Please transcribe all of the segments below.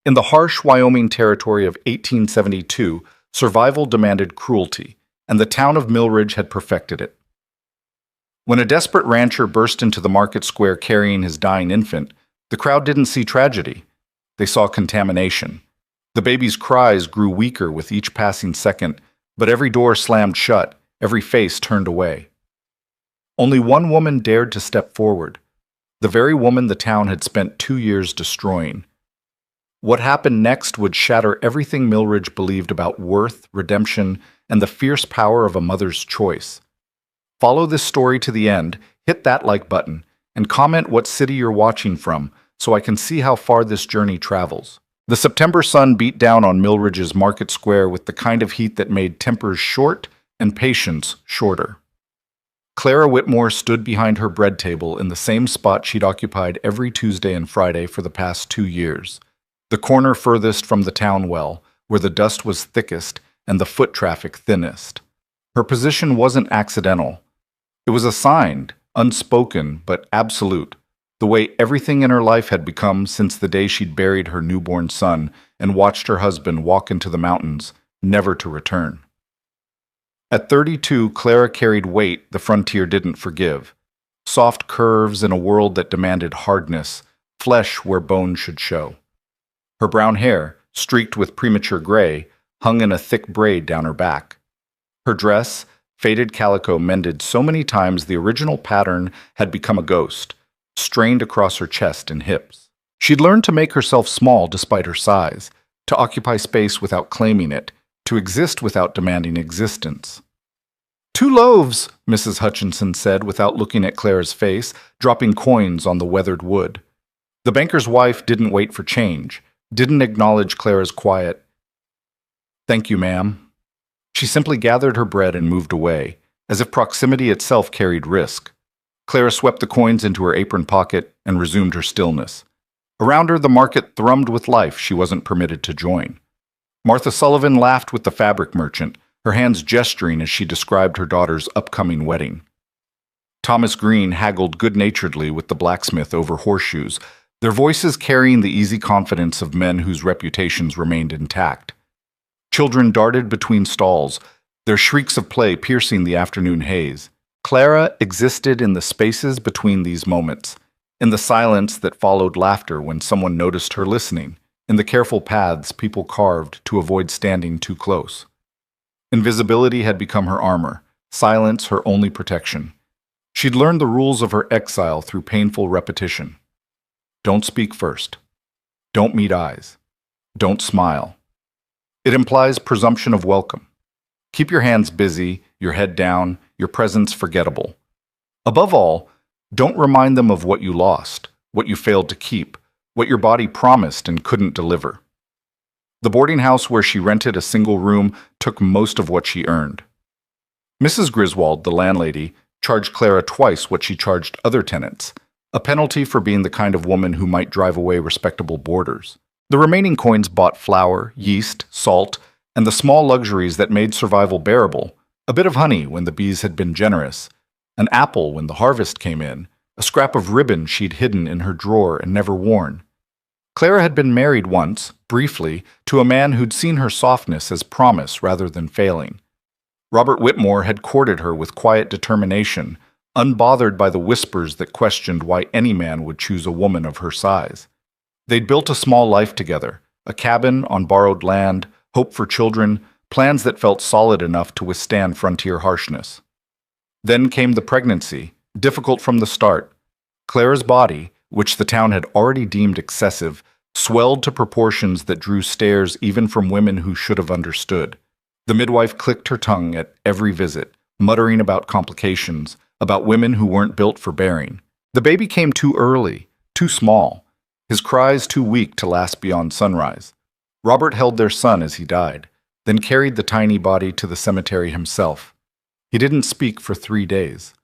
In the harsh Wyoming territory of 1872, survival demanded cruelty, and the town of Millridge had perfected it. When a desperate rancher burst into the market square carrying his dying infant, the crowd didn't see tragedy. They saw contamination. The baby's cries grew weaker with each passing second, but every door slammed shut, every face turned away. Only one woman dared to step forward, the very woman the town had spent 2 years destroying. What happened next would shatter everything Millridge believed about worth, redemption, and the fierce power of a mother's choice. Follow this story to the end, hit that like button, and comment what city you're watching from so I can see how far this journey travels. The September sun beat down on Millridge's market square with the kind of heat that made tempers short and patience shorter. Clara Whitmore stood behind her bread table in the same spot she'd occupied every Tuesday and Friday for the past 2 years, the corner furthest from the town well, where the dust was thickest and the foot traffic thinnest. Her position wasn't accidental. It was assigned, unspoken, but absolute, the way everything in her life had become since the day she'd buried her newborn son and watched her husband walk into the mountains, never to return. At 32, Clara carried weight the frontier didn't forgive. Soft curves in a world that demanded hardness, flesh where bone should show. Her brown hair, streaked with premature gray, hung in a thick braid down her back. Her dress, faded calico mended so many times the original pattern had become a ghost, strained across her chest and hips. She'd learned to make herself small despite her size, to occupy space without claiming it, to exist without demanding existence. 2 loaves, Mrs. Hutchinson said without looking at Clara's face, dropping coins on the weathered wood. The banker's wife didn't wait for change, didn't acknowledge Clara's quiet, "Thank you, ma'am." She simply gathered her bread and moved away, as if proximity itself carried risk. Clara swept the coins into her apron pocket and resumed her stillness. Around her, the market thrummed with life she wasn't permitted to join. Martha Sullivan laughed with the fabric merchant, her hands gesturing as she described her daughter's upcoming wedding. Thomas Green haggled good-naturedly with the blacksmith over horseshoes, their voices carrying the easy confidence of men whose reputations remained intact. Children darted between stalls, their shrieks of play piercing the afternoon haze. Clara existed in the spaces between these moments, in the silence that followed laughter when someone noticed her listening, in the careful paths people carved to avoid standing too close. Invisibility had become her armor, silence her only protection. She'd learned the rules of her exile through painful repetition. Don't speak first. Don't meet eyes. Don't smile. It implies presumption of welcome. Keep your hands busy, your head down, your presence forgettable. Above all, don't remind them of what you lost, what you failed to keep, what your body promised and couldn't deliver. The boarding house where she rented a single room took most of what she earned. Mrs. Griswold, the landlady, charged Clara twice what she charged other tenants, a penalty for being the kind of woman who might drive away respectable boarders. The remaining coins bought flour, yeast, salt, and the small luxuries that made survival bearable, a bit of honey when the bees had been generous, an apple when the harvest came in, a scrap of ribbon she'd hidden in her drawer and never worn. Clara had been married once, briefly, to a man who'd seen her softness as promise rather than failing. Robert Whitmore had courted her with quiet determination, unbothered by the whispers that questioned why any man would choose a woman of her size. They'd built a small life together, a cabin on borrowed land, hope for children, plans that felt solid enough to withstand frontier harshness. Then came the pregnancy, difficult from the start. Clara's body, which the town had already deemed excessive, swelled to proportions that drew stares even from women who should have understood. The midwife clicked her tongue at every visit, muttering about complications, about women who weren't built for bearing. The baby came too early, too small, his cries too weak to last beyond sunrise. Robert held their son as he died, then carried the tiny body to the cemetery himself. He didn't speak for 3 days.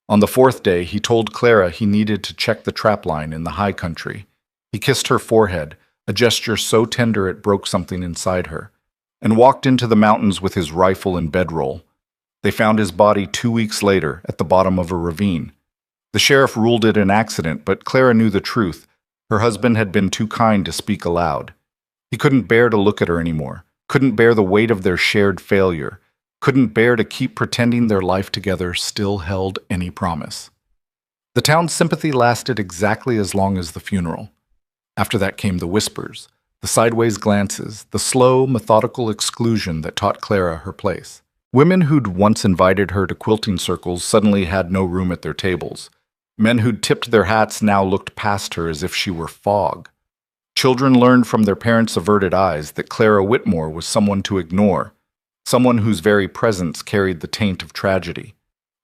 On the 4th day, he told Clara he needed to check the trapline in the high country. He kissed her forehead, a gesture so tender it broke something inside her, and walked into the mountains with his rifle and bedroll. They found his body 2 weeks later at the bottom of a ravine. The sheriff ruled it an accident, but Clara knew the truth. Her husband had been too kind to speak aloud. He couldn't bear to look at her anymore, couldn't bear the weight of their shared failure, couldn't bear to keep pretending their life together still held any promise. The town's sympathy lasted exactly as long as the funeral. After that came the whispers, the sideways glances, the slow, methodical exclusion that taught Clara her place. Women who'd once invited her to quilting circles suddenly had no room at their tables. Men who'd tipped their hats now looked past her as if she were fog. Children learned from their parents' averted eyes that Clara Whitmore was someone to ignore, someone whose very presence carried the taint of tragedy.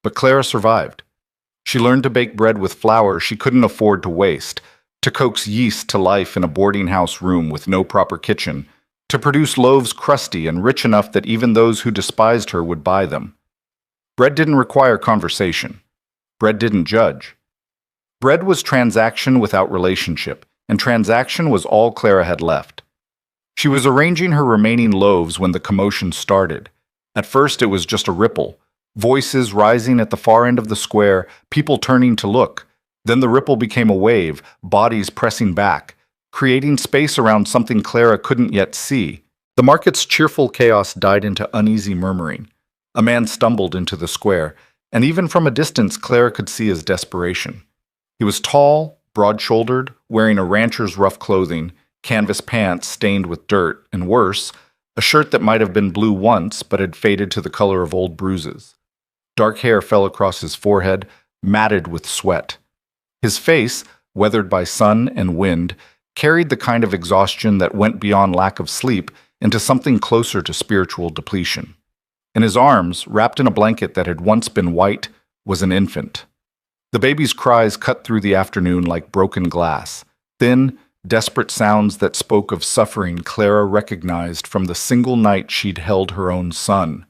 But Clara survived. She learned to bake bread with flour she couldn't afford to waste, to coax yeast to life in a boarding house room with no proper kitchen, to produce loaves crusty and rich enough that even those who despised her would buy them. Bread didn't require conversation. Bread didn't judge. Bread was transaction without relationship, and transaction was all Clara had left. She was arranging her remaining loaves when the commotion started. At first it was just a ripple, voices rising at the far end of the square, people turning to look. Then the ripple became a wave, bodies pressing back, creating space around something Clara couldn't yet see. The market's cheerful chaos died into uneasy murmuring. A man stumbled into the square, and even from a distance Clara could see his desperation. He was tall, broad-shouldered, wearing a rancher's rough clothing, canvas pants stained with dirt, and worse, a shirt that might have been blue once but had faded to the color of old bruises. Dark hair fell across his forehead, matted with sweat. His face, weathered by sun and wind, carried the kind of exhaustion that went beyond lack of sleep into something closer to spiritual depletion. In his arms, wrapped in a blanket that had once been white, was an infant. The baby's cries cut through the afternoon like broken glass, thin, desperate sounds that spoke of suffering Clara recognized from the single night she'd held her own son.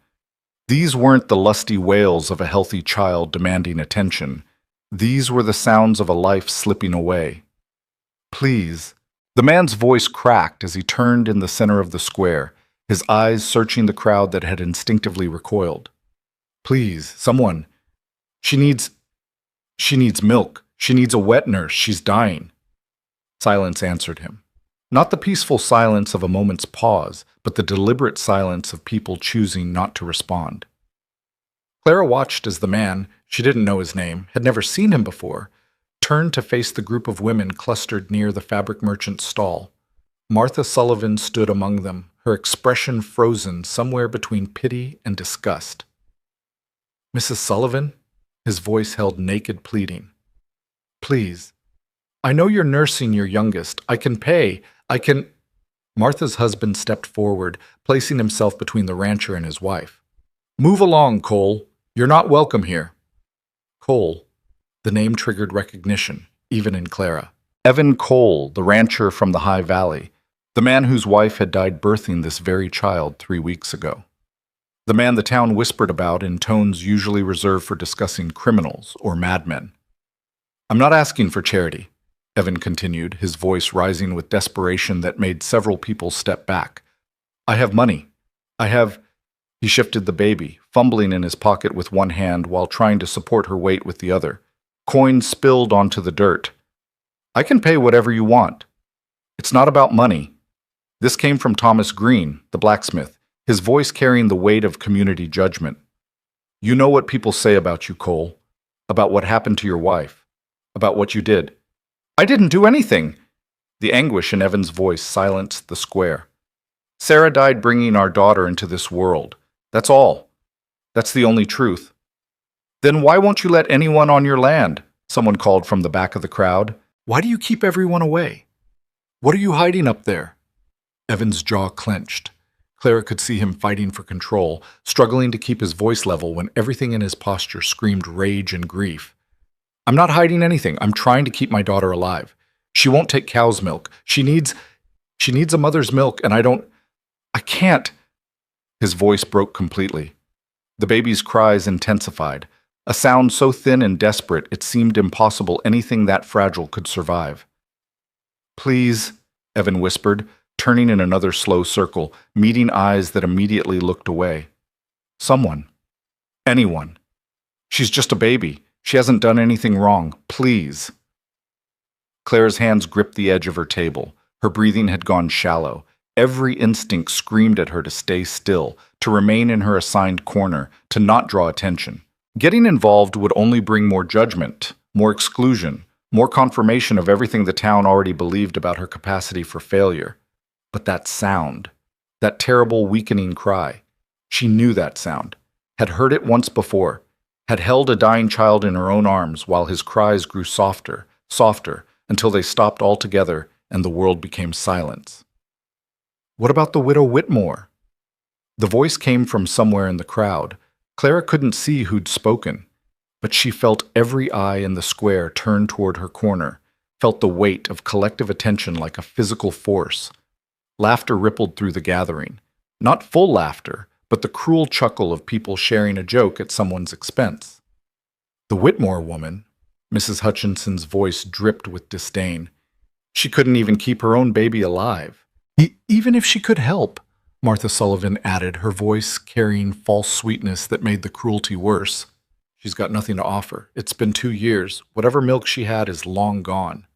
These weren't the lusty wails of a healthy child demanding attention. These were the sounds of a life slipping away. Please. The man's voice cracked as he turned in the center of the square, his eyes searching the crowd that had instinctively recoiled. Please, someone. She needs milk. She needs a wet nurse. She's dying. Silence answered him. Not the peaceful silence of a moment's pause, but the deliberate silence of people choosing not to respond. Clara watched as the man, she didn't know his name, had never seen him before, turned to face the group of women clustered near the fabric merchant's stall. Martha Sullivan stood among them, her expression frozen somewhere between pity and disgust. Mrs. Sullivan? His voice held naked pleading. Please. I know you're nursing your youngest. I can pay. Martha's husband stepped forward, placing himself between the rancher and his wife. Move along, Cole. You're not welcome here. Cole. The name triggered recognition, even in Clara. Evan Cole, the rancher from the High Valley, the man whose wife had died birthing this very child 3 weeks ago. The man the town whispered about in tones usually reserved for discussing criminals or madmen. I'm not asking for charity, Evan continued, his voice rising with desperation that made several people step back. I have money. He shifted the baby, fumbling in his pocket with one hand while trying to support her weight with the other. Coins spilled onto the dirt. I can pay whatever you want. It's not about money. This came from Thomas Green, the blacksmith, his voice carrying the weight of community judgment. You know what people say about you, Cole, about what happened to your wife, about what you did. I didn't do anything. The anguish in Evan's voice silenced the square. Sarah died bringing our daughter into this world. That's all. That's the only truth. Then why won't you let anyone on your land? Someone called from the back of the crowd. Why do you keep everyone away? What are you hiding up there? Evan's jaw clenched. Clara could see him fighting for control, struggling to keep his voice level when everything in his posture screamed rage and grief. I'm not hiding anything. I'm trying to keep my daughter alive. She won't take cow's milk. She needs a mother's milk, and I can't. His voice broke completely. The baby's cries intensified, a sound so thin and desperate it seemed impossible anything that fragile could survive. Please, Evan whispered, turning in another slow circle, meeting eyes that immediately looked away. Someone. Anyone. She's just a baby. She hasn't done anything wrong. Please. Clara's hands gripped the edge of her table. Her breathing had gone shallow. Every instinct screamed at her to stay still, to remain in her assigned corner, to not draw attention. Getting involved would only bring more judgment, more exclusion, more confirmation of everything the town already believed about her capacity for failure. But that sound, that terrible weakening cry, she knew that sound, had heard it once before, had held a dying child in her own arms while his cries grew softer, softer, until they stopped altogether and the world became silence. What about the widow Whitmore? The voice came from somewhere in the crowd. Clara couldn't see who'd spoken, but she felt every eye in the square turn toward her corner, felt the weight of collective attention like a physical force. Laughter rippled through the gathering. Not full laughter, but the cruel chuckle of people sharing a joke at someone's expense. The Whitmore woman, Mrs. Hutchinson's voice dripped with disdain. She couldn't even keep her own baby alive. Even if she could help, Martha Sullivan added, her voice carrying false sweetness that made the cruelty worse. She's got nothing to offer. It's been 2 years. Whatever milk she had is long gone.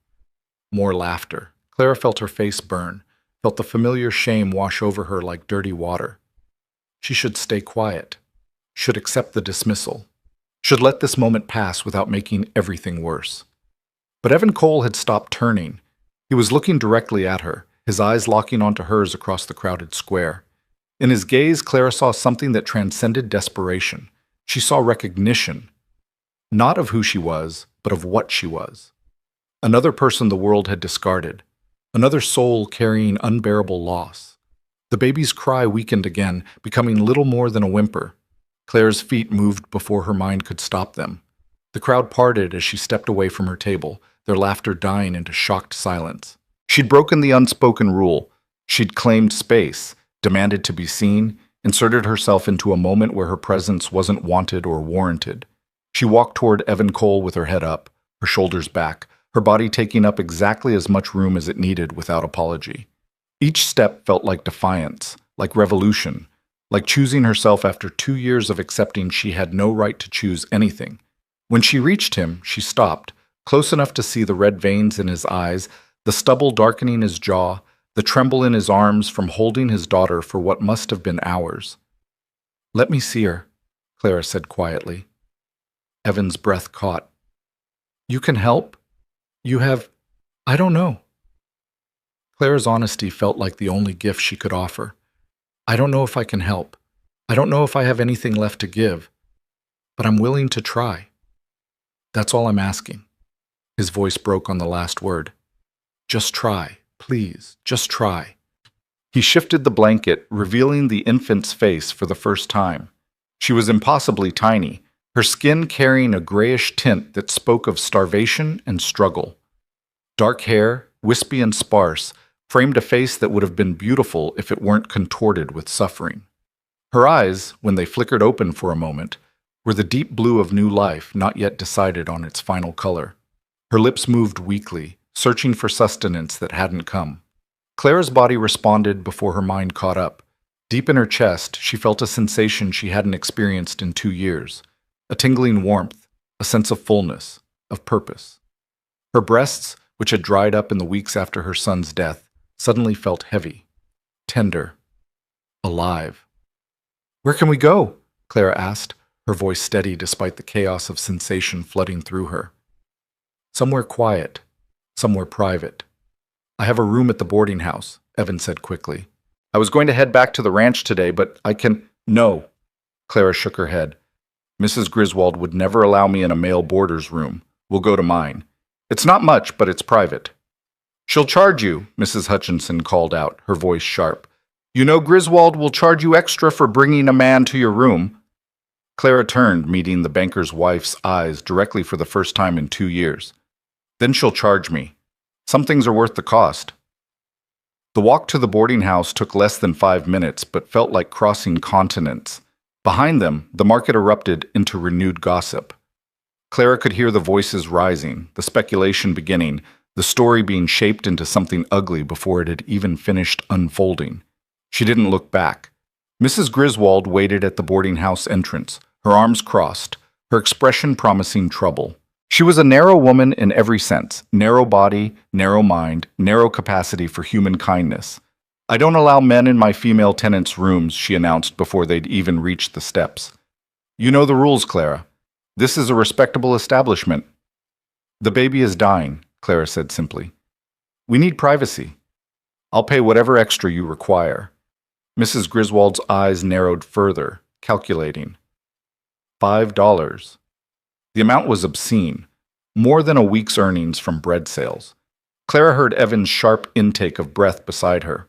More laughter. Clara felt her face burn, felt the familiar shame wash over her like dirty water. She should stay quiet, should accept the dismissal, should let this moment pass without making everything worse. But Evan Cole had stopped turning. He was looking directly at her, his eyes locking onto hers across the crowded square. In his gaze, Clara saw something that transcended desperation. She saw recognition, not of who she was, but of what she was. Another person the world had discarded, another soul carrying unbearable loss. The baby's cry weakened again, becoming little more than a whimper. Claire's feet moved before her mind could stop them. The crowd parted as she stepped away from her table, their laughter dying into shocked silence. She'd broken the unspoken rule. She'd claimed space, demanded to be seen, inserted herself into a moment where her presence wasn't wanted or warranted. She walked toward Evan Cole with her head up, her shoulders back, her body taking up exactly as much room as it needed without apology. Each step felt like defiance, like revolution, like choosing herself after 2 years of accepting she had no right to choose anything. When she reached him, she stopped, close enough to see the red veins in his eyes, the stubble darkening his jaw, the tremble in his arms from holding his daughter for what must have been hours. "Let me see her," Clara said quietly. Evan's breath caught. "You can help? You have... I don't know." Clara's honesty felt like the only gift she could offer. "I don't know if I can help. I don't know if I have anything left to give. But I'm willing to try. That's all I'm asking." His voice broke on the last word. "Just try, please, just try." He shifted the blanket, revealing the infant's face for the first time. She was impossibly tiny, her skin carrying a grayish tint that spoke of starvation and struggle. Dark hair, wispy and sparse, framed a face that would have been beautiful if it weren't contorted with suffering. Her eyes, when they flickered open for a moment, were the deep blue of new life not yet decided on its final color. Her lips moved weakly, searching for sustenance that hadn't come. Clara's body responded before her mind caught up. Deep in her chest, she felt a sensation she hadn't experienced in 2 years, a tingling warmth, a sense of fullness, of purpose. Her breasts, which had dried up in the weeks after her son's death, suddenly felt heavy, tender, alive. "Where can we go?" Clara asked, her voice steady despite the chaos of sensation flooding through her. "Somewhere quiet, somewhere private. I have a room at the boarding house," Evan said quickly. "I was going to head back to the ranch today, but I can—" "No." Clara shook her head. "Mrs. Griswold would never allow me in a male boarder's room. We'll go to mine. It's not much, but it's private." "She'll charge you," Mrs. Hutchinson called out, her voice sharp. "You know Griswold will charge you extra for bringing a man to your room." Clara turned, meeting the banker's wife's eyes directly for the first time in 2 years. "Then she'll charge me. Some things are worth the cost." The walk to the boarding house took less than 5 minutes, but felt like crossing continents. Behind them, the market erupted into renewed gossip. Clara could hear the voices rising, the speculation beginning, the story being shaped into something ugly before it had even finished unfolding. She didn't look back. Mrs. Griswold waited at the boarding house entrance, her arms crossed, her expression promising trouble. She was a narrow woman in every sense, narrow body, narrow mind, narrow capacity for human kindness. I don't allow men in my female tenants' rooms, she announced before they'd even reached the steps. You know the rules, Clara. This is a respectable establishment. The baby is dying, Clara said simply. We need privacy. I'll pay whatever extra you require. Mrs. Griswold's eyes narrowed further, calculating. $5. The amount was obscene, more than a week's earnings from bread sales. Clara heard Evan's sharp intake of breath beside her.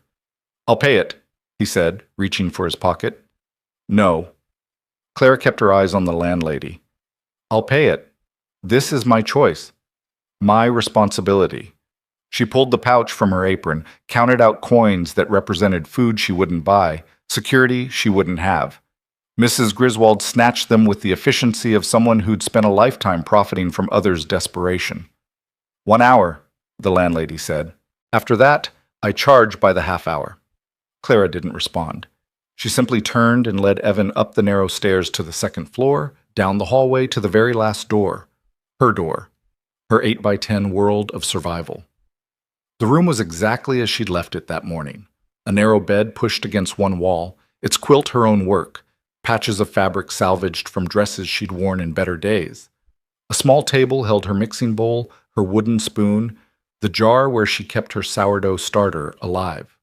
I'll pay it, he said, reaching for his pocket. No. Clara kept her eyes on the landlady. I'll pay it. This is my choice. My responsibility. She pulled the pouch from her apron, counted out coins that represented food she wouldn't buy, security she wouldn't have. Mrs. Griswold snatched them with the efficiency of someone who'd spent a lifetime profiting from others' desperation. 1 hour, the landlady said. After that, I charge by the half hour. Clara didn't respond. She simply turned and led Evan up the narrow stairs to the second floor, down the hallway to the very last door. Her door. Her 8x10 world of survival. The room was exactly as she'd left it that morning. A narrow bed pushed against one wall, its quilt her own work, patches of fabric salvaged from dresses she'd worn in better days. A small table held her mixing bowl, her wooden spoon, the jar where she kept her sourdough starter alive.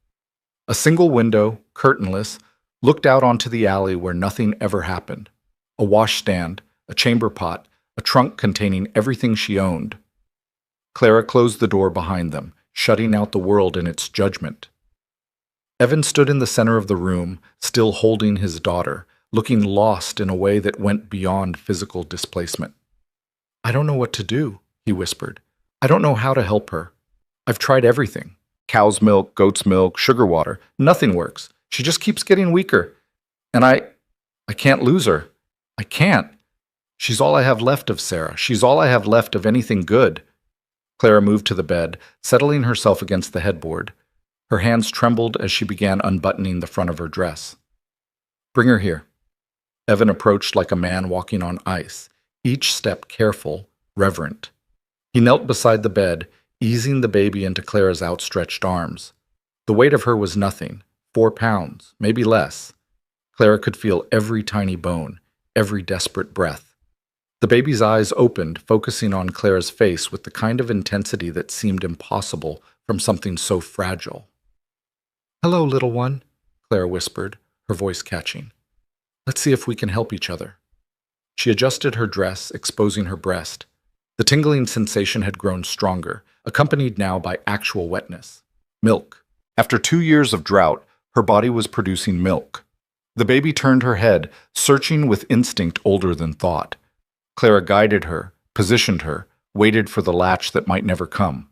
A single window, curtainless, looked out onto the alley where nothing ever happened. A washstand, a chamber pot, a trunk containing everything she owned. Clara closed the door behind them, shutting out the world in its judgment. Evan stood in the center of the room, still holding his daughter, looking lost in a way that went beyond physical displacement. I don't know what to do, he whispered. I don't know how to help her. I've tried everything. Cow's milk, goat's milk, sugar water. Nothing works. She just keeps getting weaker. And I can't lose her. I can't. She's all I have left of Sarah. She's all I have left of anything good. Clara moved to the bed, settling herself against the headboard. Her hands trembled as she began unbuttoning the front of her dress. Bring her here. Evan approached like a man walking on ice, each step careful, reverent. He knelt beside the bed, easing the baby into Clara's outstretched arms. The weight of her was nothing, 4 pounds, maybe less. Clara could feel every tiny bone, every desperate breath. The baby's eyes opened, focusing on Clara's face with the kind of intensity that seemed impossible from something so fragile. Hello, little one, Clara whispered, her voice catching. Let's see if we can help each other. She adjusted her dress, exposing her breast. The tingling sensation had grown stronger, accompanied now by actual wetness. Milk. After 2 years of drought, her body was producing milk. The baby turned her head, searching with instinct older than thought. Clara guided her, positioned her, waited for the latch that might never come.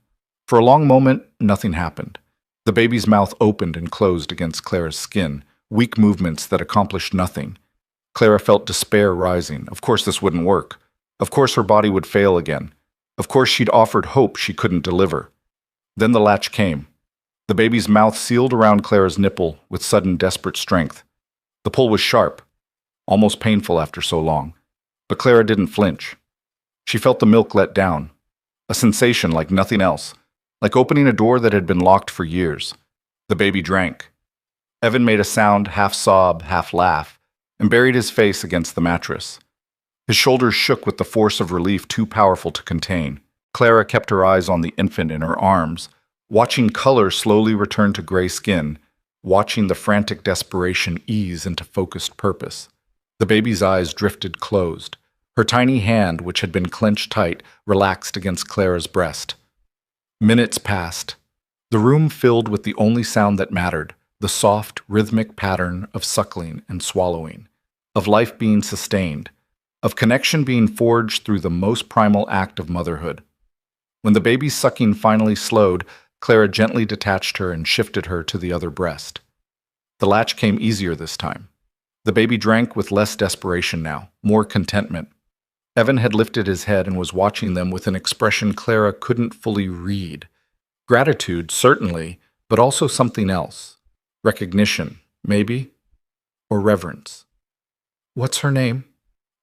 For a long moment, nothing happened. The baby's mouth opened and closed against Clara's skin, weak movements that accomplished nothing. Clara felt despair rising. Of course this wouldn't work. Of course her body would fail again. Of course she'd offered hope she couldn't deliver. Then the latch came. The baby's mouth sealed around Clara's nipple with sudden desperate strength. The pull was sharp, almost painful after so long. But Clara didn't flinch. She felt the milk let down, a sensation like nothing else, like opening a door that had been locked for years. The baby drank. Evan made a sound, half sob, half laugh, and buried his face against the mattress. His shoulders shook with the force of relief too powerful to contain. Clara kept her eyes on the infant in her arms, watching color slowly return to gray skin, watching the frantic desperation ease into focused purpose. The baby's eyes drifted closed. Her tiny hand, which had been clenched tight, relaxed against Clara's breast. Minutes passed. The room filled with the only sound that mattered, the soft, rhythmic pattern of suckling and swallowing, of life being sustained, of connection being forged through the most primal act of motherhood. When the baby's sucking finally slowed, Clara gently detached her and shifted her to the other breast. The latch came easier this time. The baby drank with less desperation now, more contentment. Evan had lifted his head and was watching them with an expression Clara couldn't fully read. Gratitude, certainly, but also something else. Recognition, maybe, or reverence. What's her name?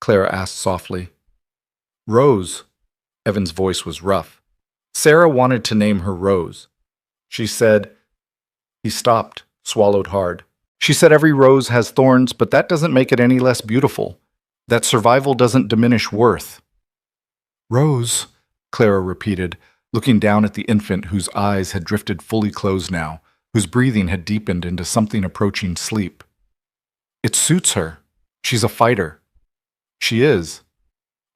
Clara asked softly. Rose. Evan's voice was rough. Sarah wanted to name her Rose. She said, he stopped, swallowed hard. She said every rose has thorns, but that doesn't make it any less beautiful. That survival doesn't diminish worth. Rose, Clara repeated, looking down at the infant whose eyes had drifted fully closed now, whose breathing had deepened into something approaching sleep. It suits her. She's a fighter. She is.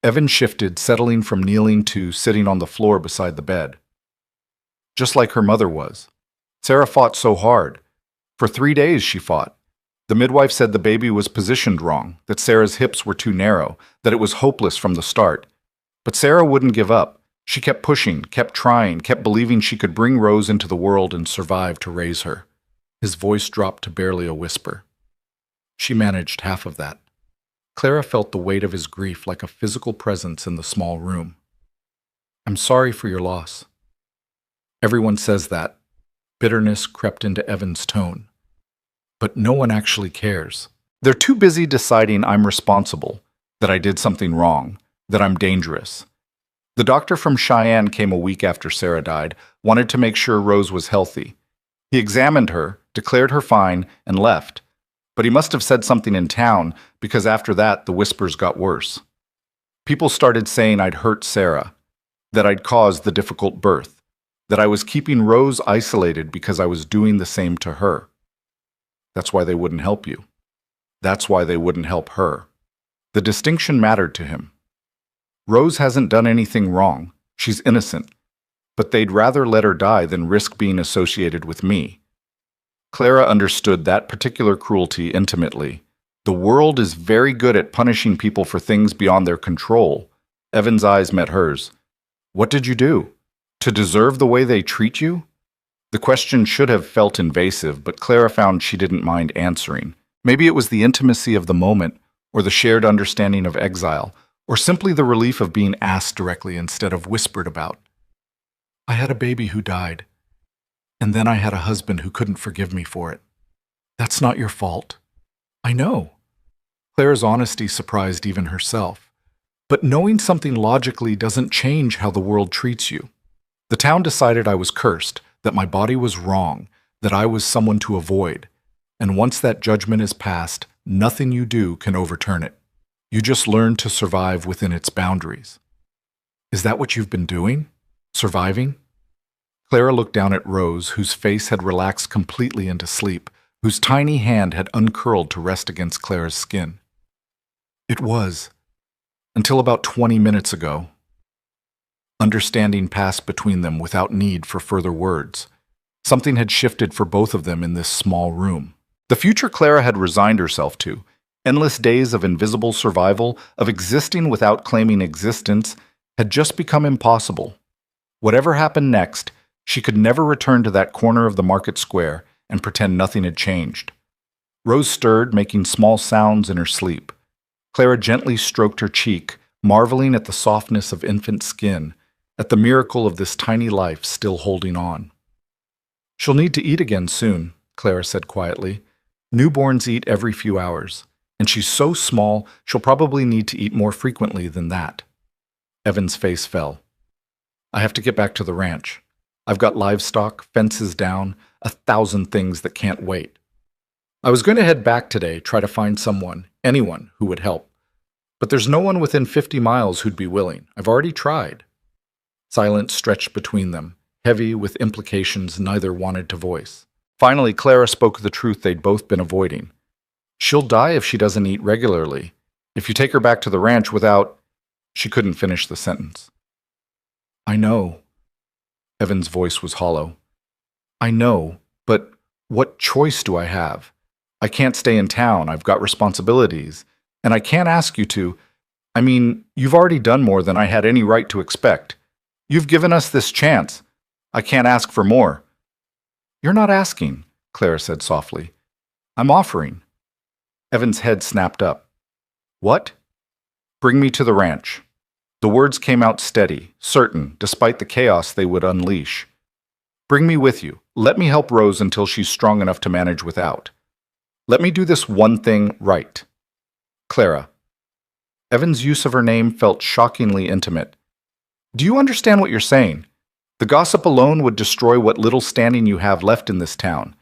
Evan shifted, settling from kneeling to sitting on the floor beside the bed. Just like her mother was. Sarah fought so hard. For 3 days she fought. The midwife said the baby was positioned wrong, that Sarah's hips were too narrow, that it was hopeless from the start. But Sarah wouldn't give up. She kept pushing, kept trying, kept believing she could bring Rose into the world and survive to raise her. His voice dropped to barely a whisper. She managed half of that. Clara felt the weight of his grief like a physical presence in the small room. I'm sorry for your loss. Everyone says that. Bitterness crept into Evan's tone. But no one actually cares. They're too busy deciding I'm responsible, that I did something wrong, that I'm dangerous. The doctor from Cheyenne came a week after Sarah died, wanted to make sure Rose was healthy. He examined her, declared her fine, and left. But he must have said something in town, because after that the whispers got worse. People started saying I'd hurt Sarah, that I'd caused the difficult birth, that I was keeping Rose isolated because I was doing the same to her. That's why they wouldn't help you. That's why they wouldn't help her. The distinction mattered to him. Rose hasn't done anything wrong. She's innocent. But they'd rather let her die than risk being associated with me. Clara understood that particular cruelty intimately. The world is very good at punishing people for things beyond their control. Evan's eyes met hers. What did you do? To deserve the way they treat you? The question should have felt invasive, but Clara found she didn't mind answering. Maybe it was the intimacy of the moment, or the shared understanding of exile, or simply the relief of being asked directly instead of whispered about. I had a baby who died, and then I had a husband who couldn't forgive me for it. That's not your fault. I know. Clara's honesty surprised even herself. But knowing something logically doesn't change how the world treats you. The town decided I was cursed, that my body was wrong, that I was someone to avoid. And once that judgment is passed, nothing you do can overturn it. You just learn to survive within its boundaries. Is that what you've been doing? Surviving? Clara looked down at Rose, whose face had relaxed completely into sleep, whose tiny hand had uncurled to rest against Clara's skin. It was. Until about 20 minutes ago. Understanding passed between them without need for further words. Something had shifted for both of them in this small room. The future Clara had resigned herself to, endless days of invisible survival, of existing without claiming existence, had just become impossible. Whatever happened next, she could never return to that corner of the market square and pretend nothing had changed. Rose stirred, making small sounds in her sleep. Clara gently stroked her cheek, marveling at the softness of infant skin, at the miracle of this tiny life still holding on. She'll need to eat again soon, Clara said quietly. Newborns eat every few hours, and she's so small she'll probably need to eat more frequently than that. Evan's face fell. I have to get back to the ranch. I've got livestock, fences down, 1,000 things that can't wait. I was going to head back today, try to find someone, anyone, who would help. But there's no one within 50 miles who'd be willing. I've already tried. Silence stretched between them, heavy with implications neither wanted to voice. Finally, Clara spoke the truth they'd both been avoiding. She'll die if she doesn't eat regularly. If you take her back to the ranch without... She couldn't finish the sentence. I know. Evan's voice was hollow. I know, but what choice do I have? I can't stay in town. I've got responsibilities. And I can't ask you to. I mean, you've already done more than I had any right to expect. You've given us this chance. I can't ask for more. You're not asking, Clara said softly. I'm offering. Evan's head snapped up. What? Bring me to the ranch. The words came out steady, certain, despite the chaos they would unleash. Bring me with you. Let me help Rose until she's strong enough to manage without. Let me do this one thing right. Clara. Evan's use of her name felt shockingly intimate. Do you understand what you're saying? The gossip alone would destroy what little standing you have left in this town.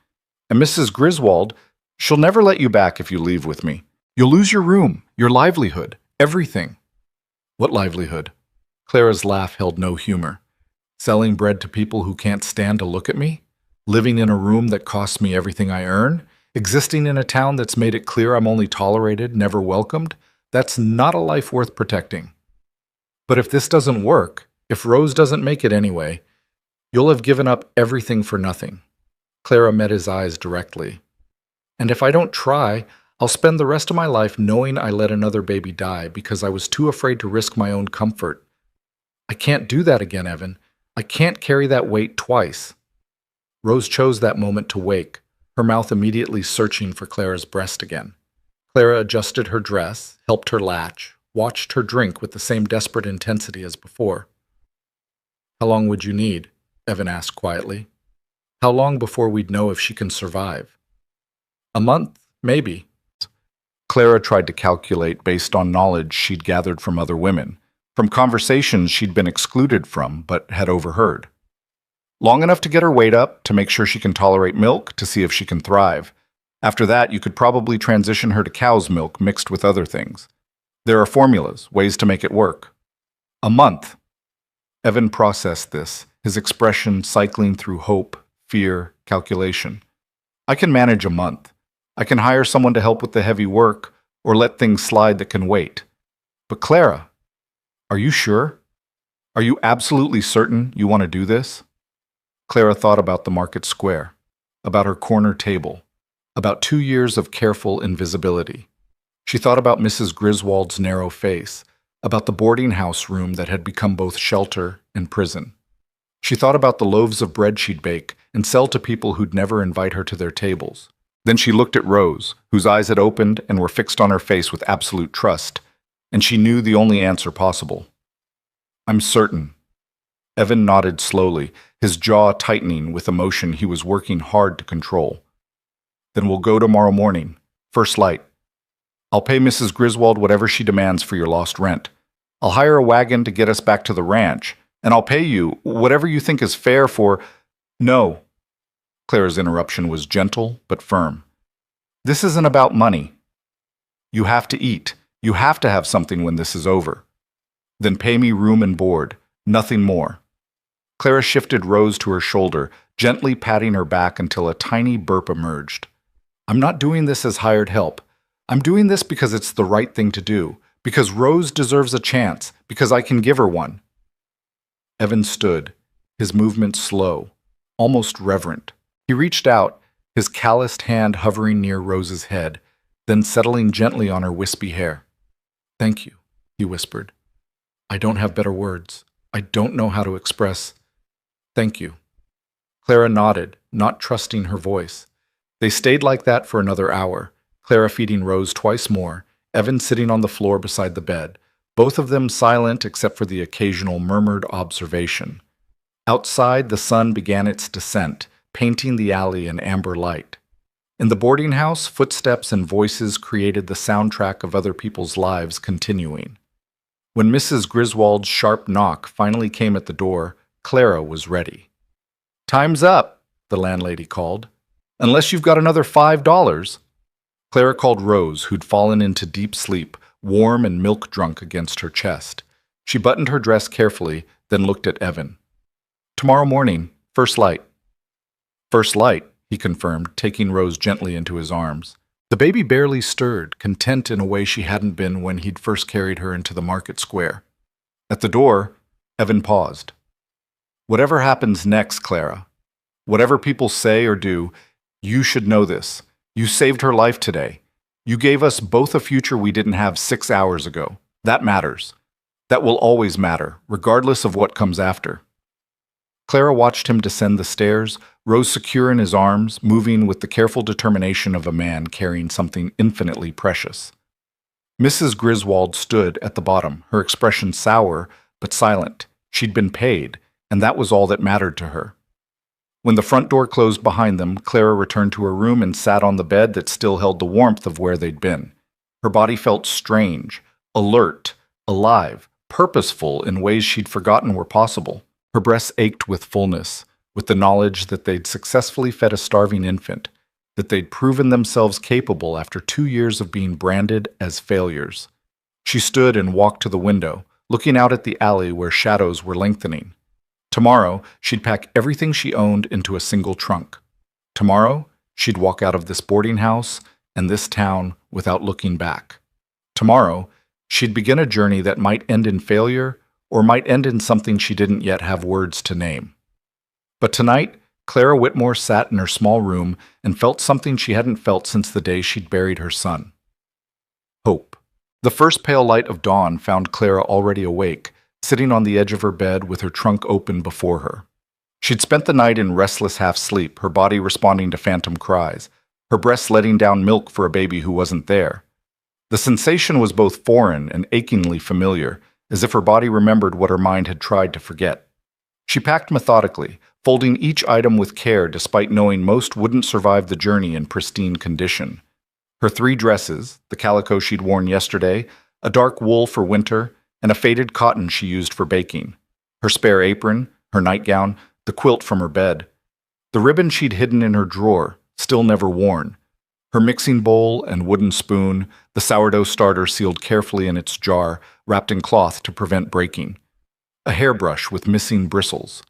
And Mrs. Griswold, she'll never let you back if you leave with me. You'll lose your room, your livelihood, everything. What livelihood? Clara's laugh held no humor. Selling bread to people who can't stand to look at me? Living in a room that costs me everything I earn? Existing in a town that's made it clear I'm only tolerated, never welcomed? That's not a life worth protecting. But if this doesn't work, if Rose doesn't make it anyway, you'll have given up everything for nothing. Clara met his eyes directly. And if I don't try, I'll spend the rest of my life knowing I let another baby die because I was too afraid to risk my own comfort. I can't do that again, Evan. I can't carry that weight twice. Rose chose that moment to wake, her mouth immediately searching for Clara's breast again. Clara adjusted her dress, helped her latch, watched her drink with the same desperate intensity as before. How long would you need? Evan asked quietly. How long before we'd know if she can survive? A month, maybe. Clara tried to calculate based on knowledge she'd gathered from other women, from conversations she'd been excluded from but had overheard. Long enough to get her weight up, to make sure she can tolerate milk, to see if she can thrive. After that, you could probably transition her to cow's milk mixed with other things. There are formulas, ways to make it work. A month. Evan processed this, his expression cycling through hope, fear, calculation. I can manage a month. I can hire someone to help with the heavy work, or let things slide that can wait. But Clara, are you sure? Are you absolutely certain you want to do this? Clara thought about the market square, about her corner table, about 2 years of careful invisibility. She thought about Mrs. Griswold's narrow face, about the boarding house room that had become both shelter and prison. She thought about the loaves of bread she'd bake and sell to people who'd never invite her to their tables. Then she looked at Rose, whose eyes had opened and were fixed on her face with absolute trust, and she knew the only answer possible. I'm certain. Evan nodded slowly, his jaw tightening with emotion he was working hard to control. Then we'll go tomorrow morning, first light. I'll pay Mrs. Griswold whatever she demands for your lost rent. I'll hire a wagon to get us back to the ranch, and I'll pay you whatever you think is fair for— No. Clara's interruption was gentle but firm. This isn't about money. You have to eat. You have to have something when this is over. Then pay me room and board, nothing more. Clara shifted Rose to her shoulder, gently patting her back until a tiny burp emerged. I'm not doing this as hired help. I'm doing this because it's the right thing to do, because Rose deserves a chance, because I can give her one. Evan stood, his movements slow, almost reverent. He reached out, his calloused hand hovering near Rose's head, then settling gently on her wispy hair. Thank you, he whispered. I don't have better words. I don't know how to express— Thank you. Clara nodded, not trusting her voice. They stayed like that for another hour, Clara feeding Rose twice more, Evan sitting on the floor beside the bed, both of them silent except for the occasional murmured observation. Outside, the sun began its descent, painting the alley in amber light. In the boarding house, footsteps and voices created the soundtrack of other people's lives continuing. When Mrs. Griswold's sharp knock finally came at the door, Clara was ready. Time's up, the landlady called. Unless you've got another $5. Clara called Rose, who'd fallen into deep sleep, warm and milk-drunk against her chest. She buttoned her dress carefully, then looked at Evan. Tomorrow morning, first light. First light, he confirmed, taking Rose gently into his arms. The baby barely stirred, content in a way she hadn't been when he'd first carried her into the market square. At the door, Evan paused. Whatever happens next, Clara, whatever people say or do, you should know this. You saved her life today. You gave us both a future we didn't have 6 hours ago. That matters. That will always matter, regardless of what comes after. Clara watched him descend the stairs, Rose secure in his arms, moving with the careful determination of a man carrying something infinitely precious. Mrs. Griswold stood at the bottom, her expression sour but silent. She'd been paid, and that was all that mattered to her. When the front door closed behind them, Clara returned to her room and sat on the bed that still held the warmth of where they'd been. Her body felt strange, alert, alive, purposeful in ways she'd forgotten were possible. Her breasts ached with fullness, with the knowledge that they'd successfully fed a starving infant, that they'd proven themselves capable after 2 years of being branded as failures. She stood and walked to the window, looking out at the alley where shadows were lengthening. Tomorrow, she'd pack everything she owned into a single trunk. Tomorrow, she'd walk out of this boarding house and this town without looking back. Tomorrow, she'd begin a journey that might end in failure or might end in something she didn't yet have words to name. But tonight, Clara Whitmore sat in her small room and felt something she hadn't felt since the day she'd buried her son. Hope. The first pale light of dawn found Clara already awake, sitting on the edge of her bed with her trunk open before her. She'd spent the night in restless half-sleep, her body responding to phantom cries, her breasts letting down milk for a baby who wasn't there. The sensation was both foreign and achingly familiar, as if her body remembered what her mind had tried to forget. She packed methodically, folding each item with care despite knowing most wouldn't survive the journey in pristine condition. Her 3 dresses, the calico she'd worn yesterday, a dark wool for winter, and a faded cotton she used for baking. Her spare apron, her nightgown, the quilt from her bed. The ribbon she'd hidden in her drawer, still never worn. Her mixing bowl and wooden spoon, the sourdough starter sealed carefully in its jar, wrapped in cloth to prevent breaking. A hairbrush with missing bristles.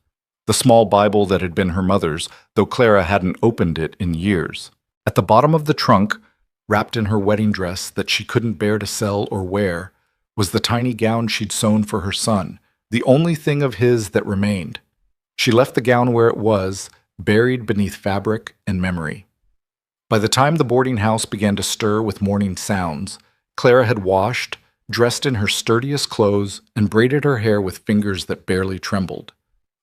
The small Bible that had been her mother's, though Clara hadn't opened it in years. At the bottom of the trunk, wrapped in her wedding dress that she couldn't bear to sell or wear, was the tiny gown she'd sewn for her son, the only thing of his that remained. She left the gown where it was, buried beneath fabric and memory. By the time the boarding house began to stir with morning sounds, Clara had washed, dressed in her sturdiest clothes, and braided her hair with fingers that barely trembled.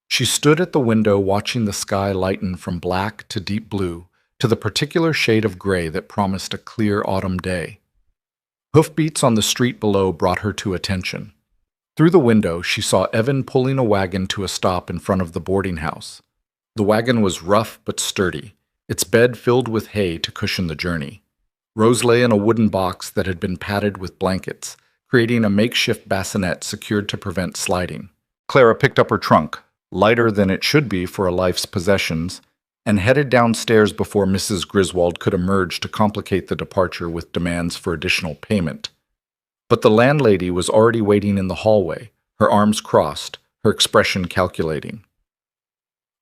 She stood at the window watching the sky lighten from black to deep blue, to the particular shade of gray that promised a clear autumn day. Hoofbeats on the street below brought her to attention. Through the window, she saw Evan pulling a wagon to a stop in front of the boarding house. The wagon was rough but sturdy, its bed filled with hay to cushion the journey. Rose lay in a wooden box that had been padded with blankets, creating a makeshift bassinet secured to prevent sliding. Clara picked up her trunk, lighter than it should be for a life's possessions, and headed downstairs before Mrs. Griswold could emerge to complicate the departure with demands for additional payment. But the landlady was already waiting in the hallway, her arms crossed, her expression calculating.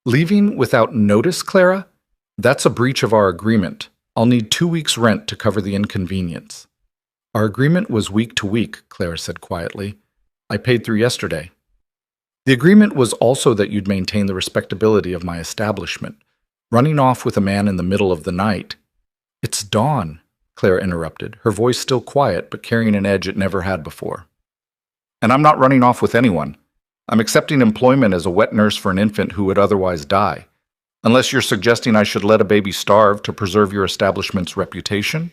"Leaving without notice, Clara? That's a breach of our agreement. I'll need 2 weeks' rent to cover the inconvenience." "Our agreement was week to week," Clara said quietly. "I paid through yesterday." "The agreement was also that you'd maintain the respectability of my establishment. Running off with a man in the middle of the night—" "It's dawn," Clara interrupted, her voice still quiet but carrying an edge it never had before. "And I'm not running off with anyone. I'm accepting employment as a wet nurse for an infant who would otherwise die. Unless you're suggesting I should let a baby starve to preserve your establishment's reputation?"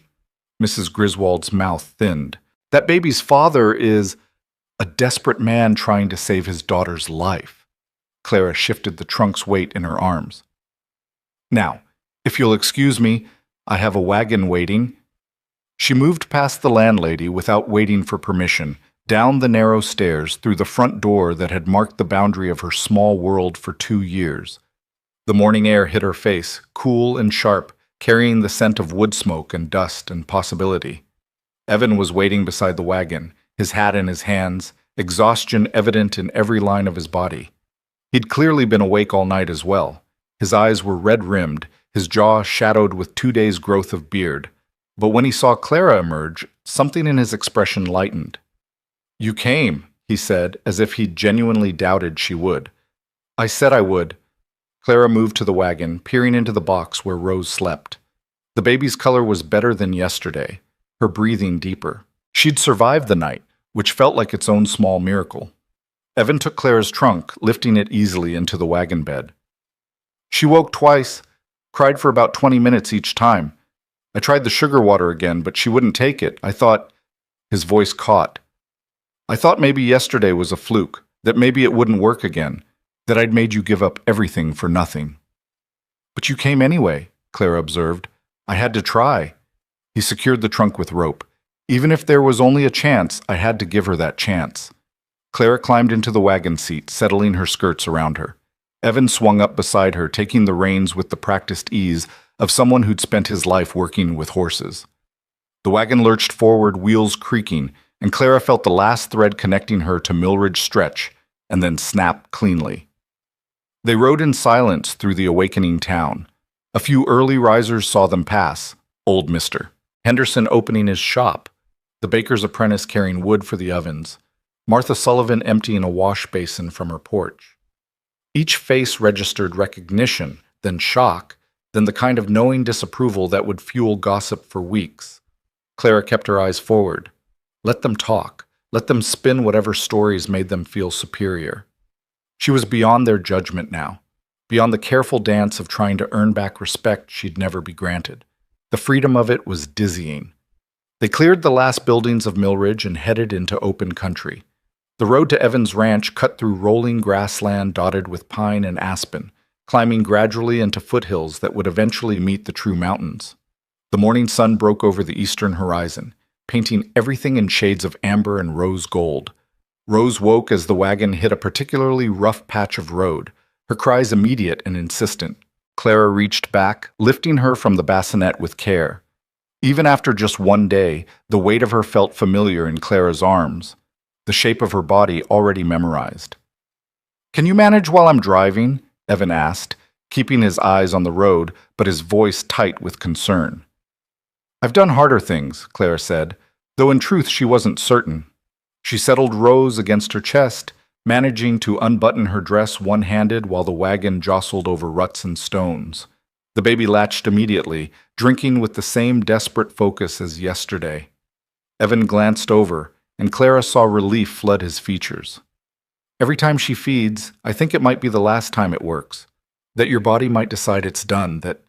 Mrs. Griswold's mouth thinned. "That baby's father is a desperate man trying to save his daughter's life." Clara shifted the trunk's weight in her arms. "Now, if you'll excuse me, I have a wagon waiting." She moved past the landlady without waiting for permission, down the narrow stairs through the front door that had marked the boundary of her small world for 2 years. The morning air hit her face, cool and sharp, carrying the scent of wood smoke and dust and possibility. Evan was waiting beside the wagon, his hat in his hands, exhaustion evident in every line of his body. He'd clearly been awake all night as well. His eyes were red-rimmed, his jaw shadowed with 2 days' growth of beard. But when he saw Clara emerge, something in his expression lightened. "You came," he said, as if he'd genuinely doubted she would. "I said I would." Clara moved to the wagon, peering into the box where Rose slept. The baby's color was better than yesterday, her breathing deeper. She'd survived the night, which felt like its own small miracle. Evan took Clara's trunk, lifting it easily into the wagon bed. "She woke twice, cried for about 20 minutes each time. I tried the sugar water again, but she wouldn't take it. I thought—" His voice caught. "I thought maybe yesterday was a fluke, that maybe it wouldn't work again, that I'd made you give up everything for nothing." "But you came anyway," Clara observed. "I had to try." He secured the trunk with rope. Even if there was only a chance, I had to give her that chance. Clara climbed into the wagon seat, settling her skirts around her. Evan swung up beside her, taking the reins with the practiced ease of someone who'd spent his life working with horses. The wagon lurched forward, wheels creaking, and Clara felt the last thread connecting her to Millridge stretch and then snap cleanly. They rode in silence through the awakening town. A few early risers saw them pass. Old Mr. Henderson opening his shop, the baker's apprentice carrying wood for the ovens, Martha Sullivan emptying a wash basin from her porch. Each face registered recognition, then shock, then the kind of knowing disapproval that would fuel gossip for weeks. Clara kept her eyes forward. Let them talk. Let them spin whatever stories made them feel superior. She was beyond their judgment now, beyond the careful dance of trying to earn back respect she'd never be granted. The freedom of it was dizzying. They cleared the last buildings of Millridge and headed into open country. The road to Evans Ranch cut through rolling grassland dotted with pine and aspen, climbing gradually into foothills that would eventually meet the true mountains. The morning sun broke over the eastern horizon, painting everything in shades of amber and rose gold. Rose woke as the wagon hit a particularly rough patch of road, her cries immediate and insistent. Clara reached back, lifting her from the bassinet with care. Even after just one day, the weight of her felt familiar in Clara's arms, the shape of her body already memorized. "Can you manage while I'm driving?" Evan asked, keeping his eyes on the road, but his voice tight with concern. "I've done harder things," Clara said, though in truth she wasn't certain. She settled Rose against her chest, managing to unbutton her dress one-handed while the wagon jostled over ruts and stones. The baby latched immediately, drinking with the same desperate focus as yesterday. Evan glanced over, and Clara saw relief flood his features. "Every time she feeds, I think it might be the last time it works. That your body might decide it's done, that—"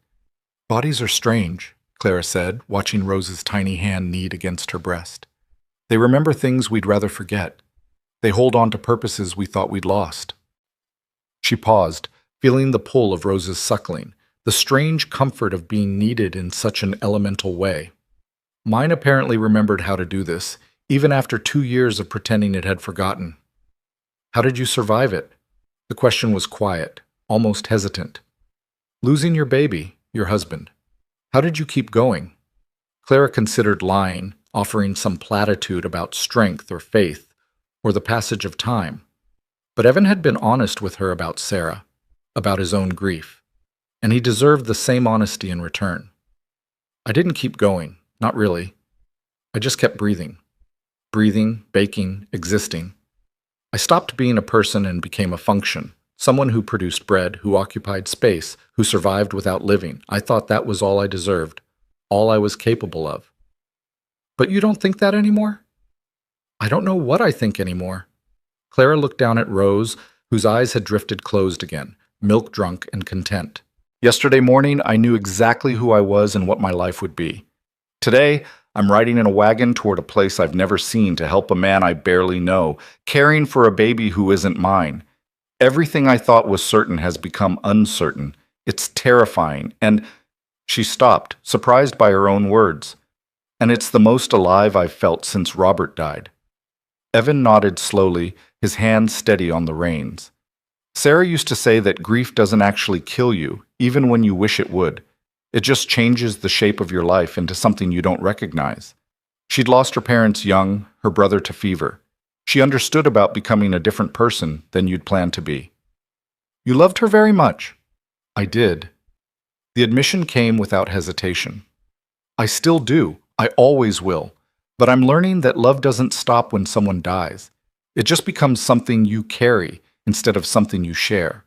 "Bodies are strange," Clara said, watching Rose's tiny hand knead against her breast. "They remember things we'd rather forget. They hold on to purposes we thought we'd lost." She paused, feeling the pull of Rose's suckling, the strange comfort of being needed in such an elemental way. Mine apparently remembered how to do this, even after 2 years of pretending it had forgotten. "How did you survive it?" The question was quiet, almost hesitant. "Losing your baby, your husband. How did you keep going?" Clara considered lying, offering some platitude about strength or faith, or the passage of time. But Evan had been honest with her about Sarah, about his own grief, and he deserved the same honesty in return. "I didn't keep going, not really. I just kept breathing. Breathing, baking, existing. I stopped being a person and became a function, someone who produced bread, who occupied space, who survived without living. I thought that was all I deserved, all I was capable of." "But you don't think that anymore?" "I don't know what I think anymore." Clara looked down at Rose, whose eyes had drifted closed again, milk-drunk and content. "Yesterday morning, I knew exactly who I was and what my life would be. Today, I'm riding in a wagon toward a place I've never seen to help a man I barely know, caring for a baby who isn't mine. Everything I thought was certain has become uncertain. It's terrifying, and—" She stopped, surprised by her own words. "And it's the most alive I've felt since Robert died." Evan nodded slowly, his hand steady on the reins. "Sarah used to say that grief doesn't actually kill you, even when you wish it would. It just changes the shape of your life into something you don't recognize. She'd lost her parents young, her brother to fever. She understood about becoming a different person than you'd planned to be." "You loved her very much." "I did." The admission came without hesitation. "I still do. I always will. But I'm learning that love doesn't stop when someone dies. It just becomes something you carry instead of something you share.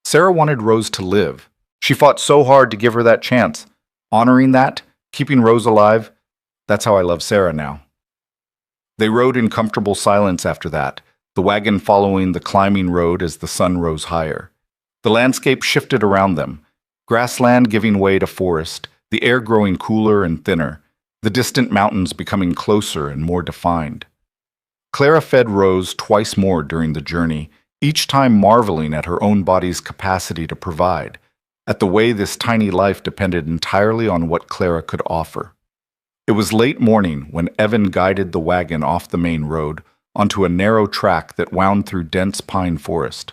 Sarah wanted Rose to live. She fought so hard to give her that chance. Honoring that, keeping Rose alive, that's how I love Sarah now." They rode in comfortable silence after that, the wagon following the climbing road as the sun rose higher. The landscape shifted around them, grassland giving way to forest, the air growing cooler and thinner, the distant mountains becoming closer and more defined. Clara fed Rose twice more during the journey, each time marveling at her own body's capacity to provide, at the way this tiny life depended entirely on what Clara could offer. It was late morning when Evan guided the wagon off the main road onto a narrow track that wound through dense pine forest.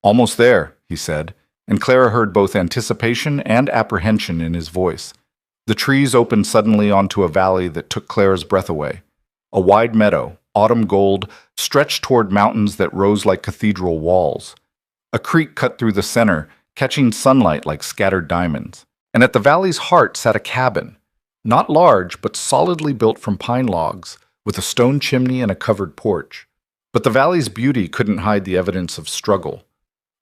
"Almost there," he said, and Clara heard both anticipation and apprehension in his voice. The trees opened suddenly onto a valley that took Clara's breath away. A wide meadow, autumn gold, stretched toward mountains that rose like cathedral walls. A creek cut through the center, catching sunlight like scattered diamonds. And at the valley's heart sat a cabin, not large, but solidly built from pine logs, with a stone chimney and a covered porch. But the valley's beauty couldn't hide the evidence of struggle.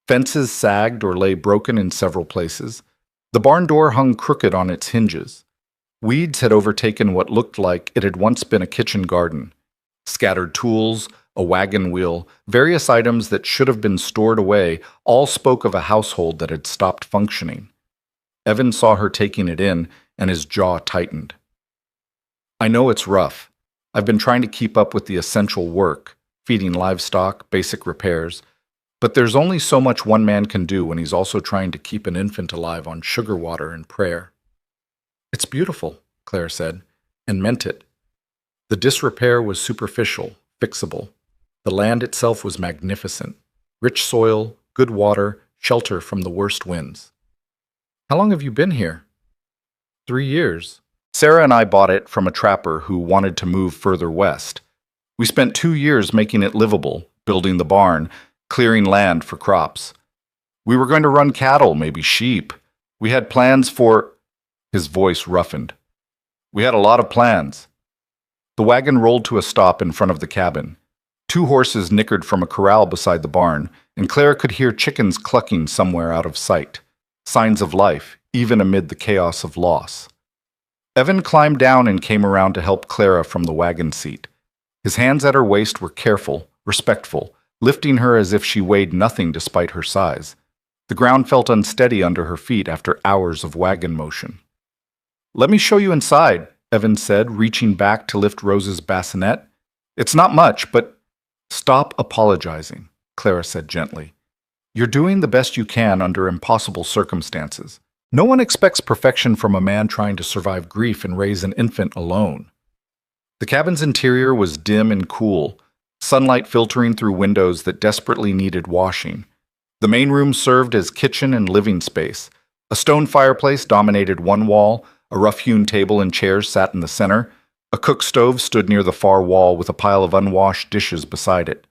Fences sagged or lay broken in several places. The barn door hung crooked on its hinges. Weeds had overtaken what looked like it had once been a kitchen garden. Scattered tools, a wagon wheel, various items that should have been stored away, all spoke of a household that had stopped functioning. Evan saw her taking it in, and his jaw tightened. I know it's rough. I've been trying to keep up with the essential work, feeding livestock, basic repairs, but there's only so much one man can do when he's also trying to keep an infant alive on sugar water and prayer. It's beautiful, Claire said, and meant it. The disrepair was superficial, fixable. The land itself was magnificent. Rich soil, good water, shelter from the worst winds. How long have you been here? 3 years. Sarah and I bought it from a trapper who wanted to move further west. We spent 2 years making it livable, building the barn, clearing land for crops. We were going to run cattle, maybe sheep. We had plans for... His voice roughened. We had a lot of plans. The wagon rolled to a stop in front of the cabin. 2 horses nickered from a corral beside the barn, and Clara could hear chickens clucking somewhere out of sight. Signs of life, even amid the chaos of loss. Evan climbed down and came around to help Clara from the wagon seat. His hands at her waist were careful, respectful, lifting her as if she weighed nothing despite her size. The ground felt unsteady under her feet after hours of wagon motion. Let me show you inside, Evan said, reaching back to lift Rose's bassinet. It's not much, but... Stop apologizing, Clara said gently. You're doing the best you can under impossible circumstances. No one expects perfection from a man trying to survive grief and raise an infant alone. The cabin's interior was dim and cool, sunlight filtering through windows that desperately needed washing. The main room served as kitchen and living space. A stone fireplace dominated one wall, a rough-hewn table and chairs sat in the center. A cook stove stood near the far wall with a pile of unwashed dishes beside it.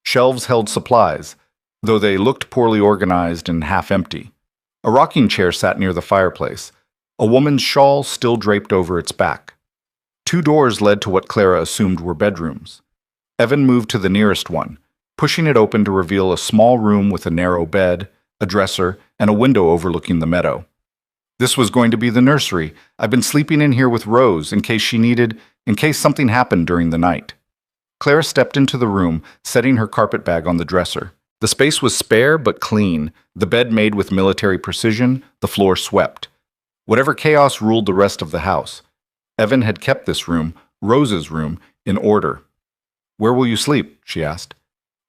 Shelves held supplies, though they looked poorly organized and half-empty. A rocking chair sat near the fireplace, a woman's shawl still draped over its back. 2 doors led to what Clara assumed were bedrooms. Evan moved to the nearest one, pushing it open to reveal a small room with a narrow bed, a dresser, and a window overlooking the meadow. This was going to be the nursery. I've been sleeping in here with Rose in case something happened during the night. Clara stepped into the room, setting her carpet bag on the dresser. The space was spare but clean, the bed made with military precision, the floor swept. Whatever chaos ruled the rest of the house, Evan had kept this room, Rose's room, in order. Where will you sleep? She asked.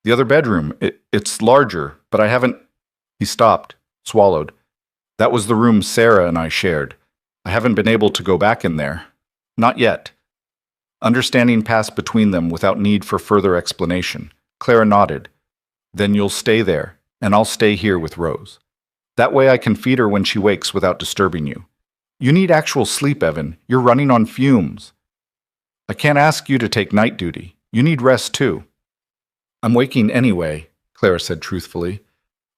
The other bedroom. It's larger, but I haven't... He stopped, swallowed. That was the room Sarah and I shared. I haven't been able to go back in there. Not yet. Understanding passed between them without need for further explanation. Clara nodded. Then you'll stay there, and I'll stay here with Rose. That way I can feed her when she wakes without disturbing you. You need actual sleep, Evan. You're running on fumes. I can't ask you to take night duty. You need rest too. I'm waking anyway, Clara said truthfully.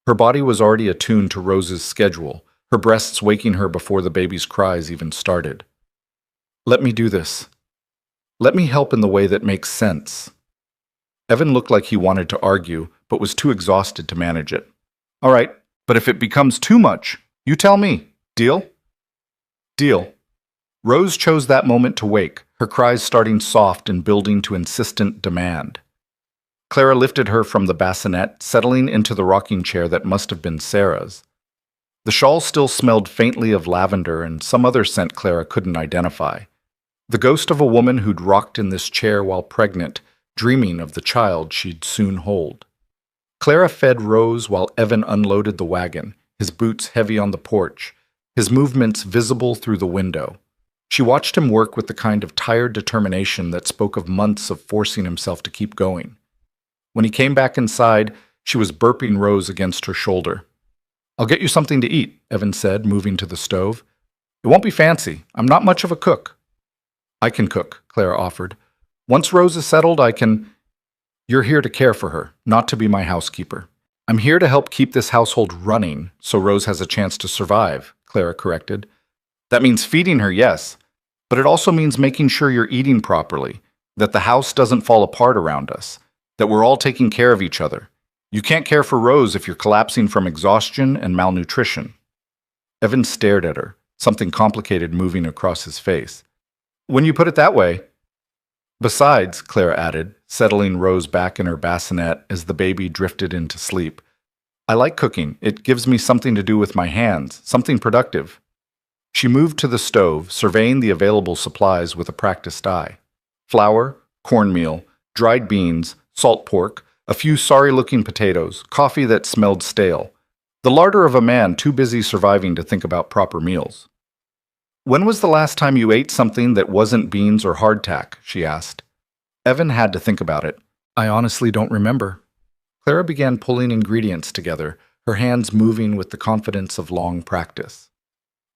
Her body was already attuned to Rose's schedule, her breasts waking her before the baby's cries even started. Let me do this. Let me help in the way that makes sense. Evan looked like he wanted to argue, but was too exhausted to manage it. All right, but if it becomes too much, you tell me. Deal? Deal. Rose chose that moment to wake, her cries starting soft and building to insistent demand. Clara lifted her from the bassinet, settling into the rocking chair that must have been Sarah's. The shawl still smelled faintly of lavender and some other scent Clara couldn't identify. The ghost of a woman who'd rocked in this chair while pregnant, dreaming of the child she'd soon hold. Clara fed Rose while Evan unloaded the wagon, his boots heavy on the porch, his movements visible through the window. She watched him work with the kind of tired determination that spoke of months of forcing himself to keep going. When he came back inside, she was burping Rose against her shoulder. I'll get you something to eat, Evan said, moving to the stove. It won't be fancy. I'm not much of a cook. I can cook, Clara offered. Once Rose is settled, I can... You're here to care for her, not to be my housekeeper. I'm here to help keep this household running so Rose has a chance to survive, Clara corrected. That means feeding her, yes, but it also means making sure you're eating properly, that the house doesn't fall apart around us, that we're all taking care of each other. You can't care for Rose if you're collapsing from exhaustion and malnutrition. Evan stared at her, something complicated moving across his face. When you put it that way. Besides, Clara added, settling Rose back in her bassinet as the baby drifted into sleep, I like cooking. It gives me something to do with my hands, something productive. She moved to the stove, surveying the available supplies with a practiced eye. Flour, cornmeal, dried beans, salt pork, a few sorry-looking potatoes, coffee that smelled stale. The larder of a man too busy surviving to think about proper meals. When was the last time you ate something that wasn't beans or hardtack? She asked. Evan had to think about it. I honestly don't remember. Clara began pulling ingredients together, her hands moving with the confidence of long practice.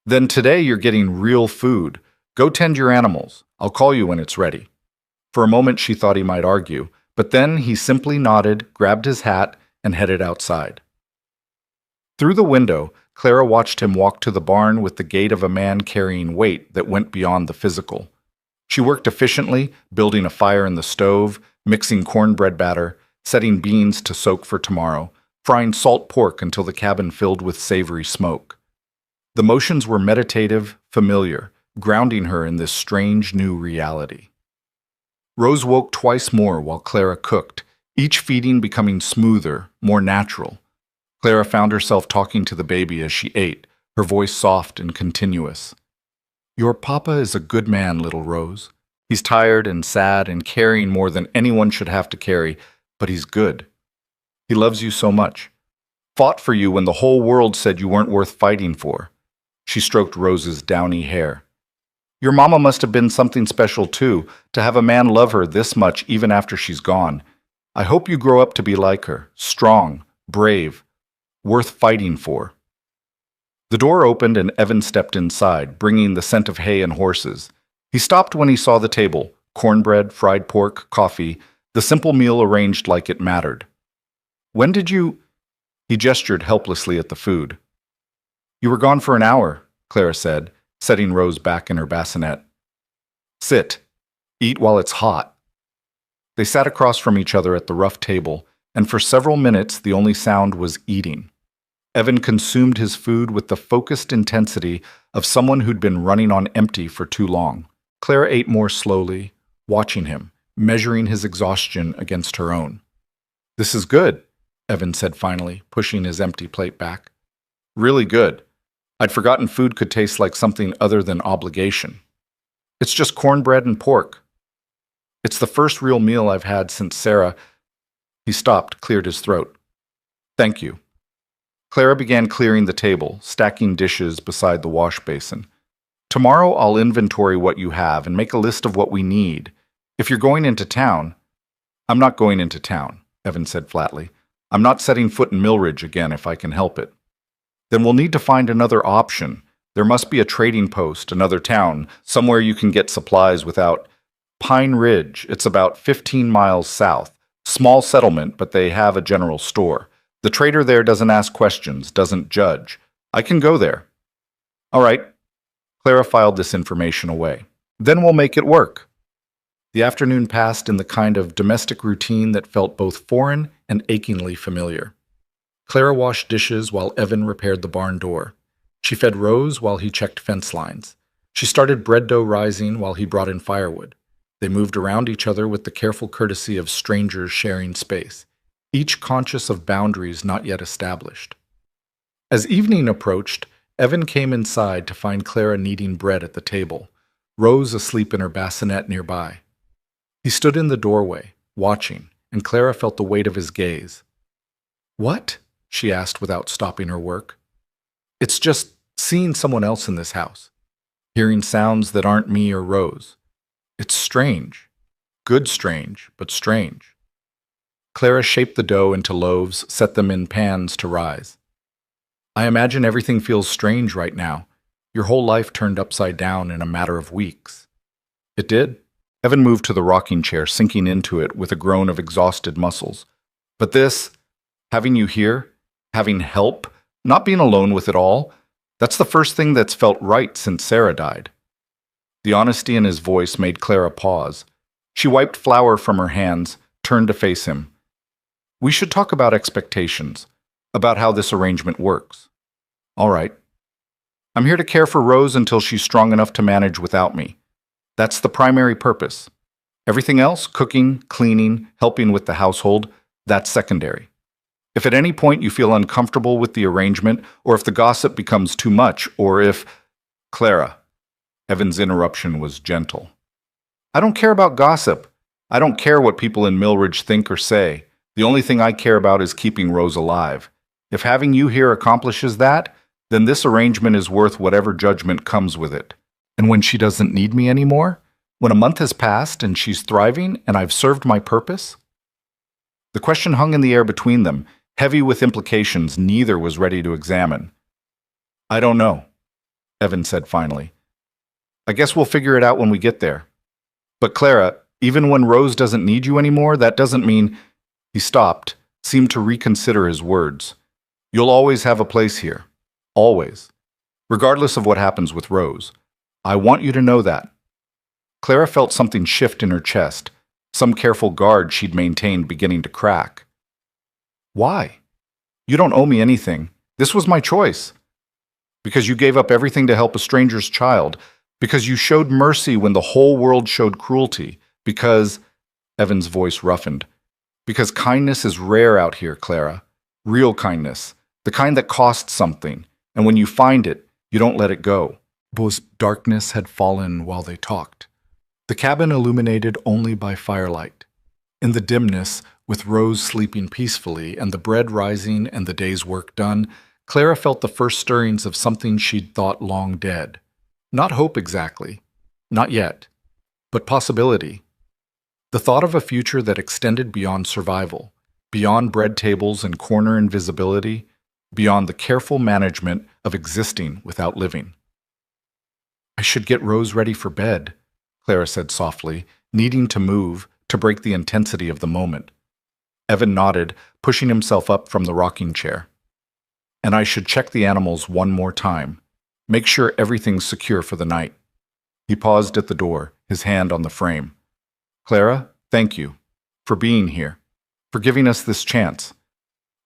Then today you're getting real food. Go tend your animals. I'll call you when it's ready. For a moment she thought he might argue, but then he simply nodded, grabbed his hat, and headed outside. Through the window, Clara watched him walk to the barn with the gait of a man carrying weight that went beyond the physical. She worked efficiently, building a fire in the stove, mixing cornbread batter, setting beans to soak for tomorrow, frying salt pork until the cabin filled with savory smoke. The motions were meditative, familiar, grounding her in this strange new reality. Rose woke twice more while Clara cooked, each feeding becoming smoother, more natural. Clara found herself talking to the baby as she ate, her voice soft and continuous. Your papa is a good man, little Rose. He's tired and sad and carrying more than anyone should have to carry, but he's good. He loves you so much. Fought for you when the whole world said you weren't worth fighting for. She stroked Rose's downy hair. Your mama must have been something special too, to have a man love her this much even after she's gone. I hope you grow up to be like her, strong, brave, worth fighting for. The door opened and Evan stepped inside, bringing the scent of hay and horses. He stopped when he saw the table, cornbread, fried pork, coffee, the simple meal arranged like it mattered. When did you... He gestured helplessly at the food. You were gone for an hour, Clara said, setting Rose back in her bassinet. Sit. Eat while it's hot. They sat across from each other at the rough table, and for several minutes the only sound was eating. Evan consumed his food with the focused intensity of someone who'd been running on empty for too long. Clara ate more slowly, watching him, measuring his exhaustion against her own. This is good, Evan said finally, pushing his empty plate back. Really good. I'd forgotten food could taste like something other than obligation. It's just cornbread and pork. It's the first real meal I've had since Sarah... He stopped, cleared his throat. Thank you. Clara began clearing the table, stacking dishes beside the wash basin. Tomorrow I'll inventory what you have and make a list of what we need. If you're going into town... I'm not going into town, Evan said flatly. I'm not setting foot in Millridge again if I can help it. Then we'll need to find another option. There must be a trading post, another town, somewhere you can get supplies without... Pine Ridge, it's about 15 miles south. Small settlement, but they have a general store. The trader there doesn't ask questions, doesn't judge. I can go there. All right. Clara filed this information away. Then we'll make it work. The afternoon passed in the kind of domestic routine that felt both foreign and achingly familiar. Clara washed dishes while Evan repaired the barn door. She fed Rose while he checked fence lines. She started bread dough rising while he brought in firewood. They moved around each other with the careful courtesy of strangers sharing space, each conscious of boundaries not yet established. As evening approached, Evan came inside to find Clara kneading bread at the table, Rose asleep in her bassinet nearby. He stood in the doorway, watching, and Clara felt the weight of his gaze. What? She asked without stopping her work. It's just seeing someone else in this house, hearing sounds that aren't me or Rose. It's strange. Good strange, but strange. Clara shaped the dough into loaves, set them in pans to rise. I imagine everything feels strange right now. Your whole life turned upside down in a matter of weeks. It did. Evan moved to the rocking chair, sinking into it with a groan of exhausted muscles. But this, having you here, having help, not being alone with it all, that's the first thing that's felt right since Sarah died. The honesty in his voice made Clara pause. She wiped flour from her hands, turned to face him. We should talk about expectations, about how this arrangement works. All right. I'm here to care for Rose until she's strong enough to manage without me. That's the primary purpose. Everything else, cooking, cleaning, helping with the household, that's secondary. If at any point you feel uncomfortable with the arrangement, or if the gossip becomes too much, or if... Clara. Evan's interruption was gentle. I don't care about gossip. I don't care what people in Millridge think or say. The only thing I care about is keeping Rose alive. If having you here accomplishes that, then this arrangement is worth whatever judgment comes with it. And when she doesn't need me anymore? When a month has passed and she's thriving and I've served my purpose? The question hung in the air between them, heavy with implications neither was ready to examine. I don't know, Evan said finally. I guess we'll figure it out when we get there. But Clara, even when Rose doesn't need you anymore, that doesn't mean... He stopped, seemed to reconsider his words. You'll always have a place here. Always. Regardless of what happens with Rose. I want you to know that. Clara felt something shift in her chest, some careful guard she'd maintained beginning to crack. Why? You don't owe me anything. This was my choice. Because you gave up everything to help a stranger's child. Because you showed mercy when the whole world showed cruelty. Because... Evan's voice roughened. Because kindness is rare out here, Clara. Real kindness. The kind that costs something. And when you find it, you don't let it go. Bo's darkness had fallen while they talked. The cabin illuminated only by firelight. In the dimness, with Rose sleeping peacefully and the bread rising and the day's work done, Clara felt the first stirrings of something she'd thought long dead. Not hope exactly. Not yet. But possibility. The thought of a future that extended beyond survival, beyond bread tables and corner invisibility, beyond the careful management of existing without living. I should get Rose ready for bed, Clara said softly, needing to move, to break the intensity of the moment. Evan nodded, pushing himself up from the rocking chair. And I should check the animals one more time. Make sure everything's secure for the night. He paused at the door, his hand on the frame. Clara, thank you. For being here. For giving us this chance.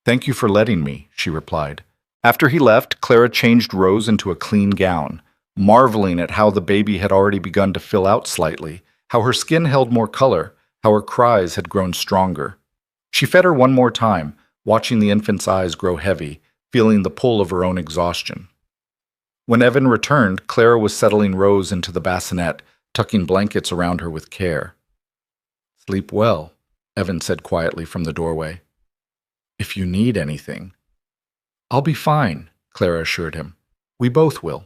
Thank you for letting me, she replied. After he left, Clara changed Rose into a clean gown, marveling at how the baby had already begun to fill out slightly, how her skin held more color, how her cries had grown stronger. She fed her one more time, watching the infant's eyes grow heavy, feeling the pull of her own exhaustion. When Evan returned, Clara was settling Rose into the bassinet, tucking blankets around her with care. Sleep well, Evan said quietly from the doorway. If you need anything. I'll be fine, Clara assured him. We both will.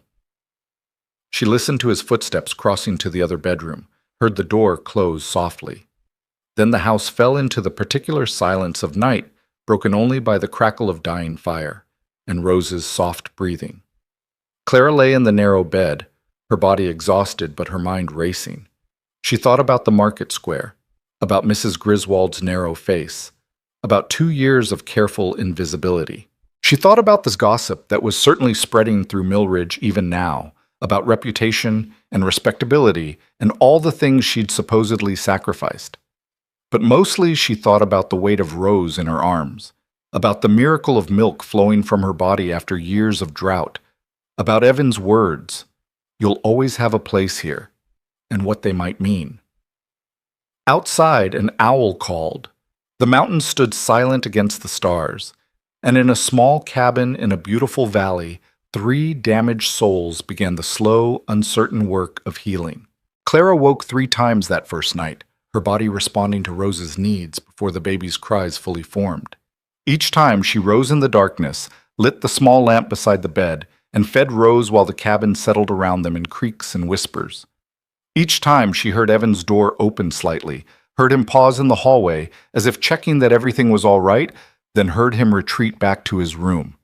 She listened to his footsteps crossing to the other bedroom, heard the door close softly. Then the house fell into the particular silence of night, broken only by the crackle of dying fire, and Rose's soft breathing. Clara lay in the narrow bed, her body exhausted but her mind racing. She thought about the market square, about Mrs. Griswold's narrow face, about 2 years of careful invisibility. She thought about this gossip that was certainly spreading through Millridge even now, about reputation and respectability and all the things she'd supposedly sacrificed. But mostly she thought about the weight of Rose in her arms, about the miracle of milk flowing from her body after years of drought, about Evan's words, "You'll always have a place here," and what they might mean. Outside, an owl called. The mountains stood silent against the stars, and in a small cabin in a beautiful valley, 3 damaged souls began the slow, uncertain work of healing. Clara woke 3 times that first night, her body responding to Rose's needs before the baby's cries fully formed. Each time she rose in the darkness, lit the small lamp beside the bed, and fed Rose while the cabin settled around them in creaks and whispers. Each time she heard Evan's door open slightly, heard him pause in the hallway as if checking that everything was all right, then heard him retreat back to his room.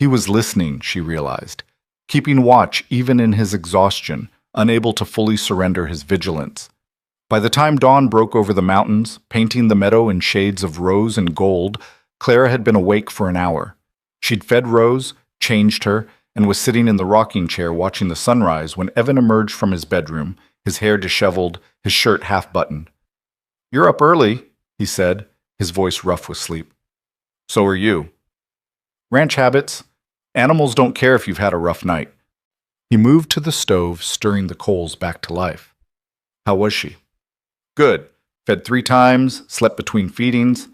He was listening, she realized, keeping watch even in his exhaustion, unable to fully surrender his vigilance. By the time dawn broke over the mountains, painting the meadow in shades of rose and gold, Clara had been awake for an hour. She'd fed Rose, changed her, and was sitting in the rocking chair watching the sunrise when Evan emerged from his bedroom, his hair disheveled, his shirt half-buttoned. "You're up early," he said, his voice rough with sleep. "So are you." "Ranch habits. Animals don't care if you've had a rough night." He moved to the stove, stirring the coals back to life. "How was she?" "Good. Fed 3 times, slept between feedings.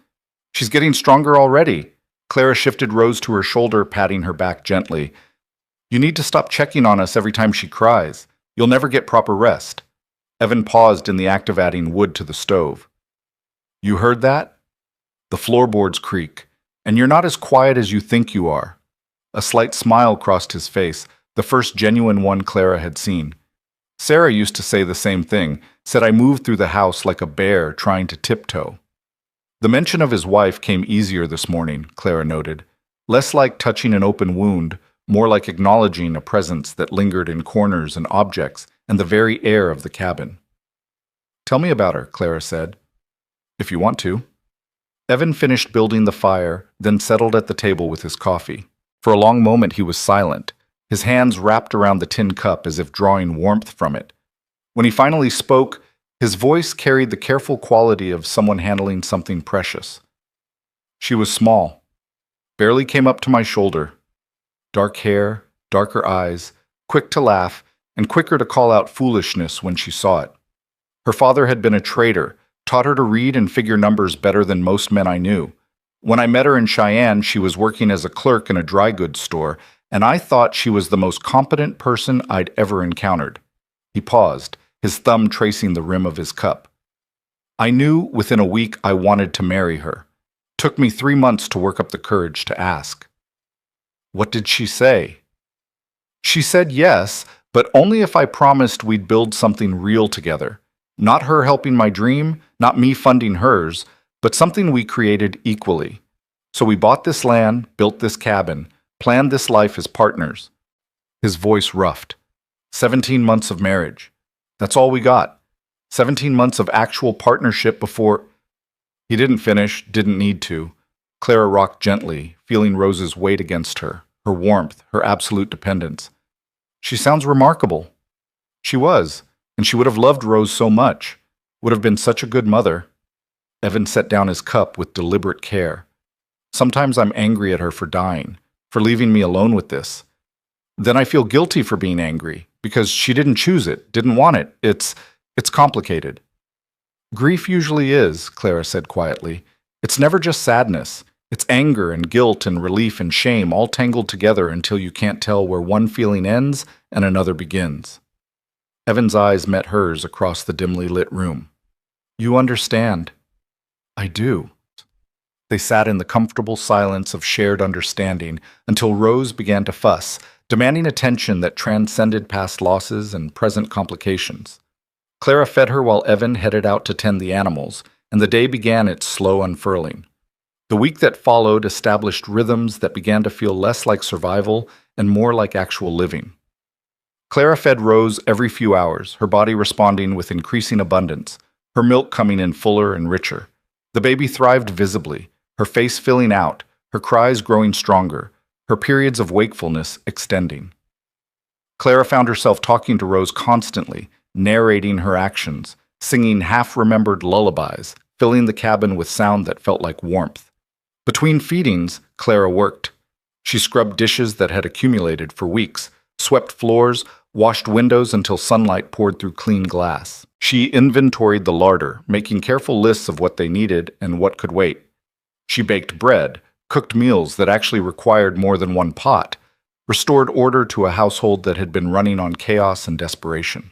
She's getting stronger already." Clara shifted Rose to her shoulder, patting her back gently. "You need to stop checking on us every time she cries. You'll never get proper rest." Evan paused in the act of adding wood to the stove. "You heard that?" The floorboards creak. "And you're not as quiet as you think you are." A slight smile crossed his face, the first genuine one Clara had seen. Sarah used to say the same thing, said I moved through the house like a bear trying to tiptoe. The mention of his wife came easier this morning, Clara noted. Less like touching an open wound, more like acknowledging a presence that lingered in corners and objects and the very air of the cabin. "Tell me about her," Clara said. "If you want to." Evan finished building the fire, then settled at the table with his coffee. For a long moment he was silent, his hands wrapped around the tin cup as if drawing warmth from it. When he finally spoke, his voice carried the careful quality of someone handling something precious. "She was small, barely came up to my shoulder. Dark hair, darker eyes, quick to laugh, and quicker to call out foolishness when she saw it. Her father had been a trader, taught her to read and figure numbers better than most men I knew. When I met her in Cheyenne, she was working as a clerk in a dry goods store, and I thought she was the most competent person I'd ever encountered." He paused, his thumb tracing the rim of his cup. "I knew within a week I wanted to marry her. Took me 3 months to work up the courage to ask." "What did she say?" "She said yes, but only if I promised we'd build something real together. Not her helping my dream, not me funding hers, but something we created equally. So we bought this land, built this cabin, planned this life as partners." His voice roughed. 17 months of marriage. That's all we got. 17 months of actual partnership before... He didn't finish, didn't need to. Clara rocked gently, feeling Rose's weight against her, her warmth, her absolute dependence. "She sounds remarkable." She was, and she would have loved Rose so much. Would have been such a good mother. Evan set down his cup with deliberate care. "Sometimes I'm angry at her for dying, for leaving me alone with this. Then I feel guilty for being angry, because she didn't choose it, didn't want it. It's complicated." "Grief usually is," Clara said quietly. "It's never just sadness. It's anger and guilt and relief and shame all tangled together until you can't tell where one feeling ends and another begins." Evan's eyes met hers across the dimly lit room. "You understand." "I do." They sat in the comfortable silence of shared understanding until Rose began to fuss, demanding attention that transcended past losses and present complications. Clara fed her while Evan headed out to tend the animals, and the day began its slow unfurling. The week that followed established rhythms that began to feel less like survival and more like actual living. Clara fed Rose every few hours, her body responding with increasing abundance, her milk coming in fuller and richer. The baby thrived visibly, her face filling out, her cries growing stronger, her periods of wakefulness extending. Clara found herself talking to Rose constantly, narrating her actions, singing half-remembered lullabies, filling the cabin with sound that felt like warmth. Between feedings, Clara worked. She scrubbed dishes that had accumulated for weeks, swept floors, washed windows until sunlight poured through clean glass. She inventoried the larder, making careful lists of what they needed and what could wait. She baked bread, cooked meals that actually required more than one pot, restored order to a household that had been running on chaos and desperation.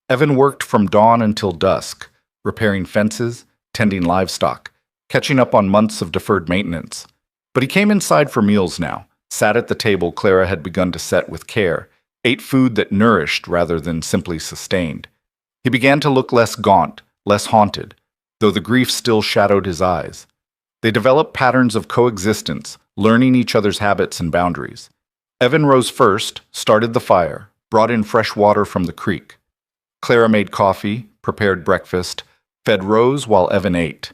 Evan worked from dawn until dusk, repairing fences, tending livestock, catching up on months of deferred maintenance. But he came inside for meals now, sat at the table Clara had begun to set with care, ate food that nourished rather than simply sustained. He began to look less gaunt, less haunted, though the grief still shadowed his eyes. They developed patterns of coexistence, learning each other's habits and boundaries. Evan rose first, started the fire, brought in fresh water from the creek. Clara made coffee, prepared breakfast, fed Rose while Evan ate.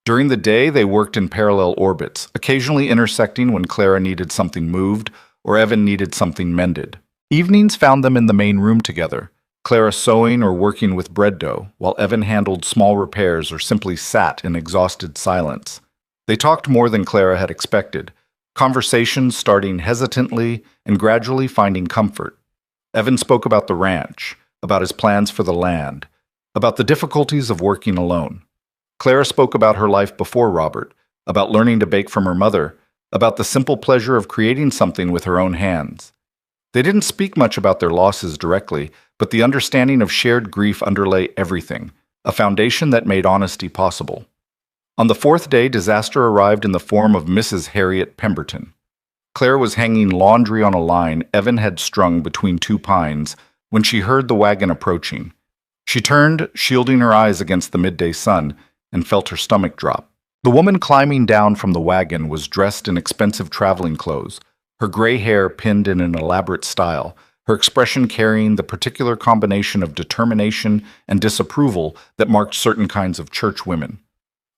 During the day, they worked in parallel orbits, occasionally intersecting when Clara needed something moved or Evan needed something mended. Evenings found them in the main room together, Clara sewing or working with bread dough, while Evan handled small repairs or simply sat in exhausted silence. They talked more than Clara had expected, conversations starting hesitantly and gradually finding comfort. Evan spoke about the ranch, about his plans for the land, about the difficulties of working alone. Clara spoke about her life before Robert, about learning to bake from her mother, about the simple pleasure of creating something with her own hands. They didn't speak much about their losses directly, but the understanding of shared grief underlay everything, a foundation that made honesty possible. On the fourth day, disaster arrived in the form of Mrs. Harriet Pemberton. Claire was hanging laundry on a line Evan had strung between two pines when she heard the wagon approaching. She turned, shielding her eyes against the midday sun, and felt her stomach drop. The woman climbing down from the wagon was dressed in expensive traveling clothes, her gray hair pinned in an elaborate style, her expression carrying the particular combination of determination and disapproval that marked certain kinds of church women.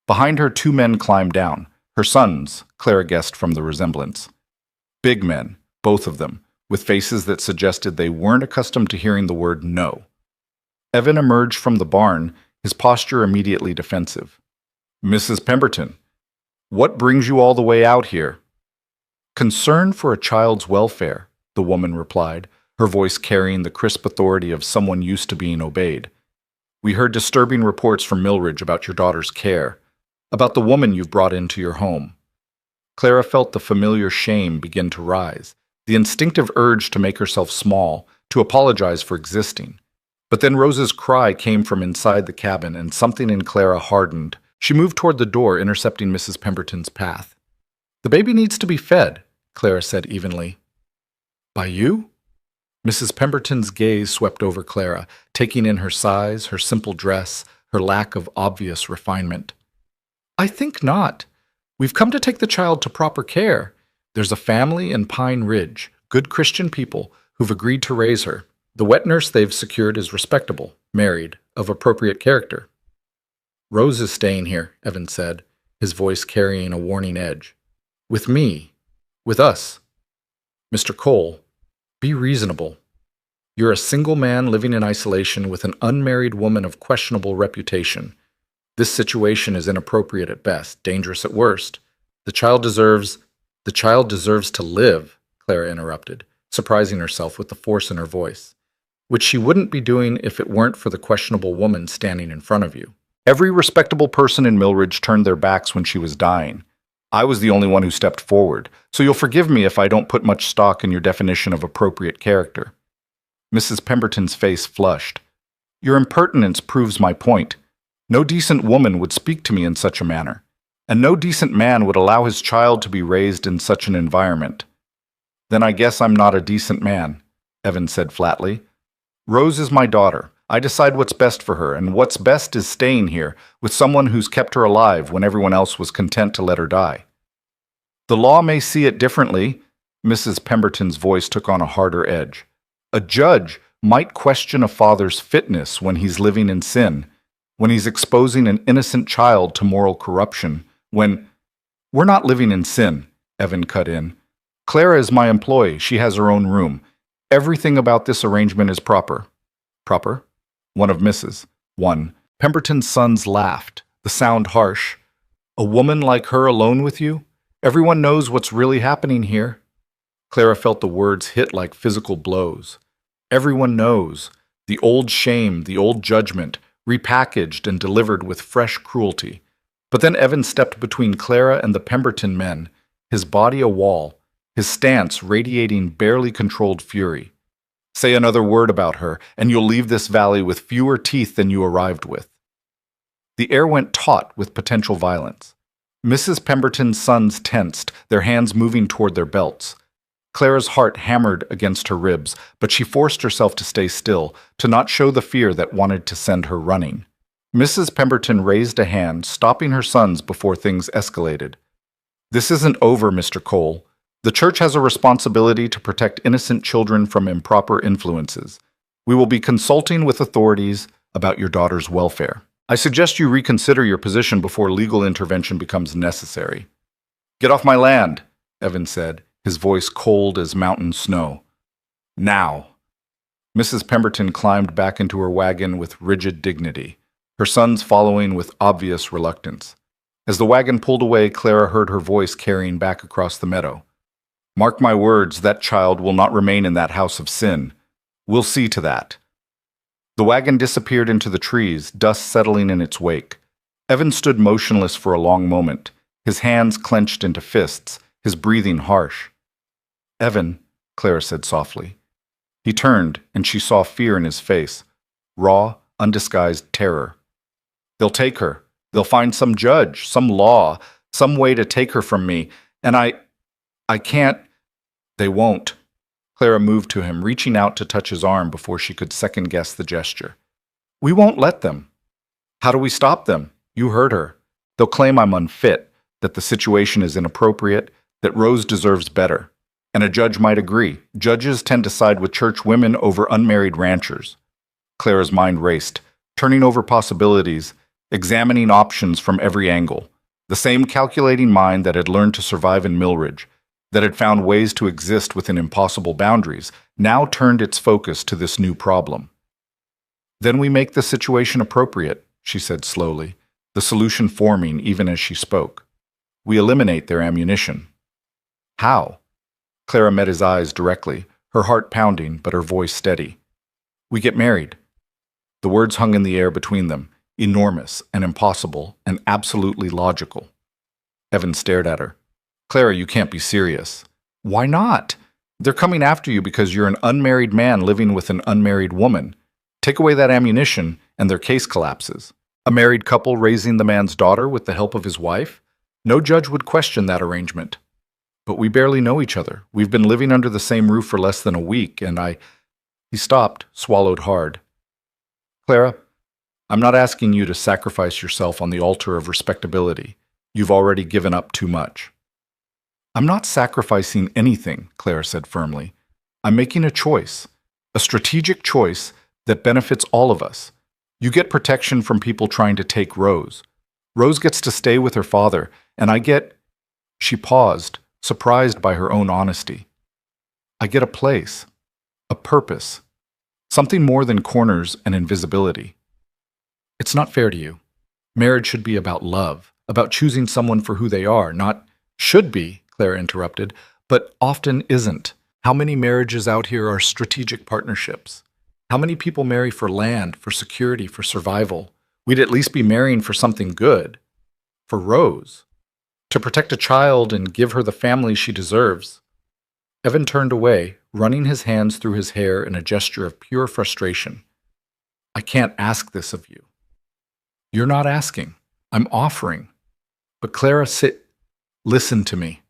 Behind her, two men climbed down, her sons, Clara guessed from the resemblance. Big men, both of them, with faces that suggested they weren't accustomed to hearing the word no. Evan emerged from the barn, his posture immediately defensive. "Mrs. Pemberton, what brings you all the way out here?" "Concern for a child's welfare," the woman replied, her voice carrying the crisp authority of someone used to being obeyed. "We heard disturbing reports from Millridge about your daughter's care, about the woman you've brought into your home." Clara felt the familiar shame begin to rise, the instinctive urge to make herself small, to apologize for existing. But then Rose's cry came from inside the cabin, and something in Clara hardened. She moved toward the door, intercepting Mrs. Pemberton's path. "The baby needs to be fed," Clara said evenly. "By you?" Mrs. Pemberton's gaze swept over Clara, taking in her size, her simple dress, her lack of obvious refinement. "I think not. We've come to take the child to proper care. There's a family in Pine Ridge, good Christian people, who've agreed to raise her. The wet nurse they've secured is respectable, married, of appropriate character." "Rose is staying here," Evan said, his voice carrying a warning edge. "With me. With us. Mr. Cole, be reasonable. You're a single man living in isolation with an unmarried woman of questionable reputation. This situation is inappropriate at best, dangerous at worst. The child deserves to live," Clara interrupted, surprising herself with the force in her voice, "which she wouldn't be doing if it weren't for the questionable woman standing in front of you. Every respectable person in Millridge turned their backs when she was dying. I was the only one who stepped forward, so you'll forgive me if I don't put much stock in your definition of appropriate character." Mrs. Pemberton's face flushed. "Your impertinence proves my point. No decent woman would speak to me in such a manner, and no decent man would allow his child to be raised in such an environment." "Then I guess I'm not a decent man," Evan said flatly. "Rose is my daughter. I decide what's best for her, and what's best is staying here with someone who's kept her alive when everyone else was content to let her die." "The law may see it differently." Mrs. Pemberton's voice took on a harder edge. "A judge might question a father's fitness when he's living in sin, when he's exposing an innocent child to moral corruption, when—" "We're not living in sin," Evan cut in. "Clara is my employee. She has her own room. Everything about this arrangement is proper." "Proper?" One of Mrs. Pemberton's sons laughed, the sound harsh. "A woman like her alone with you? Everyone knows what's really happening here." Clara felt the words hit like physical blows. Everyone knows. The old shame, the old judgment, repackaged and delivered with fresh cruelty. But then Evan stepped between Clara and the Pemberton men, his body a wall, his stance radiating barely controlled fury. "Say another word about her, and you'll leave this valley with fewer teeth than you arrived with." The air went taut with potential violence. Mrs. Pemberton's sons tensed, their hands moving toward their belts. Clara's heart hammered against her ribs, but she forced herself to stay still, to not show the fear that wanted to send her running. Mrs. Pemberton raised a hand, stopping her sons before things escalated. This isn't over, Mr. Cole. The church has a responsibility to protect innocent children from improper influences. We will be consulting with authorities about your daughter's welfare. I suggest you reconsider your position before legal intervention becomes necessary. Get off my land, Evan said, his voice cold as mountain snow. Now. Mrs. Pemberton climbed back into her wagon with rigid dignity, her sons following with obvious reluctance. As the wagon pulled away, Clara heard her voice carrying back across the meadow. Mark my words, that child will not remain in that house of sin. We'll see to that. The wagon disappeared into the trees, dust settling in its wake. Evan stood motionless for a long moment, his hands clenched into fists, his breathing harsh. Evan, Clara said softly. He turned, and she saw fear in his face, raw, undisguised terror. They'll take her. They'll find some judge, some law, some way to take her from me, and I can't. They won't. Clara moved to him, reaching out to touch his arm before she could second-guess the gesture. We won't let them. How do we stop them? You heard her. They'll claim I'm unfit, that the situation is inappropriate, that Rose deserves better. And a judge might agree. Judges tend to side with church women over unmarried ranchers. Clara's mind raced, turning over possibilities, examining options from every angle. The same calculating mind that had learned to survive in Millridge, that had found ways to exist within impossible boundaries, now turned its focus to this new problem. Then we make the situation appropriate, she said slowly, the solution forming even as she spoke. We eliminate their ammunition. How? Clara met his eyes directly, her heart pounding, but her voice steady. We get married. The words hung in the air between them, enormous and impossible and absolutely logical. Evan stared at her. Clara, you can't be serious. Why not? They're coming after you because you're an unmarried man living with an unmarried woman. Take away that ammunition, and their case collapses. A married couple raising the man's daughter with the help of his wife? No judge would question that arrangement. But we barely know each other. We've been living under the same roof for less than a week, and He stopped, swallowed hard. Clara, I'm not asking you to sacrifice yourself on the altar of respectability. You've already given up too much. I'm not sacrificing anything, Clara said firmly. I'm making a choice, a strategic choice that benefits all of us. You get protection from people trying to take Rose. Rose gets to stay with her father, and I get... She paused, surprised by her own honesty. I get a place, a purpose, something more than corners and invisibility. It's not fair to you. Marriage should be about love, about choosing someone for who they are, not should be, Clara interrupted, but often isn't. How many marriages out here are strategic partnerships? How many people marry for land, for security, for survival? We'd at least be marrying for something good. For Rose. To protect a child and give her the family she deserves. Evan turned away, running his hands through his hair in a gesture of pure frustration. I can't ask this of you. You're not asking. I'm offering. But Clara, listen to me.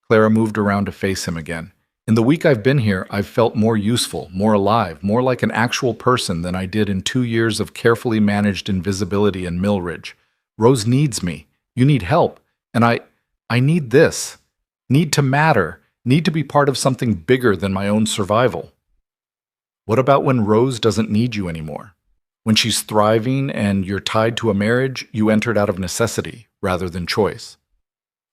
Clara moved around to face him again. In the week I've been here, I've felt more useful, more alive, more like an actual person than I did in 2 years of carefully managed invisibility in Millridge. Rose needs me. You need help. And I need this. Need to matter. Need to be part of something bigger than my own survival. What about when Rose doesn't need you anymore? When she's thriving and you're tied to a marriage you entered out of necessity rather than choice?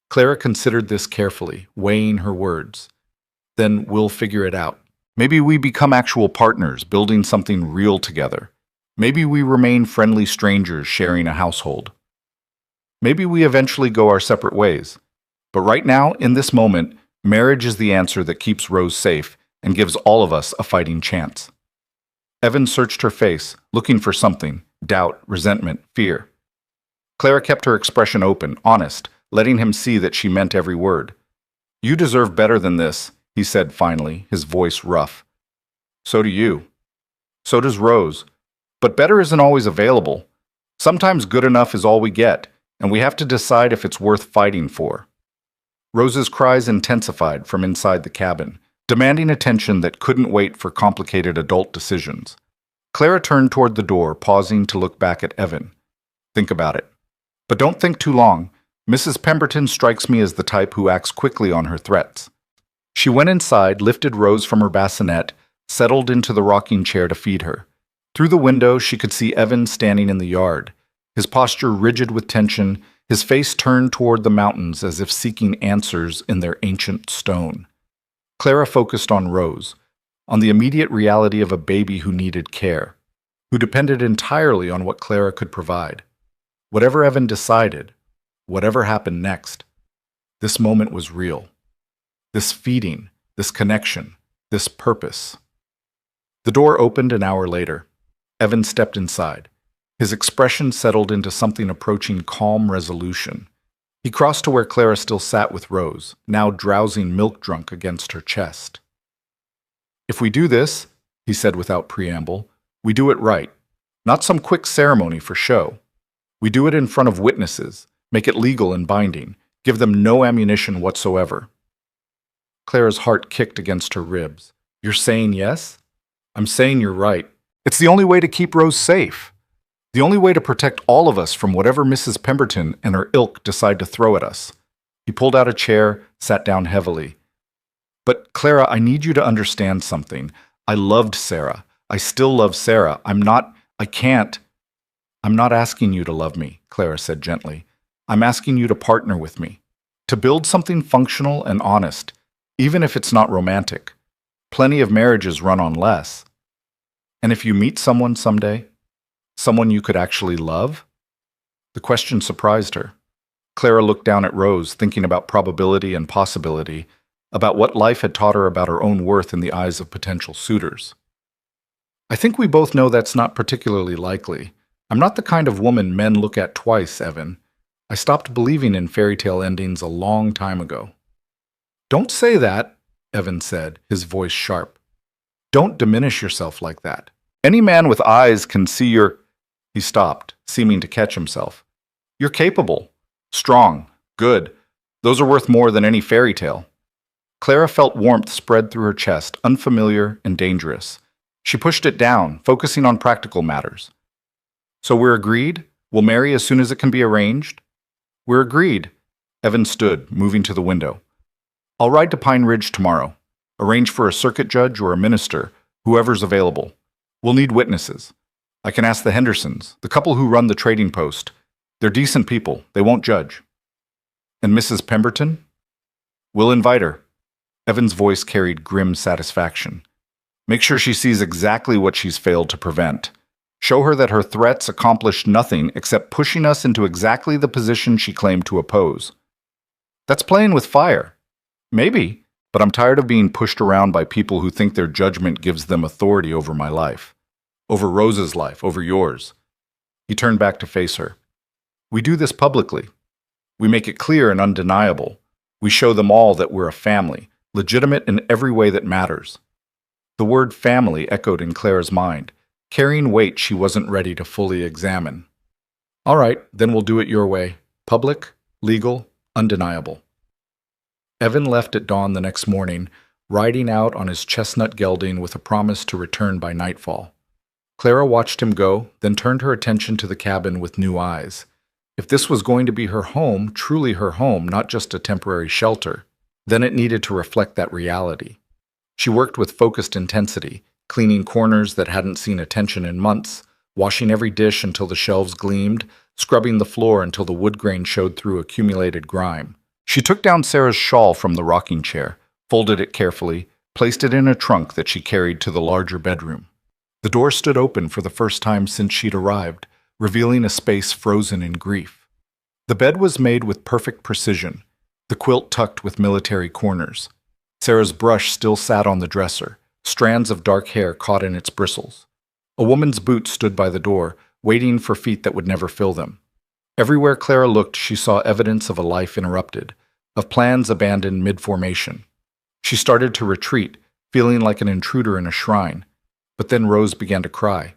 Clara considered this carefully, weighing her words. Then we'll figure it out. Maybe we become actual partners, building something real together. Maybe we remain friendly strangers sharing a household. Maybe we eventually go our separate ways. But right now, in this moment, marriage is the answer that keeps Rose safe and gives all of us a fighting chance. Evan searched her face, looking for something, doubt, resentment, fear. Clara kept her expression open, honest, letting him see that she meant every word. You deserve better than this, he said finally, his voice rough. So do you. So does Rose. But better isn't always available. Sometimes good enough is all we get, and we have to decide if it's worth fighting for. Rose's cries intensified from inside the cabin, demanding attention that couldn't wait for complicated adult decisions. Clara turned toward the door, pausing to look back at Evan. Think about it. But don't think too long. Mrs. Pemberton strikes me as the type who acts quickly on her threats. She went inside, lifted Rose from her bassinet, settled into the rocking chair to feed her. Through the window, she could see Evan standing in the yard, his posture rigid with tension, his face turned toward the mountains as if seeking answers in their ancient stone. Clara focused on Rose, on the immediate reality of a baby who needed care, who depended entirely on what Clara could provide. Whatever Evan decided, whatever happened next, this moment was real. This feeding, this connection, this purpose. The door opened an hour later. Evan stepped inside. His expression settled into something approaching calm resolution. He crossed to where Clara still sat with Rose, now drowsing milk-drunk against her chest. "If we do this," he said without preamble, "we do it right. Not some quick ceremony for show. We do it in front of witnesses, make it legal and binding, give them no ammunition whatsoever." Clara's heart kicked against her ribs. "You're saying yes?" "I'm saying you're right. It's the only way to keep Rose safe. The only way to protect all of us from whatever Mrs. Pemberton and her ilk decide to throw at us." He pulled out a chair, sat down heavily. "But, Clara, I need you to understand something. I loved Sarah. I still love Sarah. I'm not asking you to love me," Clara said gently. "I'm asking you to partner with me, to build something functional and honest, even if it's not romantic. Plenty of marriages run on less. And if you meet someone someday, someone you could actually love?" The question surprised her. Clara looked down at Rose, thinking about probability and possibility, about what life had taught her about her own worth in the eyes of potential suitors. "I think we both know that's not particularly likely. I'm not the kind of woman men look at twice, Evan. I stopped believing in fairy tale endings a long time ago." "Don't say that," Evan said, his voice sharp. "Don't diminish yourself like that. Any man with eyes can see your—" He stopped, seeming to catch himself. "You're capable, strong, good. Those are worth more than any fairy tale." Clara felt warmth spread through her chest, unfamiliar and dangerous. She pushed it down, focusing on practical matters. "So we're agreed? We'll marry as soon as it can be arranged?" "We're agreed." Evan stood, moving to the window. "I'll ride to Pine Ridge tomorrow. Arrange for a circuit judge or a minister, whoever's available. We'll need witnesses. I can ask the Hendersons, the couple who run the trading post. They're decent people. They won't judge." "And Mrs. Pemberton?" "We'll invite her." Evan's voice carried grim satisfaction. "Make sure she sees exactly what she's failed to prevent. Show her that her threats accomplished nothing except pushing us into exactly the position she claimed to oppose." "That's playing with fire." "Maybe, but I'm tired of being pushed around by people who think their judgment gives them authority over my life. Over Rose's life, over yours." He turned back to face her. "We do this publicly. We make it clear and undeniable. We show them all that we're a family, legitimate in every way that matters." The word family echoed in Clara's mind, carrying weight she wasn't ready to fully examine. "All right, then we'll do it your way. Public, legal, undeniable." Evan left at dawn the next morning, riding out on his chestnut gelding with a promise to return by nightfall. Clara watched him go, then turned her attention to the cabin with new eyes. If this was going to be her home, truly her home, not just a temporary shelter, then it needed to reflect that reality. She worked with focused intensity, cleaning corners that hadn't seen attention in months, washing every dish until the shelves gleamed, scrubbing the floor until the wood grain showed through accumulated grime. She took down Sarah's shawl from the rocking chair, folded it carefully, placed it in a trunk that she carried to the larger bedroom. The door stood open for the first time since she'd arrived, revealing a space frozen in grief. The bed was made with perfect precision, the quilt tucked with military corners. Sarah's brush still sat on the dresser, strands of dark hair caught in its bristles. A woman's boots stood by the door, waiting for feet that would never fill them. Everywhere Clara looked, she saw evidence of a life interrupted, of plans abandoned mid-formation. She started to retreat, feeling like an intruder in a shrine. But then Rose began to cry,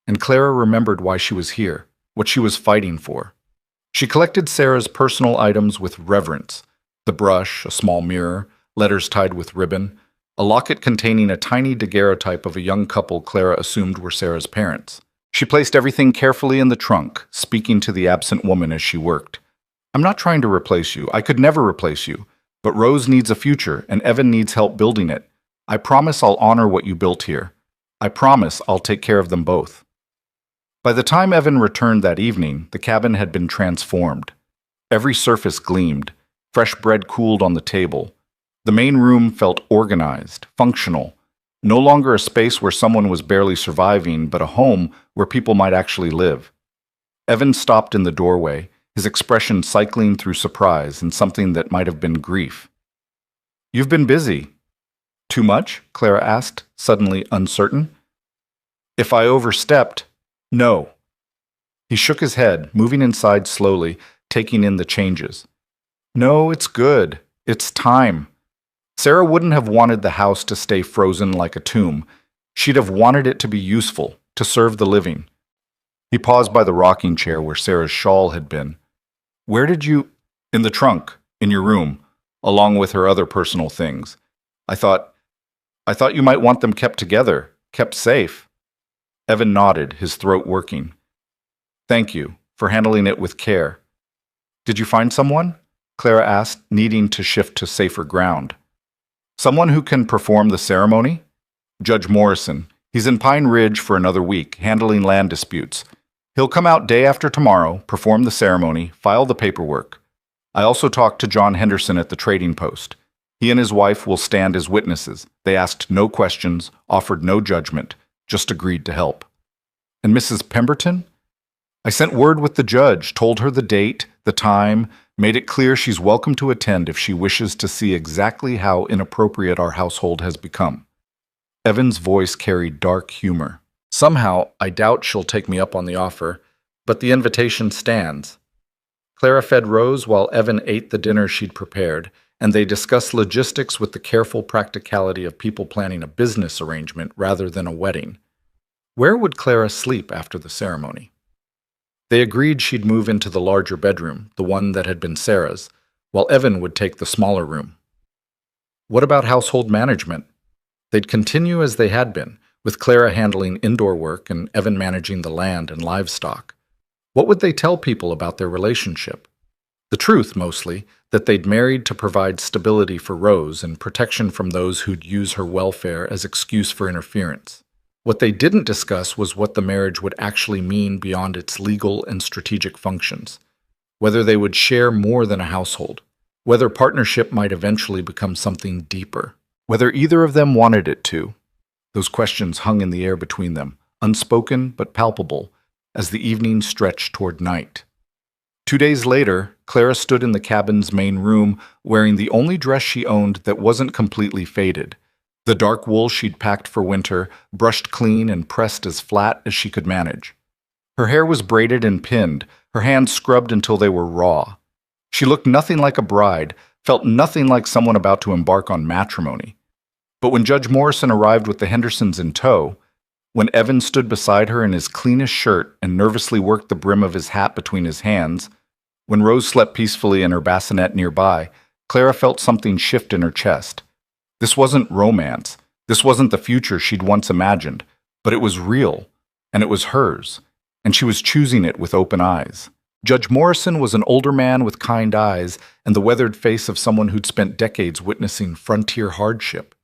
and Clara remembered why she was here, what she was fighting for. She collected Sarah's personal items with reverence: the brush, a small mirror, letters tied with ribbon, a locket containing a tiny daguerreotype of a young couple Clara assumed were Sarah's parents. She placed everything carefully in the trunk, speaking to the absent woman as she worked. I'm not trying to replace you. I could never replace you. But Rose needs a future, and Evan needs help building it. I promise I'll honor what you built here. I promise I'll take care of them both. By the time Evan returned that evening, the cabin had been transformed. Every surface gleamed. Fresh bread cooled on the table. The main room felt organized, functional. No longer a space where someone was barely surviving, but a home where people might actually live. Evan stopped in the doorway, his expression cycling through surprise and something that might have been grief. "You've been busy." "Too much?" Clara asked, suddenly uncertain. "If I overstepped—" "No." He shook his head, moving inside slowly, taking in the changes. "No, it's good. It's time." Sarah wouldn't have wanted the house to stay frozen like a tomb. She'd have wanted it to be useful, to serve the living. He paused by the rocking chair where Sarah's shawl had been. "Where did you—" "In the trunk, in your room, along with her other personal things. I thought you might want them kept together, kept safe." Evan nodded, his throat working. "Thank you for handling it with care." "Did you find someone?" Clara asked, needing to shift to safer ground. "Someone who can perform the ceremony?" "Judge Morrison. He's in Pine Ridge for another week, handling land disputes. He'll come out day after tomorrow, perform the ceremony, file the paperwork. I also talked to John Henderson at the trading post. He and his wife will stand as witnesses. They asked no questions, offered no judgment, just agreed to help." "And Mrs. Pemberton?" "I sent word with the judge, told her the date, the time, made it clear she's welcome to attend if she wishes to see exactly how inappropriate our household has become." Evan's voice carried dark humor. "Somehow, I doubt she'll take me up on the offer, but the invitation stands." Clara fed Rose while Evan ate the dinner she'd prepared, and they discussed logistics with the careful practicality of people planning a business arrangement rather than a wedding. Where would Clara sleep after the ceremony? They agreed she'd move into the larger bedroom, the one that had been Sarah's, while Evan would take the smaller room. What about household management? They'd continue as they had been, with Clara handling indoor work and Evan managing the land and livestock. What would they tell people about their relationship? The truth, mostly, that they'd married to provide stability for Rose and protection from those who'd use her welfare as excuse for interference. What they didn't discuss was what the marriage would actually mean beyond its legal and strategic functions. Whether they would share more than a household. Whether partnership might eventually become something deeper. Whether either of them wanted it to. Those questions hung in the air between them, unspoken but palpable, as the evening stretched toward night. 2 days later, Clara stood in the cabin's main room wearing the only dress she owned that wasn't completely faded. The dark wool she'd packed for winter, brushed clean and pressed as flat as she could manage. Her hair was braided and pinned, her hands scrubbed until they were raw. She looked nothing like a bride, felt nothing like someone about to embark on matrimony. But when Judge Morrison arrived with the Hendersons in tow, when Evan stood beside her in his cleanest shirt and nervously worked the brim of his hat between his hands, when Rose slept peacefully in her bassinet nearby, Clara felt something shift in her chest. This wasn't romance. This wasn't the future she'd once imagined, but it was real, and it was hers, and she was choosing it with open eyes. Judge Morrison was an older man with kind eyes and the weathered face of someone who'd spent decades witnessing frontier hardship.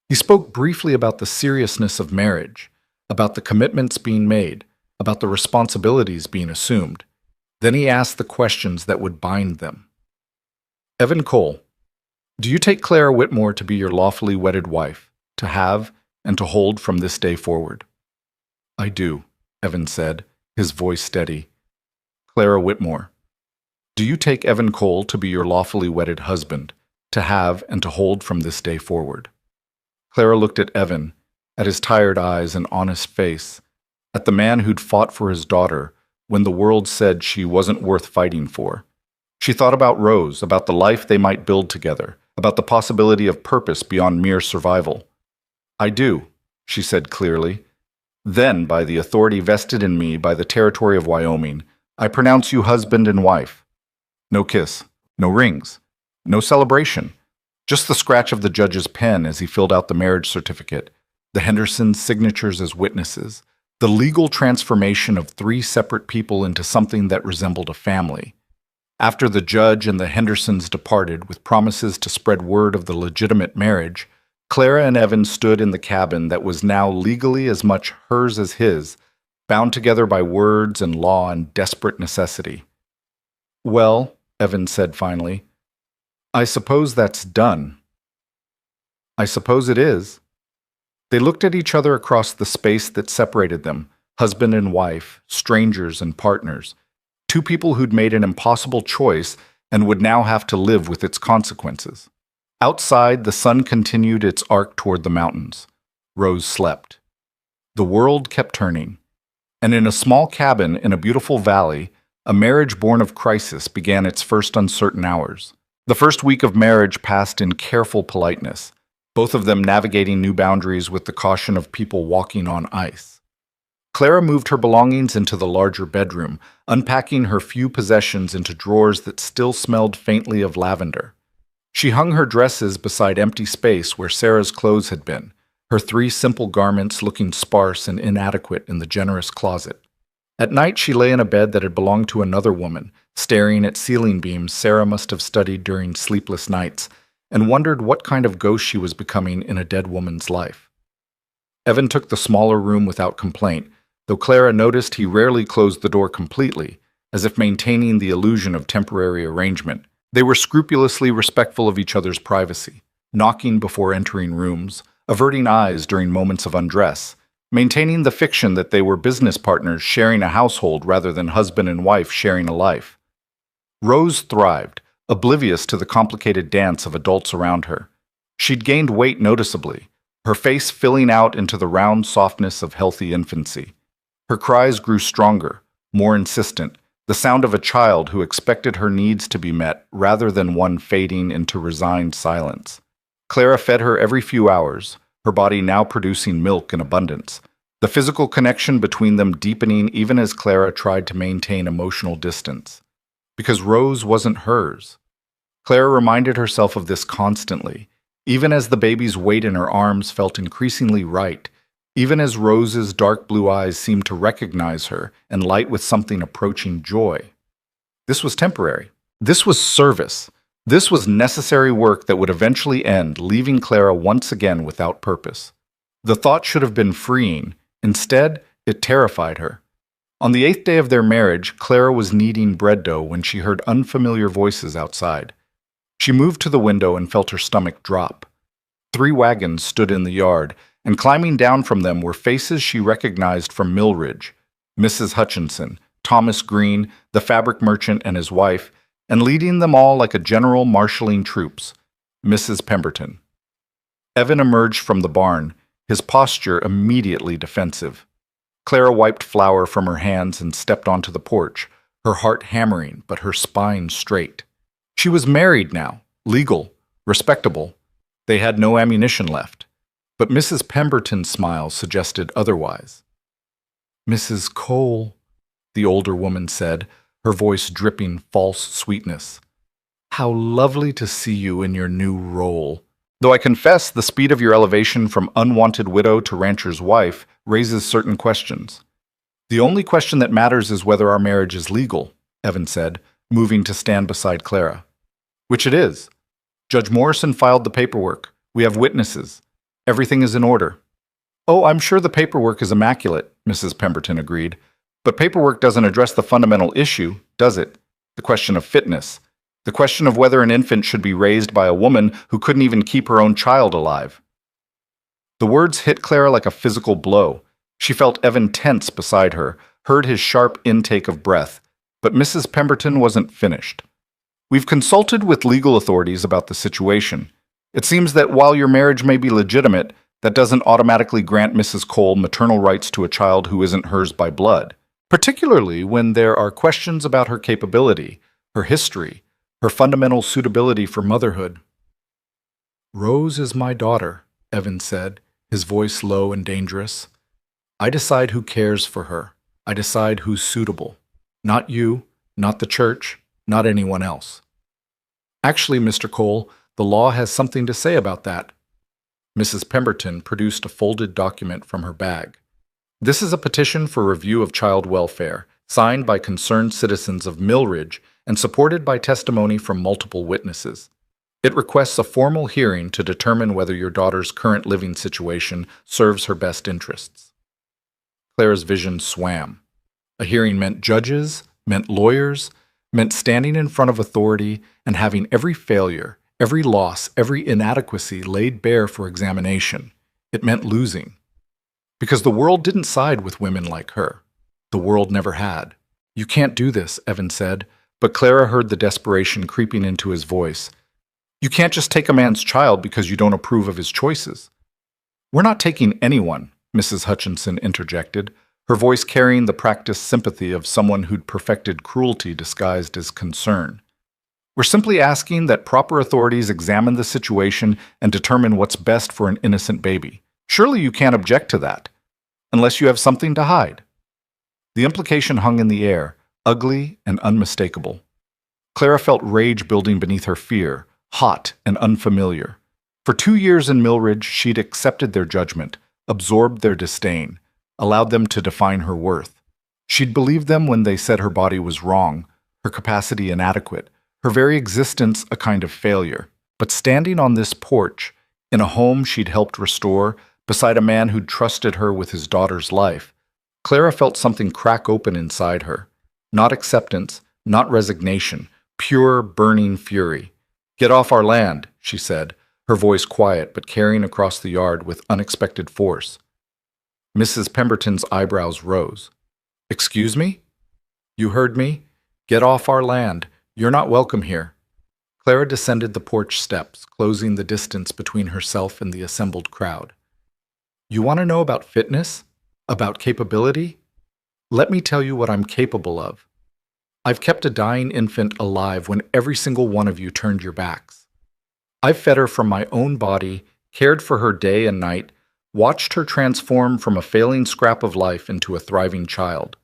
He spoke briefly about the seriousness of marriage, about the commitments being made, about the responsibilities being assumed. Then he asked the questions that would bind them. "Evan Cole, do you take Clara Whitmore to be your lawfully wedded wife, to have and to hold from this day forward?" "I do," Evan said, his voice steady. "Clara Whitmore, do you take Evan Cole to be your lawfully wedded husband, to have and to hold from this day forward?" Clara looked at Evan, at his tired eyes and honest face, at the man who'd fought for his daughter when the world said she wasn't worth fighting for. She thought about Rose, about the life they might build together, about the possibility of purpose beyond mere survival. "I do," she said clearly. "Then, by the authority vested in me by the territory of Wyoming, I pronounce you husband and wife." No kiss, no rings, no celebration, just the scratch of the judge's pen as he filled out the marriage certificate, the Hendersons' signatures as witnesses, the legal transformation of 3 separate people into something that resembled a family. After the judge and the Hendersons departed with promises to spread word of the legitimate marriage, Clara and Evan stood in the cabin that was now legally as much hers as his, bound together by words and law and desperate necessity. "Well," Evan said finally, "I suppose that's done." "I suppose it is." They looked at each other across the space that separated them, husband and wife, strangers and partners, two people who'd made an impossible choice and would now have to live with its consequences. Outside, the sun continued its arc toward the mountains. Rose slept. The world kept turning. And in a small cabin in a beautiful valley, a marriage born of crisis began its first uncertain hours. The first week of marriage passed in careful politeness, both of them navigating new boundaries with the caution of people walking on ice. Clara moved her belongings into the larger bedroom, unpacking her few possessions into drawers that still smelled faintly of lavender. She hung her dresses beside empty space where Sarah's clothes had been, her 3 simple garments looking sparse and inadequate in the generous closet. At night she lay in a bed that had belonged to another woman, staring at ceiling beams Sarah must have studied during sleepless nights, and wondered what kind of ghost she was becoming in a dead woman's life. Evan took the smaller room without complaint, though Clara noticed he rarely closed the door completely, as if maintaining the illusion of temporary arrangement. They were scrupulously respectful of each other's privacy, knocking before entering rooms, averting eyes during moments of undress, maintaining the fiction that they were business partners sharing a household rather than husband and wife sharing a life. Rose thrived, oblivious to the complicated dance of adults around her. She'd gained weight noticeably, her face filling out into the round softness of healthy infancy. Her cries grew stronger, more insistent, the sound of a child who expected her needs to be met rather than one fading into resigned silence. Clara fed her every few hours, her body now producing milk in abundance, the physical connection between them deepening even as Clara tried to maintain emotional distance. Because Rose wasn't hers. Clara reminded herself of this constantly, even as the baby's weight in her arms felt increasingly right, even as Rose's dark blue eyes seemed to recognize her and light with something approaching joy. This was temporary. This was service. This was necessary work that would eventually end, leaving Clara once again without purpose. The thought should have been freeing. Instead, it terrified her. On the 8th day of their marriage, Clara was kneading bread dough when she heard unfamiliar voices outside. She moved to the window and felt her stomach drop. 3 wagons stood in the yard, and climbing down from them were faces she recognized from Millridge: Mrs. Hutchinson, Thomas Green, the fabric merchant and his wife, and leading them all like a general marshalling troops, Mrs. Pemberton. Evan emerged from the barn, his posture immediately defensive. Clara wiped flour from her hands and stepped onto the porch, her heart hammering but her spine straight. She was married now, legal, respectable. They had no ammunition left. But Mrs. Pemberton's smile suggested otherwise. "Mrs. Cole," the older woman said, her voice dripping false sweetness. "How lovely to see you in your new role. Though I confess the speed of your elevation from unwanted widow to rancher's wife raises certain questions. The only question that matters is whether our marriage is legal," Evan said, moving to stand beside Clara. "Which it is. Judge Morrison filed the paperwork. We have witnesses. Everything is in order." "Oh, I'm sure the paperwork is immaculate," Mrs. Pemberton agreed. "But paperwork doesn't address the fundamental issue, does it? The question of fitness. The question of whether an infant should be raised by a woman who couldn't even keep her own child alive." The words hit Clara like a physical blow. She felt Evan tense beside her, heard his sharp intake of breath. But Mrs. Pemberton wasn't finished. "We've consulted with legal authorities about the situation. It seems that while your marriage may be legitimate, that doesn't automatically grant Mrs. Cole maternal rights to a child who isn't hers by blood, particularly when there are questions about her capability, her history, her fundamental suitability for motherhood." "Rose is my daughter," Evan said, his voice low and dangerous. "I decide who cares for her. I decide who's suitable. Not you, not the church, not anyone else." "Actually, Mr. Cole, the law has something to say about that." Mrs. Pemberton produced a folded document from her bag. "This is a petition for review of child welfare, signed by concerned citizens of Millridge and supported by testimony from multiple witnesses. It requests a formal hearing to determine whether your daughter's current living situation serves her best interests. Clara's vision swam. A hearing meant judges, meant lawyers, meant standing in front of authority and having every failure, every loss, every inadequacy laid bare for examination. It meant losing. Because the world didn't side with women like her. The world never had. "You can't do this," Evan said, but Clara heard the desperation creeping into his voice. "You can't just take a man's child because you don't approve of his choices." "We're not taking anyone," Mrs. Hutchinson interjected, her voice carrying the practiced sympathy of someone who'd perfected cruelty disguised as concern. "We're simply asking that proper authorities examine the situation and determine what's best for an innocent baby. Surely you can't object to that, unless you have something to hide." The implication hung in the air, ugly and unmistakable. Clara felt rage building beneath her fear, hot and unfamiliar. For 2 years in Millridge, she'd accepted their judgment, absorbed their disdain, allowed them to define her worth. She'd believed them when they said her body was wrong, her capacity inadequate, her very existence a kind of failure. But standing on this porch, in a home she'd helped restore, beside a man who'd trusted her with his daughter's life, Clara felt something crack open inside her. Not acceptance, not resignation, pure, burning fury. "Get off our land," she said, her voice quiet but carrying across the yard with unexpected force. Mrs. Pemberton's eyebrows rose. "Excuse me? You heard me? Get off our land. You're not welcome here." Clara descended the porch steps, closing the distance between herself and the assembled crowd. "You want to know about fitness? About capability? Let me tell you what I'm capable of. I've kept a dying infant alive when every single one of you turned your backs. I've fed her from my own body, cared for her day and night, watched her transform from a failing scrap of life into a thriving child.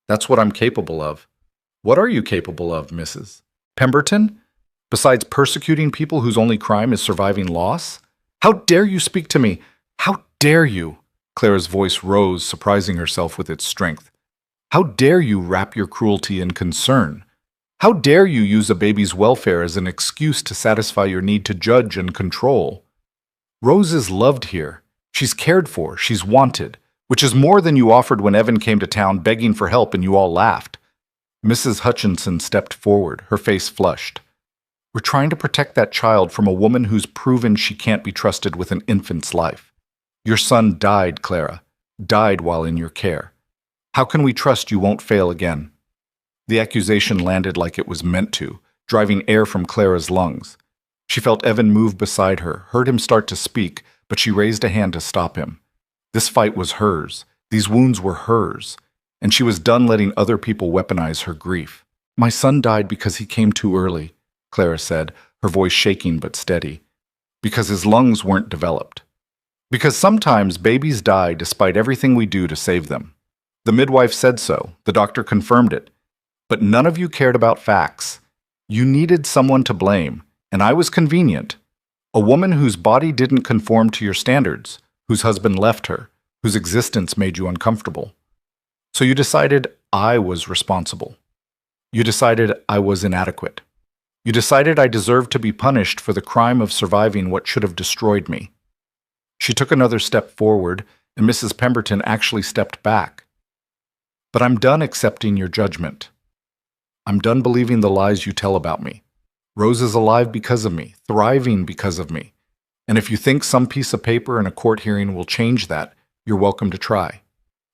That's what I'm capable of. What are you capable of, Mrs. Pemberton? Besides persecuting people whose only crime is surviving loss? How dare you speak to me? How dare you?" Clara's voice rose, surprising herself with its strength. "How dare you wrap your cruelty in concern? How dare you use a baby's welfare as an excuse to satisfy your need to judge and control? Rose is loved here. She's cared for. She's wanted, which is more than you offered when Evan came to town begging for help and you all laughed." Mrs. Hutchinson stepped forward, her face flushed. "We're trying to protect that child from a woman who's proven she can't be trusted with an infant's life. Your son died, Clara, died while in your care. How can we trust you won't fail again?" The accusation landed like it was meant to, driving air from Clara's lungs. She felt Evan move beside her, heard him start to speak, but she raised a hand to stop him. This fight was hers. These wounds were hers. And she was done letting other people weaponize her grief. "My son died because he came too early," Clara said, her voice shaking but steady. "Because his lungs weren't developed. Because sometimes babies die despite everything we do to save them. The midwife said so. The doctor confirmed it. But none of you cared about facts. You needed someone to blame, and I was convenient. A woman whose body didn't conform to your standards, whose husband left her, whose existence made you uncomfortable. So you decided I was responsible. You decided I was inadequate. You decided I deserved to be punished for the crime of surviving what should have destroyed me." She took another step forward, and Mrs. Pemberton actually stepped back. "But I'm done accepting your judgment. I'm done believing the lies you tell about me. Rose is alive because of me, thriving because of me. And if you think some piece of paper in a court hearing will change that, you're welcome to try.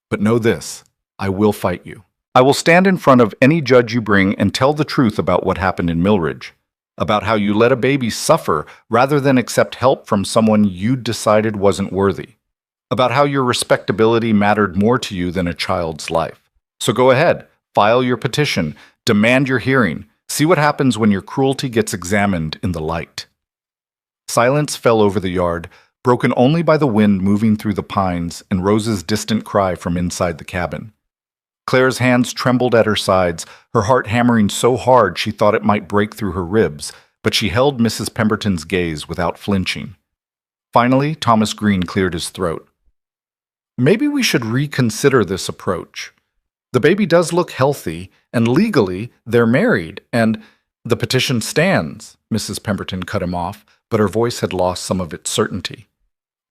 But know this, I will fight you. I will stand in front of any judge you bring and tell the truth about what happened in Millridge, about how you let a baby suffer rather than accept help from someone you'd decided wasn't worthy, about how your respectability mattered more to you than a child's life. So go ahead, file your petition, demand your hearing, see what happens when your cruelty gets examined in the light." Silence fell over the yard, broken only by the wind moving through the pines and Rose's distant cry from inside the cabin. Claire's hands trembled at her sides, her heart hammering so hard she thought it might break through her ribs, but she held Mrs. Pemberton's gaze without flinching. Finally, Thomas Green cleared his throat. "Maybe we should reconsider this approach. The baby does look healthy, and legally they're married, and the petition stands. Mrs. Pemberton cut him off, but her voice had lost some of its certainty.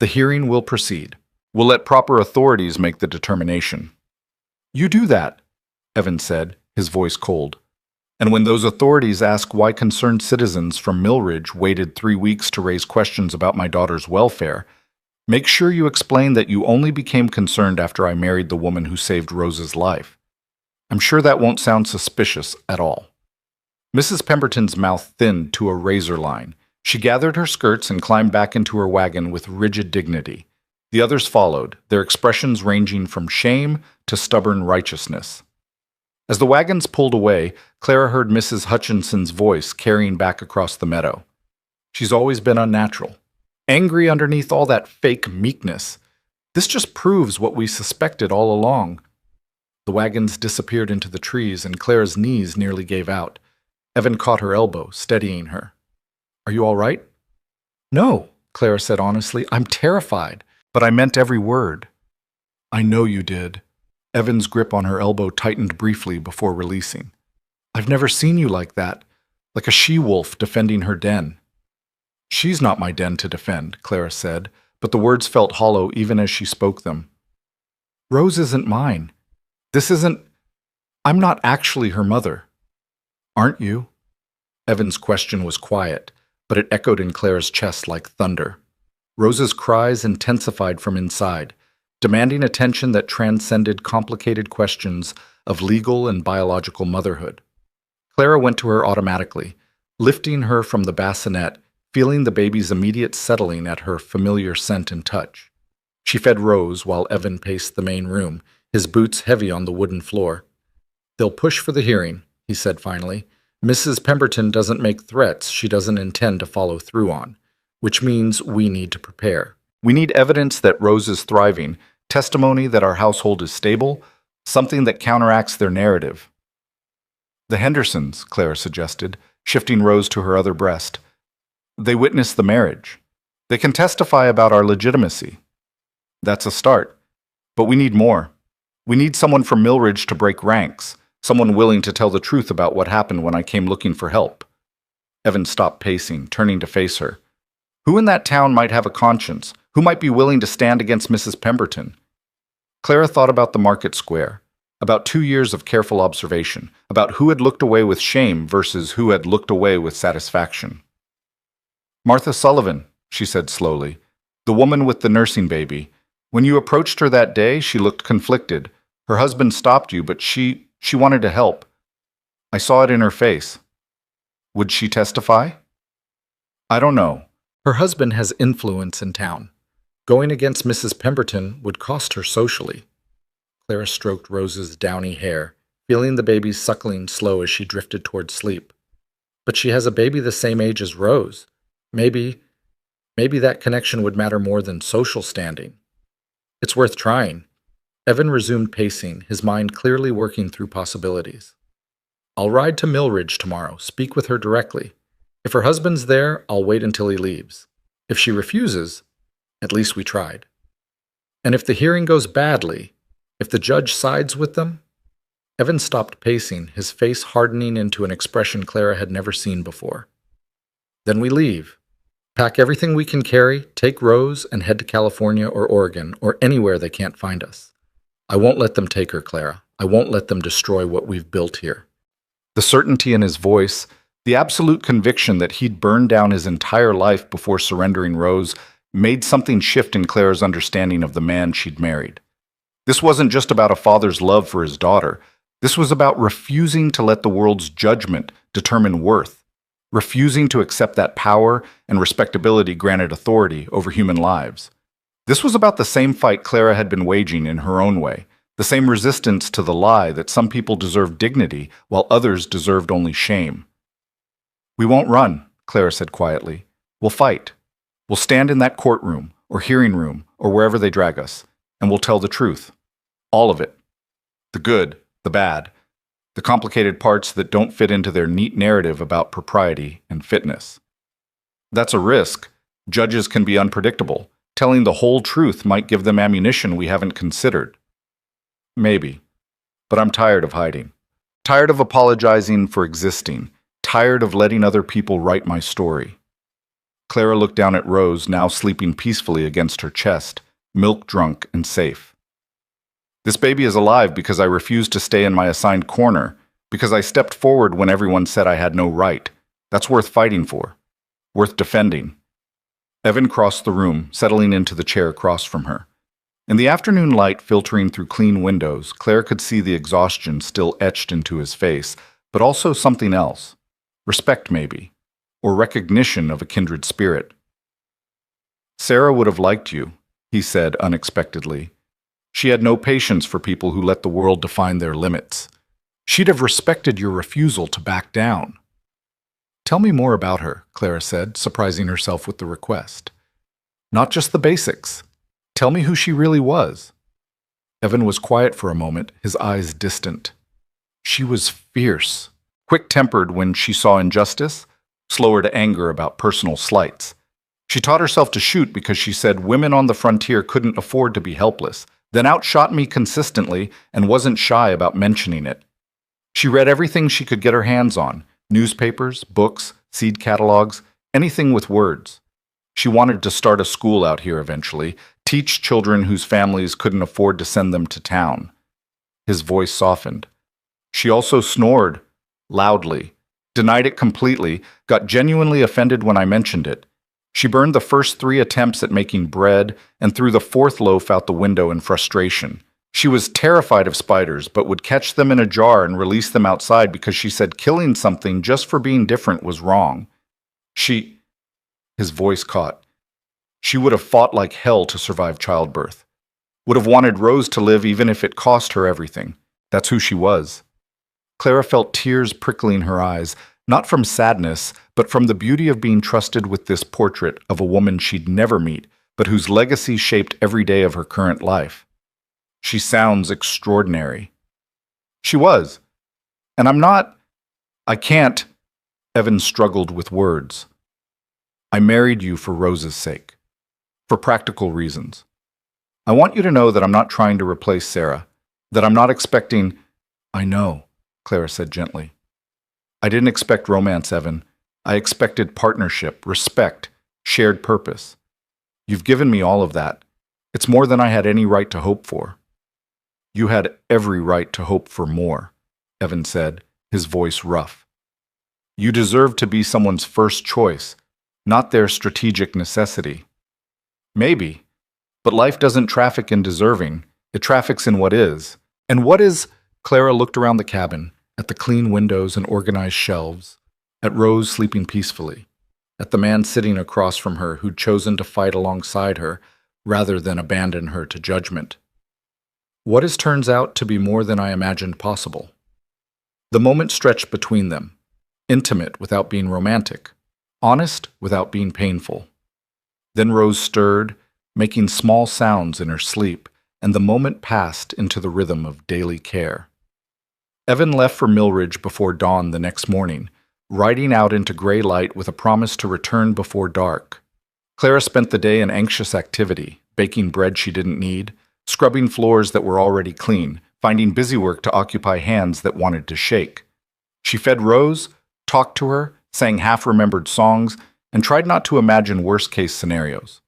The hearing will proceed. We'll let proper authorities make the determination. You do that, Evan said, his voice cold. And when those authorities ask why concerned citizens from Millridge waited 3 weeks to raise questions about my daughter's welfare, make sure you explain that you only became concerned after I married the woman who saved Rose's life. I'm sure that won't sound suspicious at all. Mrs. Pemberton's mouth thinned to a razor line. She gathered her skirts and climbed back into her wagon with rigid dignity. The others followed, their expressions ranging from shame to stubborn righteousness. As the wagons pulled away, Clara heard Mrs. Hutchinson's voice carrying back across the meadow. She's always been unnatural. Angry underneath all that fake meekness. This just proves what we suspected all along. The wagons disappeared into the trees, and Clara's knees nearly gave out. Evan caught her elbow, steadying her. Are you all right? No, Clara said honestly. I'm terrified, but I meant every word. I know you did. Evan's grip on her elbow tightened briefly before releasing. I've never seen you like that, like a she-wolf defending her den. She's not my den to defend, Clara said, but the words felt hollow even as she spoke them. Rose isn't mine. I'm not actually her mother. Aren't you? Evan's question was quiet, but it echoed in Clara's chest like thunder. Rose's cries intensified from inside, demanding attention that transcended complicated questions of legal and biological motherhood. Clara went to her automatically, lifting her from the bassinet, feeling the baby's immediate settling at her familiar scent and touch. She fed Rose while Evan paced the main room, his boots heavy on the wooden floor. They'll push for the hearing, he said finally. Mrs. Pemberton doesn't make threats she doesn't intend to follow through on, which means we need to prepare. We need evidence that Rose is thriving, testimony that our household is stable, something that counteracts their narrative. The Hendersons, Clara suggested, shifting Rose to her other breast. They witnessed the marriage. They can testify about our legitimacy. That's a start. But we need more. We need someone from Millridge to break ranks, someone willing to tell the truth about what happened when I came looking for help. Evan stopped pacing, turning to face her. Who in that town might have a conscience? Who might be willing to stand against Mrs. Pemberton? Clara thought about the market square, about 2 years of careful observation, about who had looked away with shame versus who had looked away with satisfaction. Martha Sullivan, she said slowly, the woman with the nursing baby. When you approached her that day, she looked conflicted. Her husband stopped you, but she wanted to help. I saw it in her face. Would she testify? I don't know. Her husband has influence in town. Going against Mrs. Pemberton would cost her socially. Clara stroked Rose's downy hair, feeling the baby's suckling slow as she drifted toward sleep. But she has a baby the same age as Rose. Maybe that connection would matter more than social standing. It's worth trying. Evan resumed pacing, his mind clearly working through possibilities. I'll ride to Millridge tomorrow, speak with her directly. If her husband's there, I'll wait until he leaves. If she refuses, at least we tried. And if the hearing goes badly, if the judge sides with them? Evan stopped pacing, his face hardening into an expression Clara had never seen before. Then we leave. Pack everything we can carry, take Rose, and head to California or Oregon, or anywhere they can't find us. I won't let them take her, Clara. I won't let them destroy what we've built here. The certainty in his voice, the absolute conviction that he'd burned down his entire life before surrendering Rose, made something shift in Clara's understanding of the man she'd married. This wasn't just about a father's love for his daughter. This was about refusing to let the world's judgment determine worth, refusing to accept that power and respectability granted authority over human lives. This was about the same fight Clara had been waging in her own way, the same resistance to the lie that some people deserved dignity while others deserved only shame. We won't run, Clara said quietly. We'll fight. We'll stand in that courtroom or hearing room or wherever they drag us, and we'll tell the truth. All of it. The good, the bad, the complicated parts that don't fit into their neat narrative about propriety and fitness. That's a risk. Judges can be unpredictable. Telling the whole truth might give them ammunition we haven't considered. Maybe. But I'm tired of hiding. Tired of apologizing for existing. Tired of letting other people write my story. Clara looked down at Rose, now sleeping peacefully against her chest, milk-drunk and safe. This baby is alive because I refused to stay in my assigned corner, because I stepped forward when everyone said I had no right. That's worth fighting for. Worth defending. Evan crossed the room, settling into the chair across from her. In the afternoon light filtering through clean windows, Claire could see the exhaustion still etched into his face, but also something else. Respect, maybe, or recognition of a kindred spirit. Sarah would have liked you, he said unexpectedly. She had no patience for people who let the world define their limits. She'd have respected your refusal to back down. Tell me more about her, Clara said, surprising herself with the request. Not just the basics. Tell me who she really was. Evan was quiet for a moment, his eyes distant. She was fierce, quick-tempered when she saw injustice, slower to anger about personal slights. She taught herself to shoot because she said women on the frontier couldn't afford to be helpless, then outshot me consistently and wasn't shy about mentioning it. She read everything she could get her hands on, newspapers, books, seed catalogs, anything with words. She wanted to start a school out here eventually, teach children whose families couldn't afford to send them to town. His voice softened. She also snored, loudly, denied it completely, got genuinely offended when I mentioned it. She burned the first 3 attempts at making bread and threw the 4th loaf out the window in frustration. She was terrified of spiders, but would catch them in a jar and release them outside because she said killing something just for being different was wrong. His voice caught. She would have fought like hell to survive childbirth. Would have wanted Rose to live even if it cost her everything. That's who she was. Clara felt tears prickling her eyes, not from sadness, but from the beauty of being trusted with this portrait of a woman she'd never meet, but whose legacy shaped every day of her current life. She sounds extraordinary. She was. And I can't. Evan struggled with words. I married you for Rose's sake. For practical reasons. I want you to know that I'm not trying to replace Sarah. That I'm not expecting... I know, Clara said gently. I didn't expect romance, Evan. I expected partnership, respect, shared purpose. You've given me all of that. It's more than I had any right to hope for. You had every right to hope for more, Evan said, his voice rough. You deserve to be someone's first choice, not their strategic necessity. Maybe, but life doesn't traffic in deserving. It traffics in what is. And what is? Clara looked around the cabin, at the clean windows and organized shelves, at Rose sleeping peacefully, at the man sitting across from her who'd chosen to fight alongside her rather than abandon her to judgment. What is turns out to be more than I imagined possible. The moment stretched between them, intimate without being romantic, honest without being painful. Then Rose stirred, making small sounds in her sleep, and the moment passed into the rhythm of daily care. Evan left for Millridge before dawn the next morning, riding out into gray light with a promise to return before dark. Clara spent the day in anxious activity, baking bread she didn't need, scrubbing floors that were already clean, finding busy work to occupy hands that wanted to shake. She fed Rose, talked to her, sang half-remembered songs, and tried not to imagine worst-case scenarios.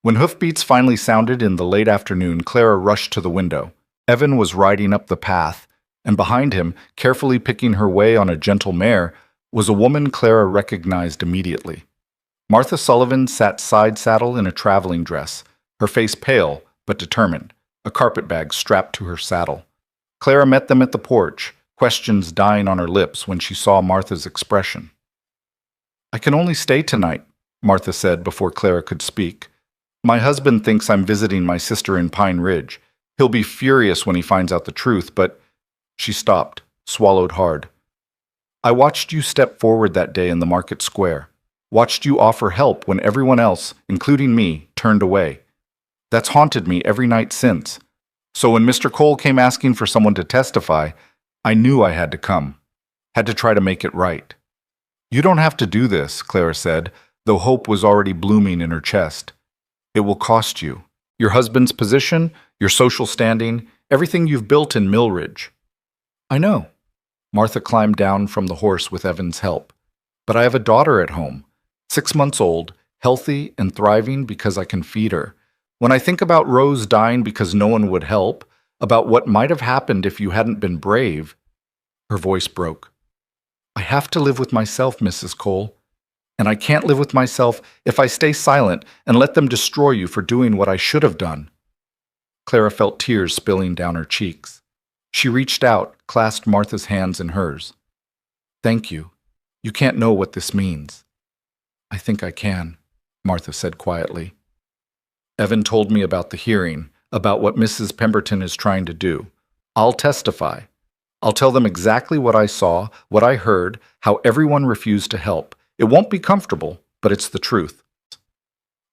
When hoofbeats finally sounded in the late afternoon, Clara rushed to the window. Evan was riding up the path, and behind him, carefully picking her way on a gentle mare, was a woman Clara recognized immediately. Martha Sullivan sat side-saddle in a traveling dress, her face pale but determined, a carpetbag strapped to her saddle. Clara met them at the porch, questions dying on her lips when she saw Martha's expression. I can only stay tonight, Martha said before Clara could speak. My husband thinks I'm visiting my sister in Pine Ridge. He'll be furious when he finds out the truth, but... She stopped, swallowed hard. I watched you step forward that day in the market square. Watched you offer help when everyone else, including me, turned away. That's haunted me every night since. So when Mr. Cole came asking for someone to testify, I knew I had to come. Had to try to make it right. You don't have to do this, Clara said, though hope was already blooming in her chest. It will cost you. Your husband's position, your social standing, everything you've built in Millridge. I know. Martha climbed down from the horse with Evan's help. But I have a daughter at home, 6 months old, healthy and thriving because I can feed her. When I think about Rose dying because no one would help, about what might have happened if you hadn't been brave, her voice broke. I have to live with myself, Mrs. Cole. And I can't live with myself if I stay silent and let them destroy you for doing what I should have done. Clara felt tears spilling down her cheeks. She reached out, clasped Martha's hands in hers. Thank you. You can't know what this means. I think I can, Martha said quietly. Evan told me about the hearing, about what Mrs. Pemberton is trying to do. I'll testify. I'll tell them exactly what I saw, what I heard, how everyone refused to help. It won't be comfortable, but it's the truth.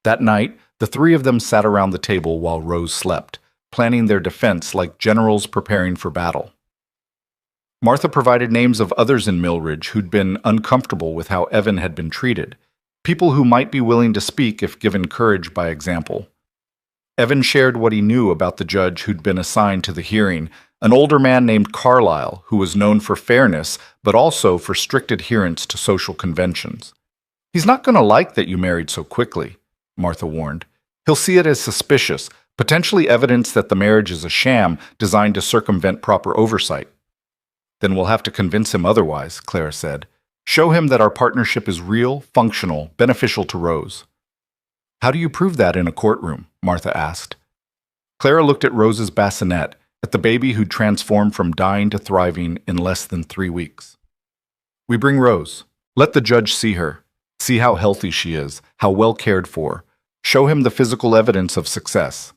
That night, the three of them sat around the table while Rose slept, planning their defense like generals preparing for battle. Martha provided names of others in Millridge who'd been uncomfortable with how Evan had been treated, people who might be willing to speak if given courage by example. Evan shared what he knew about the judge who'd been assigned to the hearing, an older man named Carlyle, who was known for fairness, but also for strict adherence to social conventions. He's not going to like that you married so quickly, Martha warned. He'll see it as suspicious, potentially evidence that the marriage is a sham designed to circumvent proper oversight. Then we'll have to convince him otherwise, Clara said. Show him that our partnership is real, functional, beneficial to Rose. How do you prove that in a courtroom? Martha asked. Clara looked at Rose's bassinet, at the baby who'd transformed from dying to thriving in less than 3 weeks. We bring Rose. Let the judge see her. See how healthy she is, how well cared for. Show him the physical evidence of success.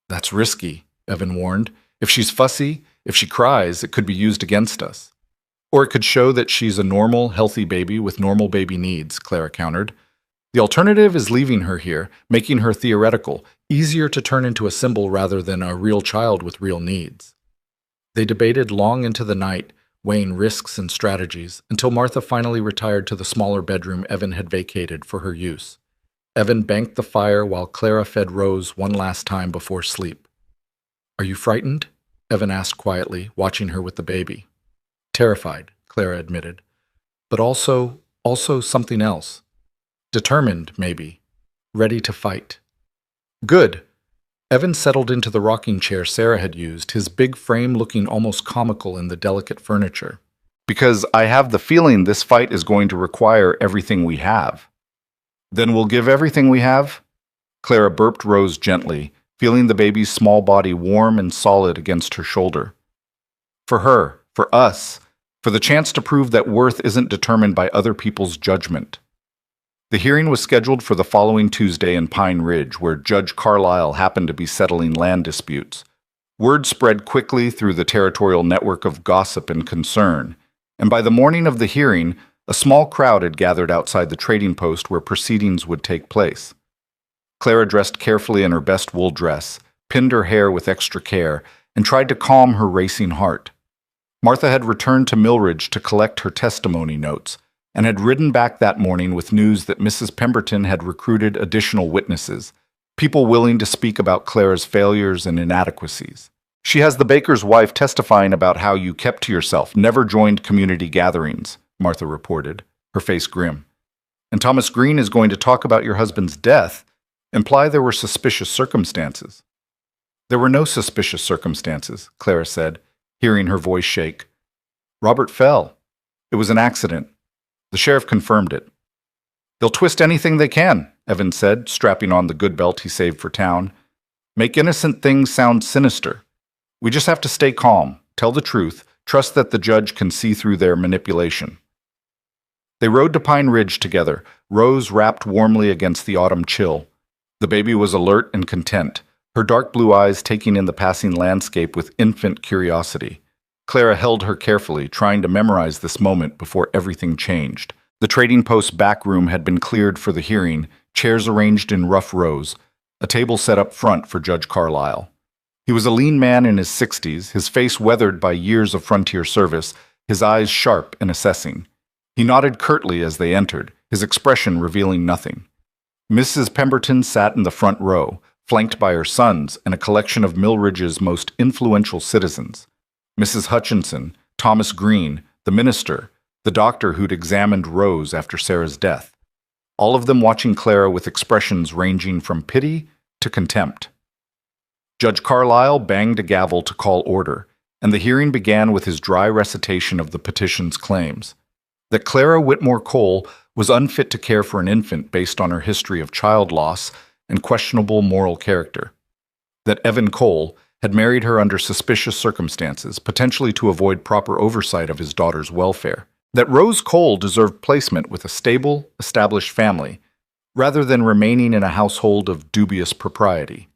That's risky, Evan warned. If she's fussy, if she cries, it could be used against us. Or it could show that she's a normal, healthy baby with normal baby needs, Clara countered. The alternative is leaving her here, making her theoretical, easier to turn into a symbol rather than a real child with real needs. They debated long into the night, weighing risks and strategies, until Martha finally retired to the smaller bedroom Evan had vacated for her use. Evan banked the fire while Clara fed Rose one last time before sleep. Are you frightened? Evan asked quietly, watching her with the baby. Terrified, Clara admitted. But also something else. Determined, maybe. Ready to fight. Good. Evan settled into the rocking chair Sarah had used, his big frame looking almost comical in the delicate furniture. Because I have the feeling this fight is going to require everything we have. Then we'll give everything we have? Clara burped Rose gently, feeling the baby's small body warm and solid against her shoulder. For her, for us, for the chance to prove that worth isn't determined by other people's judgment. The hearing was scheduled for the following Tuesday in Pine Ridge, where Judge Carlyle happened to be settling land disputes. Word spread quickly through the territorial network of gossip and concern, and by the morning of the hearing, a small crowd had gathered outside the trading post where proceedings would take place. Clara dressed carefully in her best wool dress, pinned her hair with extra care, and tried to calm her racing heart. Martha had returned to Millridge to collect her testimony notes, and had ridden back that morning with news that Mrs. Pemberton had recruited additional witnesses, people willing to speak about Clara's failures and inadequacies. She has the baker's wife testifying about how you kept to yourself, never joined community gatherings, Martha reported, her face grim. And Thomas Green is going to talk about your husband's death, imply there were suspicious circumstances. There were no suspicious circumstances, Clara said, hearing her voice shake. Robert fell. It was an accident. The sheriff confirmed it. They'll twist anything they can, Evan said, strapping on the good belt he saved for town. Make innocent things sound sinister. We just have to stay calm, tell the truth, trust that the judge can see through their manipulation. They rode to Pine Ridge together, Rose wrapped warmly against the autumn chill. The baby was alert and content, her dark blue eyes taking in the passing landscape with infant curiosity. Clara held her carefully, trying to memorize this moment before everything changed. The trading post's back room had been cleared for the hearing, chairs arranged in rough rows, a table set up front for Judge Carlyle. He was a lean man in his 60s, his face weathered by years of frontier service, his eyes sharp and assessing. He nodded curtly as they entered, his expression revealing nothing. Mrs. Pemberton sat in the front row, flanked by her sons and a collection of Millridge's most influential citizens. Mrs. Hutchinson, Thomas Green, the minister, the doctor who'd examined Rose after Sarah's death, all of them watching Clara with expressions ranging from pity to contempt. Judge Carlisle banged a gavel to call order, and the hearing began with his dry recitation of the petition's claims. That Clara Whitmore Cole was unfit to care for an infant based on her history of child loss and questionable moral character. That Evan Cole had married her under suspicious circumstances, potentially to avoid proper oversight of his daughter's welfare. That Rose Cole deserved placement with a stable, established family, rather than remaining in a household of dubious propriety.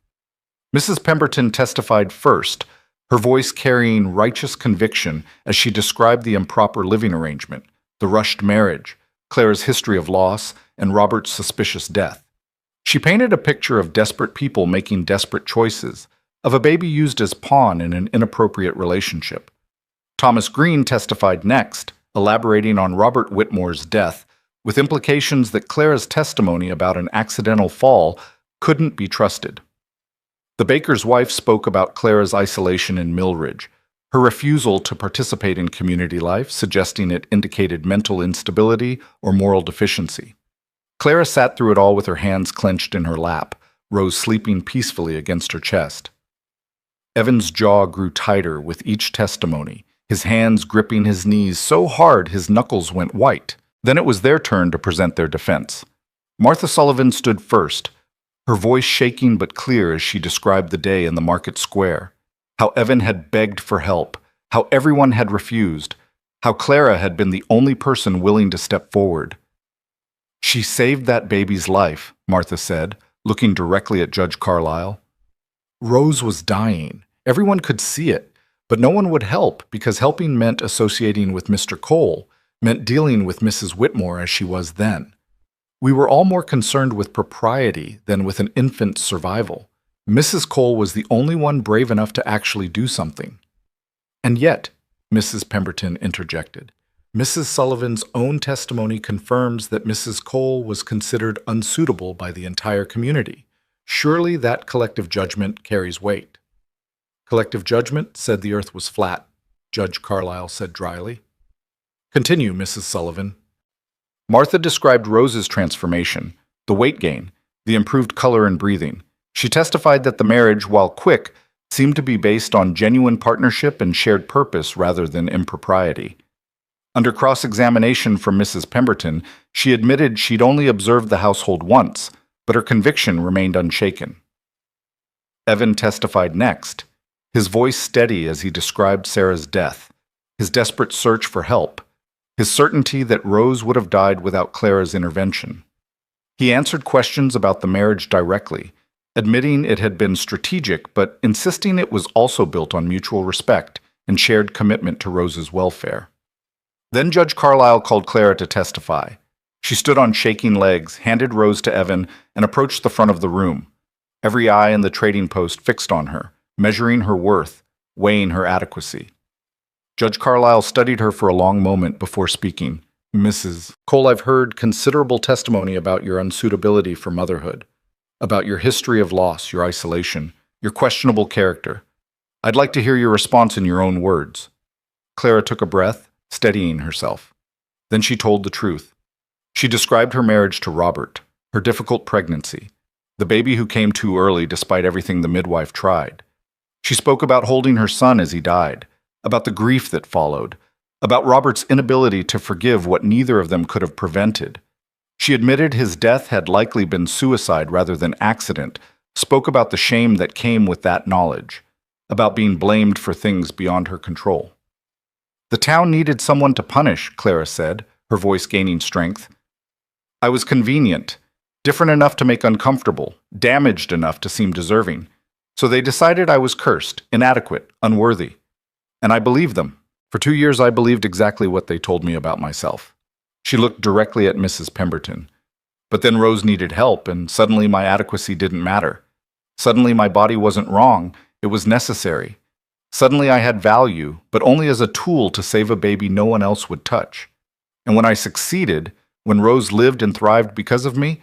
Mrs. Pemberton testified first, her voice carrying righteous conviction as she described the improper living arrangement, the rushed marriage, Clara's history of loss, and Robert's suspicious death. She painted a picture of desperate people making desperate choices, of a baby used as pawn in an inappropriate relationship. Thomas Green testified next, elaborating on Robert Whitmore's death, with implications that Clara's testimony about an accidental fall couldn't be trusted. The baker's wife spoke about Clara's isolation in Millridge, her refusal to participate in community life, suggesting it indicated mental instability or moral deficiency. Clara sat through it all with her hands clenched in her lap, Rose sleeping peacefully against her chest. Evan's jaw grew tighter with each testimony, his hands gripping his knees so hard his knuckles went white. Then it was their turn to present their defense. Martha Sullivan stood first, her voice shaking but clear as she described the day in the market square, how Evan had begged for help, how everyone had refused, how Clara had been the only person willing to step forward. "She saved that baby's life," Martha said, looking directly at Judge Carlisle. "Rose was dying. Everyone could see it, but no one would help because helping meant associating with Mr. Cole, meant dealing with Mrs. Whitmore as she was then. We were all more concerned with propriety than with an infant's survival. Mrs. Cole was the only one brave enough to actually do something." "And yet," Mrs. Pemberton interjected, "Mrs. Sullivan's own testimony confirms that Mrs. Cole was considered unsuitable by the entire community. Surely that collective judgment carries weight." "Collective judgment said the earth was flat," Judge Carlisle said dryly. "Continue, Mrs. Sullivan." Martha described Rose's transformation, the weight gain, the improved color and breathing. She testified that the marriage, while quick, seemed to be based on genuine partnership and shared purpose rather than impropriety. Under cross-examination from Mrs. Pemberton, she admitted she'd only observed the household once, but her conviction remained unshaken. Evan testified next, his voice steady as he described Sarah's death, his desperate search for help, his certainty that Rose would have died without Clara's intervention. He answered questions about the marriage directly, admitting it had been strategic but insisting it was also built on mutual respect and shared commitment to Rose's welfare. Then Judge Carlisle called Clara to testify. She stood on shaking legs, handed Rose to Evan, and approached the front of the room, every eye in the trading post fixed on her, measuring her worth, weighing her adequacy. Judge Carlisle studied her for a long moment before speaking. "Mrs. Cole, I've heard considerable testimony about your unsuitability for motherhood, about your history of loss, your isolation, your questionable character. I'd like to hear your response in your own words." Clara took a breath, steadying herself. Then she told the truth. She described her marriage to Robert, her difficult pregnancy, the baby who came too early despite everything the midwife tried. She spoke about holding her son as he died, about the grief that followed, about Robert's inability to forgive what neither of them could have prevented. She admitted his death had likely been suicide rather than accident, spoke about the shame that came with that knowledge, about being blamed for things beyond her control. "The town needed someone to punish," Clara said, her voice gaining strength. "I was convenient, different enough to make uncomfortable, damaged enough to seem deserving. So they decided I was cursed, inadequate, unworthy. And I believed them. For 2 years I believed exactly what they told me about myself." She looked directly at Mrs. Pemberton. "But then Rose needed help, and suddenly my adequacy didn't matter. Suddenly my body wasn't wrong, it was necessary. Suddenly I had value, but only as a tool to save a baby no one else would touch. And when I succeeded, when Rose lived and thrived because of me,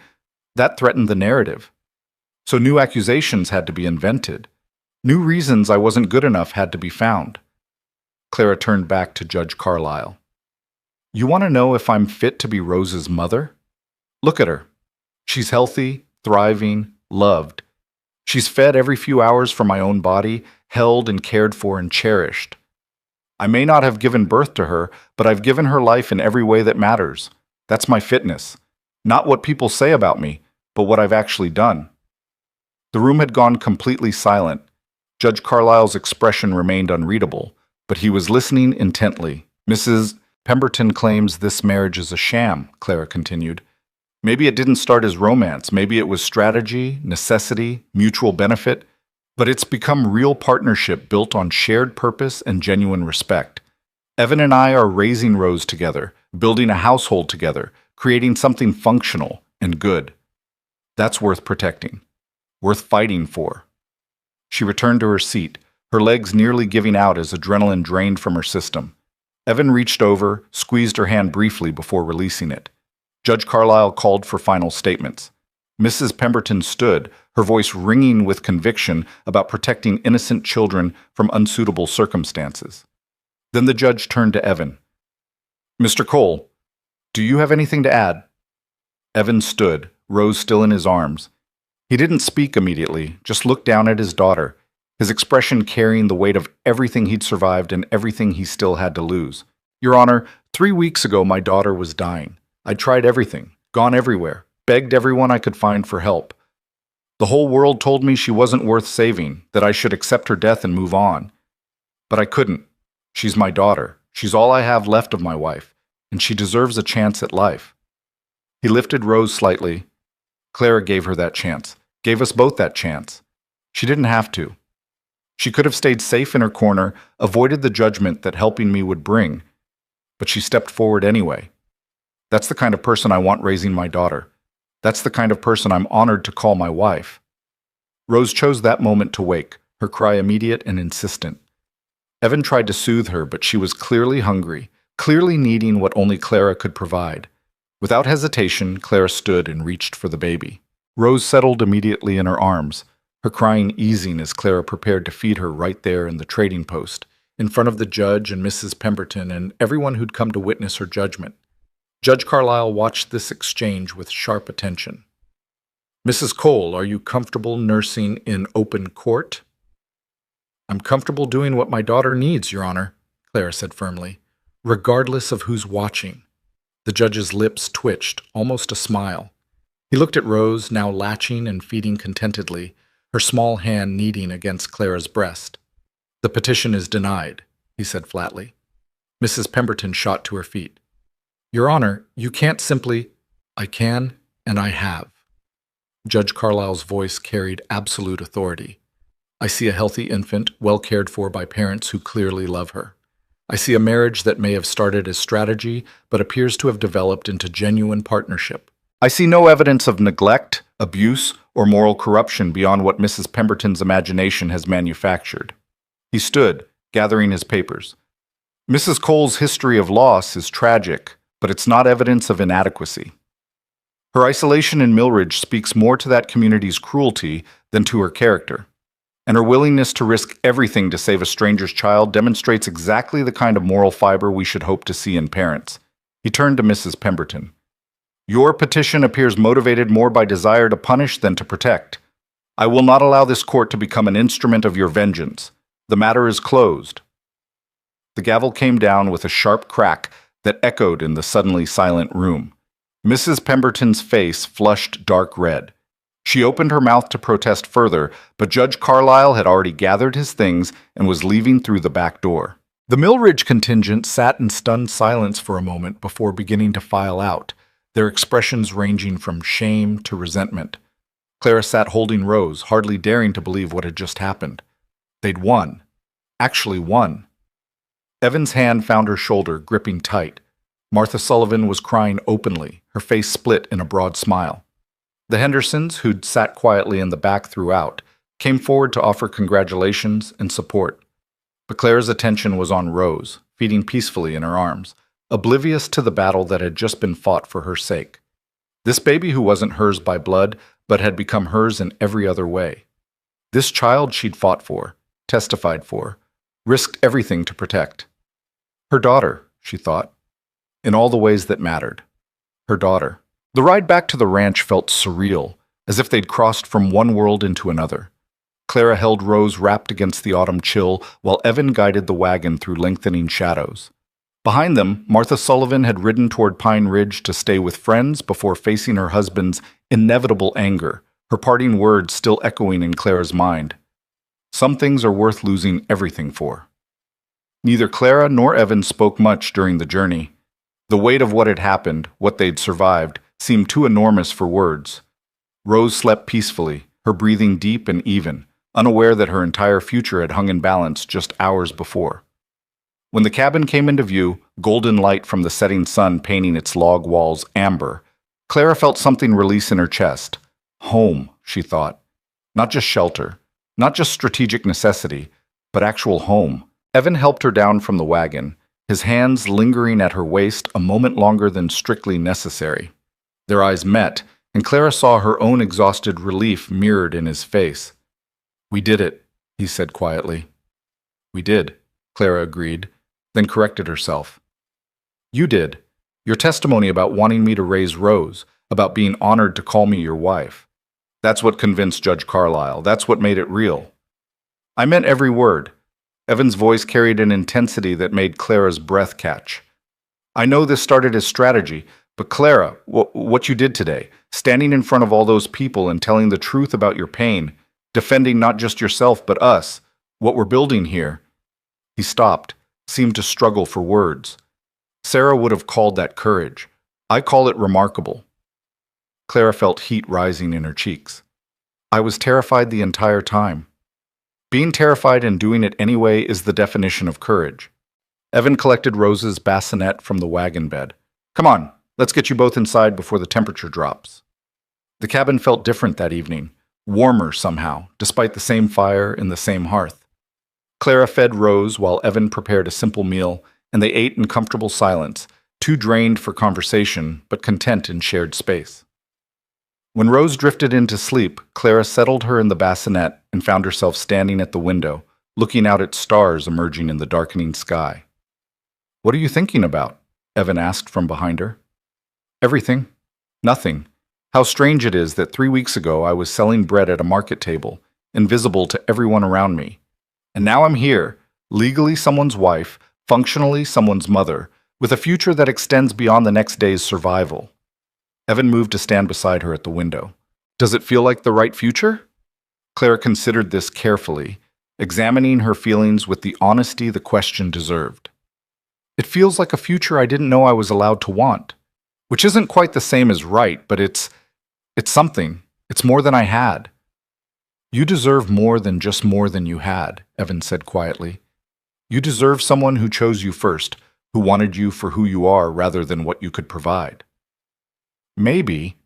that threatened the narrative. So new accusations had to be invented. New reasons I wasn't good enough had to be found." Clara turned back to Judge Carlyle. You want to know if I'm fit to be Rose's mother? Look at her. She's healthy, thriving, loved. She's fed every few hours from my own body, held and cared for and cherished. I may not have given birth to her, but I've given her life in every way that matters. That's my fitness. Not what people say about me, but what I've actually done. The room had gone completely silent. Judge Carlyle's expression remained unreadable, but he was listening intently. Mrs. Pemberton claims this marriage is a sham, Clara continued. Maybe it didn't start as romance. Maybe it was strategy, necessity, mutual benefit. But it's become real partnership built on shared purpose and genuine respect. Evan and I are raising Rose together, building a household together, creating something functional and good. That's worth protecting, worth fighting for. She returned to her seat, her legs nearly giving out as adrenaline drained from her system. Evan reached over, squeezed her hand briefly before releasing it. Judge Carlyle called for final statements. Mrs. Pemberton stood, her voice ringing with conviction about protecting innocent children from unsuitable circumstances. Then the judge turned to Evan. Mr. Cole, do you have anything to add? Evan stood, Rose still in his arms. He didn't speak immediately, just looked down at his daughter, his expression carrying the weight of everything he'd survived and everything he still had to lose. Your Honor, 3 weeks ago my daughter was dying. I'd tried everything, gone everywhere, begged everyone I could find for help. The whole world told me she wasn't worth saving, that I should accept her death and move on. But I couldn't. She's my daughter. She's all I have left of my wife, and she deserves a chance at life. He lifted Rose slightly. Clara gave her that chance, gave us both that chance. She didn't have to. She could have stayed safe in her corner, avoided the judgment that helping me would bring, but she stepped forward anyway. That's the kind of person I want raising my daughter. That's the kind of person I'm honored to call my wife. Rose chose that moment to wake, her cry immediate and insistent. Evan tried to soothe her, but she was clearly hungry, clearly needing what only Clara could provide. Without hesitation, Clara stood and reached for the baby. Rose settled immediately in her arms, her crying easing as Clara prepared to feed her right there in the trading post, in front of the judge and Mrs. Pemberton and everyone who'd come to witness her judgment. Judge Carlyle watched this exchange with sharp attention. Mrs. Cole, are you comfortable nursing in open court? I'm comfortable doing what my daughter needs, Your Honor, Clara said firmly, regardless of who's watching. The judge's lips twitched, almost a smile. He looked at Rose, now latching and feeding contentedly, her small hand kneading against Clara's breast. The petition is denied, he said flatly. Mrs. Pemberton shot to her feet. Your Honor, you can't simply— I can, and I have. Judge Carlyle's voice carried absolute authority. I see a healthy infant, well cared for by parents who clearly love her. I see a marriage that may have started as strategy, but appears to have developed into genuine partnership. I see no evidence of neglect, abuse, or moral corruption beyond what Mrs. Pemberton's imagination has manufactured. He stood, gathering his papers. Mrs. Cole's history of loss is tragic, but it's not evidence of inadequacy. Her isolation in Millridge speaks more to that community's cruelty than to her character, and her willingness to risk everything to save a stranger's child demonstrates exactly the kind of moral fiber we should hope to see in parents. He turned to Mrs. Pemberton. Your petition appears motivated more by desire to punish than to protect. I will not allow this court to become an instrument of your vengeance. The matter is closed. The gavel came down with a sharp crack that echoed in the suddenly silent room. Mrs. Pemberton's face flushed dark red. She opened her mouth to protest further, but Judge Carlyle had already gathered his things and was leaving through the back door. The Millridge contingent sat in stunned silence for a moment before beginning to file out, their expressions ranging from shame to resentment. Clara sat holding Rose, hardly daring to believe what had just happened. They'd won. Actually won. Evan's hand found her shoulder, gripping tight. Martha Sullivan was crying openly, her face split in a broad smile. The Hendersons, who'd sat quietly in the back throughout, came forward to offer congratulations and support. But Clara's attention was on Rose, feeding peacefully in her arms, oblivious to the battle that had just been fought for her sake. This baby who wasn't hers by blood, but had become hers in every other way. This child she'd fought for, testified for, risked everything to protect. Her daughter, she thought, in all the ways that mattered. Her daughter. The ride back to the ranch felt surreal, as if they'd crossed from one world into another. Clara held Rose wrapped against the autumn chill, while Evan guided the wagon through lengthening shadows. Behind them, Martha Sullivan had ridden toward Pine Ridge to stay with friends before facing her husband's inevitable anger, her parting words still echoing in Clara's mind. Some things are worth losing everything for. Neither Clara nor Evan spoke much during the journey. The weight of what had happened, what they'd survived, seemed too enormous for words. Rose slept peacefully, her breathing deep and even, unaware that her entire future had hung in balance just hours before. When the cabin came into view, golden light from the setting sun painting its log walls amber, Clara felt something release in her chest. Home, she thought. Not just shelter, not just strategic necessity, but actual home. Evan helped her down from the wagon, his hands lingering at her waist a moment longer than strictly necessary. Their eyes met, and Clara saw her own exhausted relief mirrored in his face. "We did it," he said quietly. "We did," Clara agreed, then corrected herself. "You did. Your testimony about wanting me to raise Rose, about being honored to call me your wife. That's what convinced Judge Carlisle. That's what made it real." "I meant every word." Evan's voice carried an intensity that made Clara's breath catch. "I know this started as strategy, but Clara, what you did today, standing in front of all those people and telling the truth about your pain, defending not just yourself but us, what we're building here." He stopped, seemed to struggle for words. Sarah would have called that courage. I call it remarkable. Clara felt heat rising in her cheeks. "I was terrified the entire time." Being terrified and doing it anyway is the definition of courage. Evan collected Rose's bassinet from the wagon bed. "Come on, let's get you both inside before the temperature drops." The cabin felt different that evening, warmer somehow, despite the same fire in the same hearth. Clara fed Rose while Evan prepared a simple meal, and they ate in comfortable silence, too drained for conversation, but content in shared space. When Rose drifted into sleep, Clara settled her in the bassinet and found herself standing at the window, looking out at stars emerging in the darkening sky. "What are you thinking about?" Evan asked from behind her. "Everything. Nothing. How strange it is that 3 weeks ago I was selling bread at a market table, invisible to everyone around me. And now I'm here, legally someone's wife, functionally someone's mother, with a future that extends beyond the next day's survival." Evan moved to stand beside her at the window. "Does it feel like the right future?" Clara considered this carefully, examining her feelings with the honesty the question deserved. "It feels like a future I didn't know I was allowed to want, which isn't quite the same as right, but it's something. It's more than I had." "You deserve more than just more than you had," Evan said quietly. "You deserve someone who chose you first, who wanted you for who you are rather than what you could provide." "Maybe,"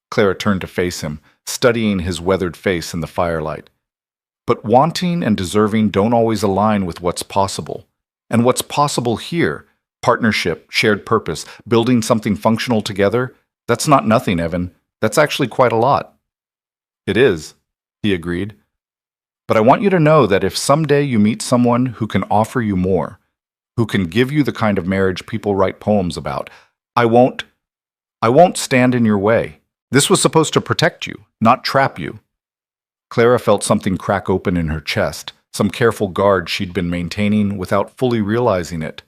Clara turned to face him, studying his weathered face in the firelight. "But wanting and deserving don't always align with what's possible. And what's possible here, partnership, shared purpose, building something functional together, that's not nothing, Evan. That's actually quite a lot." "It is," he agreed. "But I want you to know that if someday you meet someone who can offer you more, who can give you the kind of marriage people write poems about, I won't stand in your way. This was supposed to protect you, not trap you." Clara felt something crack open in her chest, some careful guard she'd been maintaining without fully realizing it.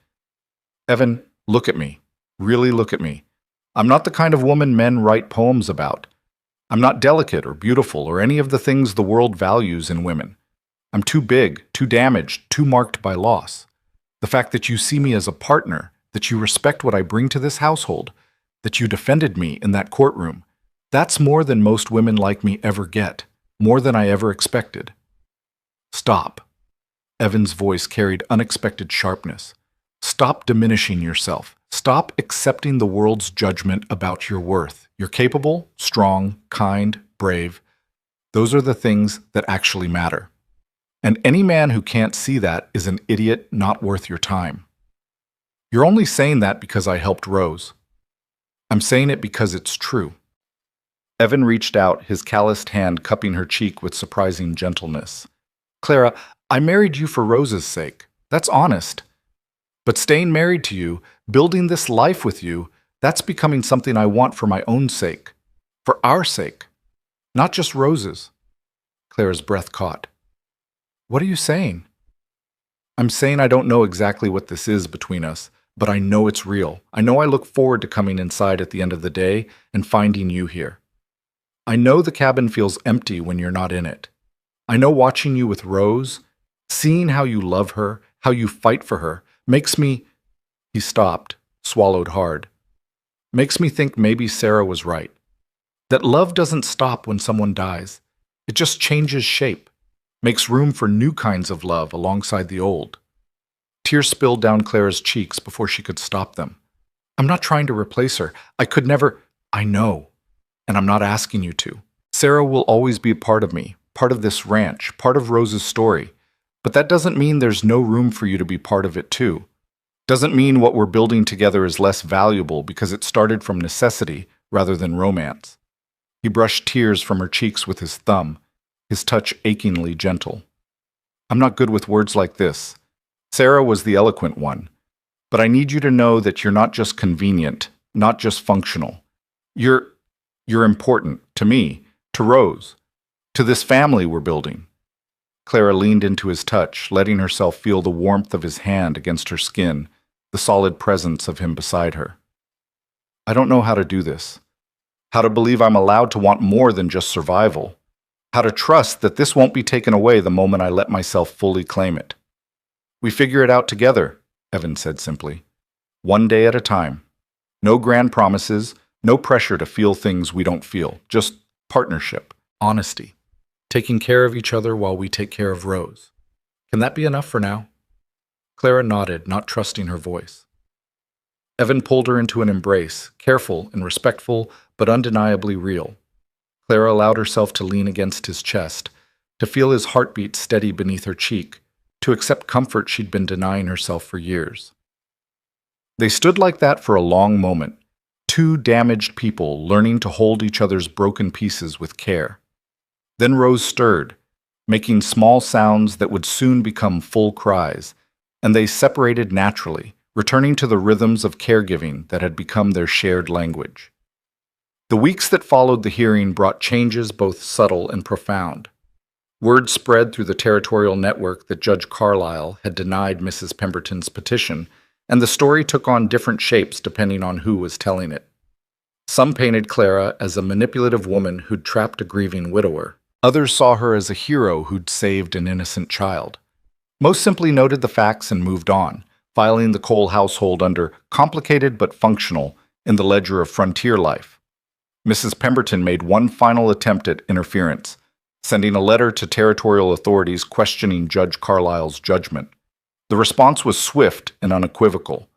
"Evan, look at me. Really look at me. I'm not the kind of woman men write poems about. I'm not delicate or beautiful or any of the things the world values in women. I'm too big, too damaged, too marked by loss. The fact that you see me as a partner, that you respect what I bring to this household, that you defended me in that courtroom, that's more than most women like me ever get, more than I ever expected." "Stop." Evan's voice carried unexpected sharpness. "Stop diminishing yourself. Stop accepting the world's judgment about your worth. You're capable, strong, kind, brave. Those are the things that actually matter. And any man who can't see that is an idiot not worth your time. You're only saying that because I helped Rose. I'm saying it because it's true." Evan reached out, his calloused hand cupping her cheek with surprising gentleness. "Clara, I married you for Rose's sake. That's honest. But staying married to you, building this life with you, that's becoming something I want for my own sake. For our sake. Not just Rose's. Clara's breath caught. What are you saying? I'm saying I don't know exactly what this is between us, but I know it's real. I know I look forward to coming inside at the end of the day and finding you here. I know the cabin feels empty when you're not in it. I know watching you with Rose, seeing how you love her, how you fight for her, makes me... He stopped, swallowed hard. Makes me think maybe Sarah was right. That love doesn't stop when someone dies. It just changes shape, makes room for new kinds of love alongside the old. Tears spilled down Clara's cheeks before she could stop them. I'm not trying to replace her. I could never... I know. And I'm not asking you to. Sarah will always be a part of me, part of this ranch, part of Rose's story. But that doesn't mean there's no room for you to be part of it too. Doesn't mean what we're building together is less valuable because it started from necessity rather than romance. He brushed tears from her cheeks with his thumb, his touch achingly gentle. I'm not good with words like this. Sarah was the eloquent one. But I need you to know that you're not just convenient, not just functional. You're important to me, to Rose, to this family we're building. Clara leaned into his touch, letting herself feel the warmth of his hand against her skin, the solid presence of him beside her. I don't know how to do this. How to believe I'm allowed to want more than just survival. How to trust that this won't be taken away the moment I let myself fully claim it. We figure it out together, Evan said simply. One day at a time. No grand promises, no pressure to feel things we don't feel. Just partnership, honesty. Taking care of each other while we take care of Rose. Can that be enough for now? Clara nodded, not trusting her voice. Evan pulled her into an embrace, careful and respectful, but undeniably real. Clara allowed herself to lean against his chest, to feel his heartbeat steady beneath her cheek, to accept comfort she'd been denying herself for years. They stood like that for a long moment, two damaged people learning to hold each other's broken pieces with care. Then Rose stirred, making small sounds that would soon become full cries, and they separated naturally, returning to the rhythms of caregiving that had become their shared language. The weeks that followed the hearing brought changes both subtle and profound. Word spread through the territorial network that Judge Carlisle had denied Mrs. Pemberton's petition, and the story took on different shapes depending on who was telling it. Some painted Clara as a manipulative woman who'd trapped a grieving widower. Others saw her as a hero who'd saved an innocent child. Most simply noted the facts and moved on, filing the Cole household under complicated but functional in the ledger of frontier life. Mrs. Pemberton made one final attempt at interference, sending a letter to territorial authorities questioning Judge Carlisle's judgment. The response was swift and unequivocal.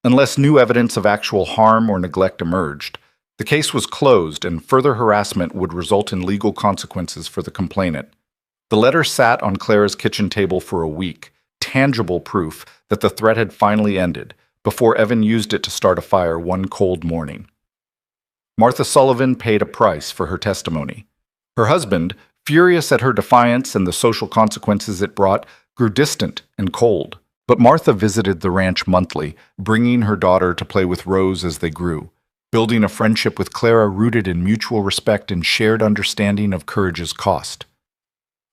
Unless new evidence of actual harm or neglect emerged, the case was closed and further harassment would result in legal consequences for the complainant. The letter sat on Clara's kitchen table for a week, tangible proof that the threat had finally ended, before Evan used it to start a fire one cold morning. Martha Sullivan paid a price for her testimony. Her husband, furious at her defiance and the social consequences it brought, grew distant and cold. But Martha visited the ranch monthly, bringing her daughter to play with Rose as they grew, building a friendship with Clara rooted in mutual respect and shared understanding of courage's cost.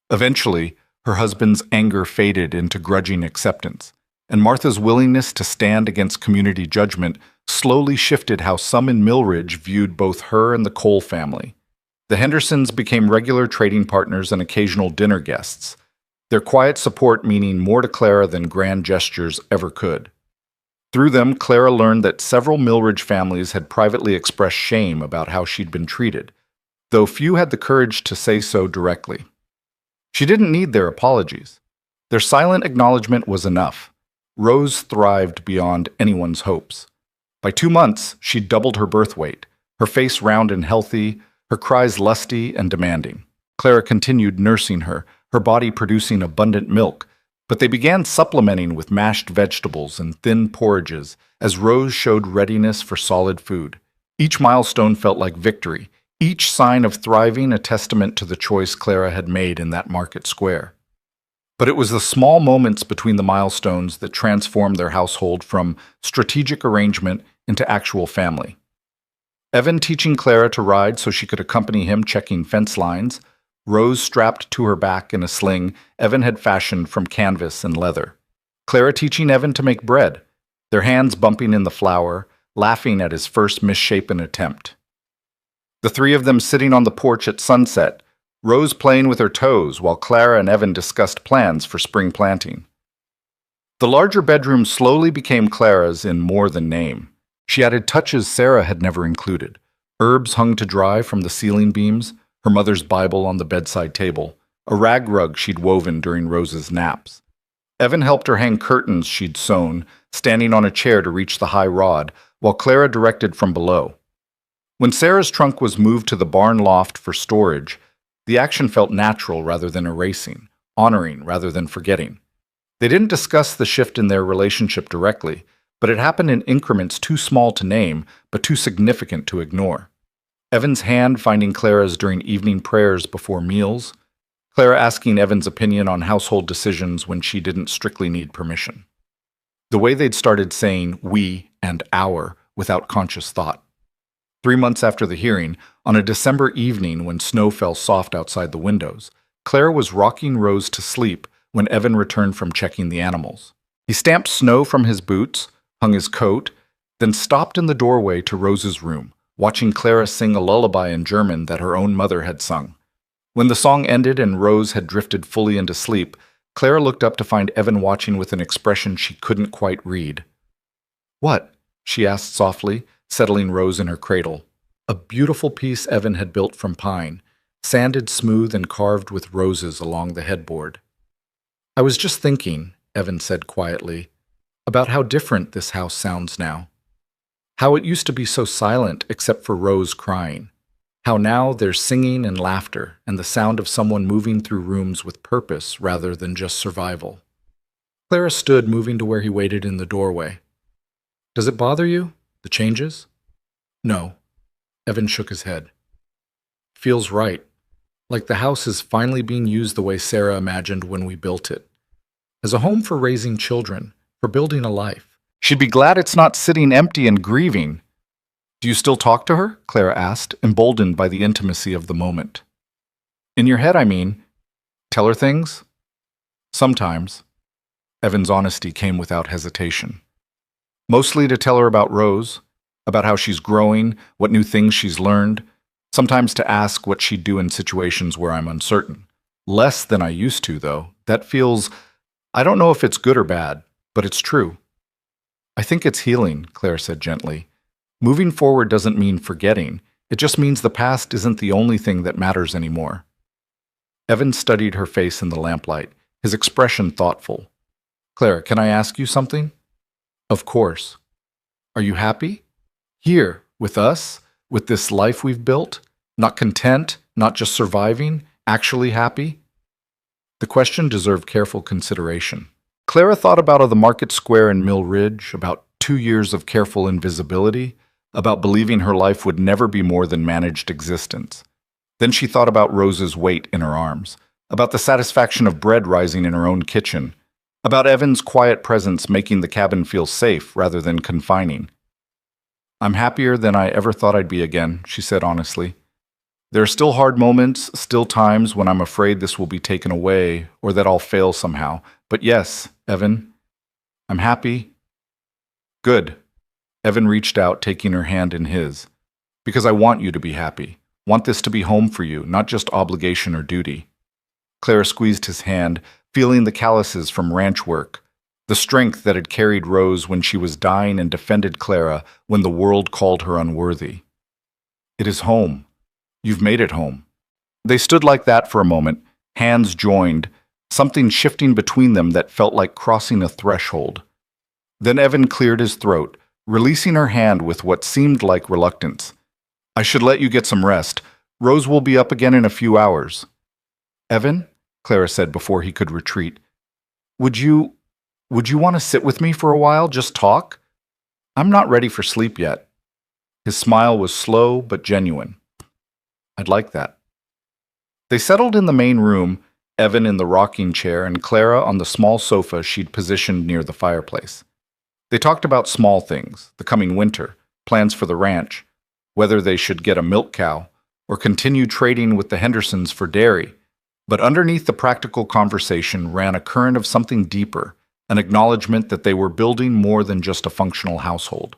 Eventually, her husband's anger faded into grudging acceptance, and Martha's willingness to stand against community judgment slowly shifted how some in Millridge viewed both her and the Cole family. The Hendersons became regular trading partners and occasional dinner guests, their quiet support meaning more to Clara than grand gestures ever could. Through them, Clara learned that several Millridge families had privately expressed shame about how she'd been treated, though few had the courage to say so directly. She didn't need their apologies. Their silent acknowledgement was enough. Rose thrived beyond anyone's hopes. By 2 months, she'd doubled her birth weight, her face round and healthy, her cries lusty and demanding. Clara continued nursing her, her body producing abundant milk, but they began supplementing with mashed vegetables and thin porridges as Rose showed readiness for solid food. Each milestone felt like victory, each sign of thriving a testament to the choice Clara had made in that market square. But it was the small moments between the milestones that transformed their household from strategic arrangement into actual family. Evan teaching Clara to ride so she could accompany him checking fence lines, Rose strapped to her back in a sling Evan had fashioned from canvas and leather. Clara teaching Evan to make bread, their hands bumping in the flour, laughing at his first misshapen attempt. The three of them sitting on the porch at sunset, Rose playing with her toes while Clara and Evan discussed plans for spring planting. The larger bedroom slowly became Clara's in more than name. She added touches Sarah had never included. Herbs hung to dry from the ceiling beams, her mother's Bible on the bedside table, a rag rug she'd woven during Rose's naps. Evan helped her hang curtains she'd sewn, standing on a chair to reach the high rod, while Clara directed from below. When Sarah's trunk was moved to the barn loft for storage, the action felt natural rather than erasing, honoring rather than forgetting. They didn't discuss the shift in their relationship directly, but it happened in increments too small to name, but too significant to ignore. Evan's hand finding Clara's during evening prayers before meals, Clara asking Evan's opinion on household decisions when she didn't strictly need permission. The way they'd started saying we and our without conscious thought. 3 months after the hearing, on a December evening when snow fell soft outside the windows, Clara was rocking Rose to sleep when Evan returned from checking the animals. He stamped snow from his boots, hung his coat, then stopped in the doorway to Rose's room, watching Clara sing a lullaby in German that her own mother had sung. When the song ended and Rose had drifted fully into sleep, Clara looked up to find Evan watching with an expression she couldn't quite read. "What?" she asked softly, settling Rose in her cradle. A beautiful piece Evan had built from pine, sanded smooth and carved with roses along the headboard. "I was just thinking," Evan said quietly, "about how different this house sounds now. How it used to be so silent except for Rose crying. How now there's singing and laughter and the sound of someone moving through rooms with purpose rather than just survival." Clara stood, moving to where he waited in the doorway. "Does it bother you, the changes?" "No." Evan shook his head. "Feels right. Like the house is finally being used the way Sarah imagined when we built it. As a home for raising children, for building a life. She'd be glad it's not sitting empty and grieving." "Do you still talk to her?" Clara asked, emboldened by the intimacy of the moment. "In your head, I mean. Tell her things?" "Sometimes." Evan's honesty came without hesitation. "Mostly to tell her about Rose, about how she's growing, what new things she's learned. Sometimes to ask what she'd do in situations where I'm uncertain. Less than I used to, though. That feels... I don't know if it's good or bad, but it's true." "I think it's healing," Claire said gently. "Moving forward doesn't mean forgetting. It just means the past isn't the only thing that matters anymore." Evan studied her face in the lamplight, his expression thoughtful. "Claire, can I ask you something?" "Of course." "Are you happy? Here, with us, with this life we've built? Not content, not just surviving, actually happy?" The question deserved careful consideration. Clara thought about the market square in Mill Ridge, about 2 years of careful invisibility, about believing her life would never be more than managed existence. Then she thought about Rose's weight in her arms, about the satisfaction of bread rising in her own kitchen, about Evan's quiet presence making the cabin feel safe rather than confining. "I'm happier than I ever thought I'd be again," she said honestly. "There are still hard moments, still times when I'm afraid this will be taken away or that I'll fail somehow. But yes, Evan, I'm happy." "Good." Evan reached out, taking her hand in his. "Because I want you to be happy. Want this to be home for you, not just obligation or duty." Clara squeezed his hand, feeling the calluses from ranch work, the strength that had carried Rose when she was dying and defended Clara when the world called her unworthy. "It is home. You've made it home." They stood like that for a moment, hands joined, something shifting between them that felt like crossing a threshold. Then Evan cleared his throat, releasing her hand with what seemed like reluctance. "I should let you get some rest. Rose will be up again in a few hours." "Evan," Clara said before he could retreat, Would you want to sit with me for a while, just talk? I'm not ready for sleep yet." His smile was slow but genuine. "I'd like that." They settled in the main room, Evan in the rocking chair and Clara on the small sofa she'd positioned near the fireplace. They talked about small things, the coming winter, plans for the ranch, whether they should get a milk cow, or continue trading with the Hendersons for dairy. But underneath the practical conversation ran a current of something deeper, an acknowledgement that they were building more than just a functional household.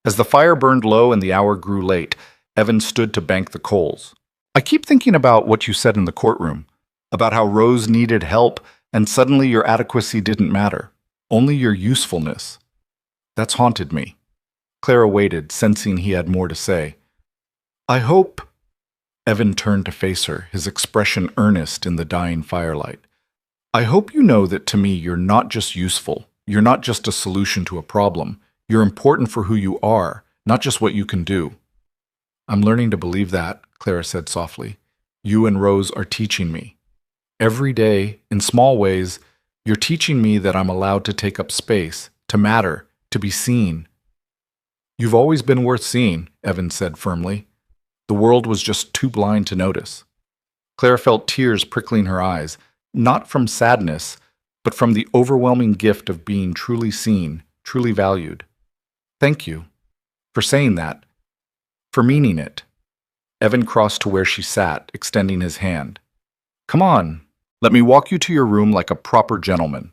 As the fire burned low and the hour grew late, Evan stood to bank the coals. I keep thinking about what you said in the courtroom, about how Rose needed help and suddenly your adequacy didn't matter, only your usefulness. That's haunted me. Clara waited, sensing he had more to say. I hope... Evan turned to face her, his expression earnest in the dying firelight. I hope you know that to me you're not just useful. You're not just a solution to a problem. You're important for who you are, not just what you can do. I'm learning to believe that, Clara said softly. You and Rose are teaching me. Every day, in small ways, you're teaching me that I'm allowed to take up space, to matter, to be seen. You've always been worth seeing, Evan said firmly. The world was just too blind to notice. Clara felt tears prickling her eyes, not from sadness, but from the overwhelming gift of being truly seen, truly valued. Thank you for saying that, for meaning it. Evan crossed to where she sat, extending his hand. Come on, let me walk you to your room like a proper gentleman.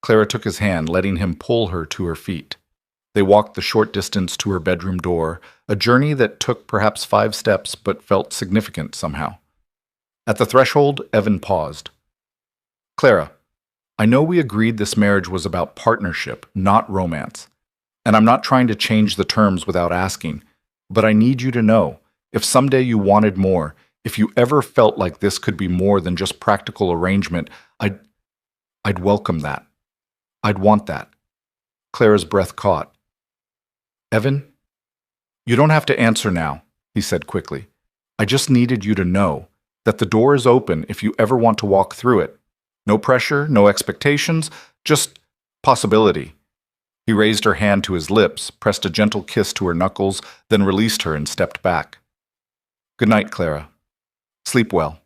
Clara took his hand, letting him pull her to her feet. They walked the short distance to her bedroom door, a journey that took perhaps 5 steps but felt significant somehow. At the threshold, Evan paused. Clara, I know we agreed this marriage was about partnership, not romance. And I'm not trying to change the terms without asking, but I need you to know, if someday you wanted more, if you ever felt like this could be more than just practical arrangement, I'd welcome that. I'd want that. Clara's breath caught. Evan, you don't have to answer now, he said quickly. I just needed you to know that the door is open if you ever want to walk through it. No pressure, no expectations, just possibility. He raised her hand to his lips, pressed a gentle kiss to her knuckles, then released her and stepped back. Good night, Clara. Sleep well.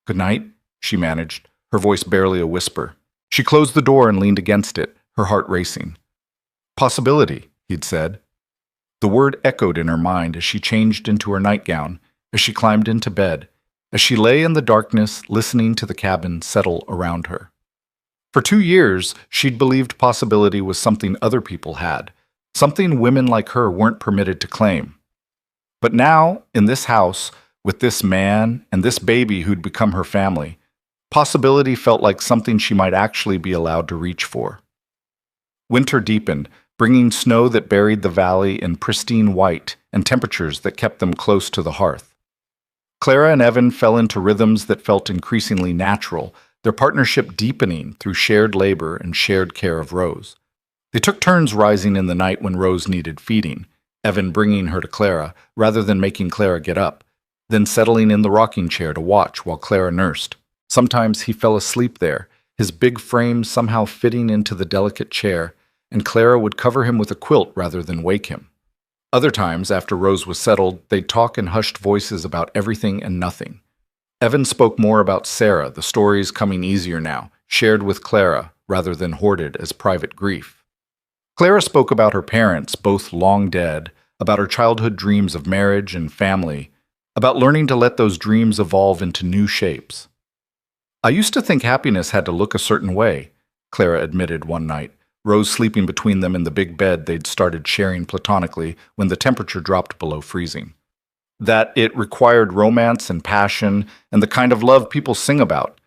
Good night, she managed, her voice barely a whisper. She closed the door and leaned against it, her heart racing. Possibility, he'd said. The word echoed in her mind as she changed into her nightgown, as she climbed into bed, as she lay in the darkness listening to the cabin settle around her. For 2 years, she'd believed possibility was something other people had, something women like her weren't permitted to claim. But now, in this house, with this man and this baby who'd become her family, possibility felt like something she might actually be allowed to reach for. Winter deepened, bringing snow that buried the valley in pristine white and temperatures that kept them close to the hearth. Clara and Evan fell into rhythms that felt increasingly natural, their partnership deepening through shared labor and shared care of Rose. They took turns rising in the night when Rose needed feeding, Evan bringing her to Clara rather than making Clara get up, then settling in the rocking chair to watch while Clara nursed. Sometimes he fell asleep there, his big frame somehow fitting into the delicate chair, and Clara would cover him with a quilt rather than wake him. Other times, after Rose was settled, they'd talk in hushed voices about everything and nothing. Evan spoke more about Sarah, the stories coming easier now, shared with Clara rather than hoarded as private grief. Clara spoke about her parents, both long dead, about her childhood dreams of marriage and family, about learning to let those dreams evolve into new shapes. I used to think happiness had to look a certain way, Clara admitted one night, Rose sleeping between them in the big bed they'd started sharing platonically when the temperature dropped below freezing. That it required romance and passion and the kind of love people sing about.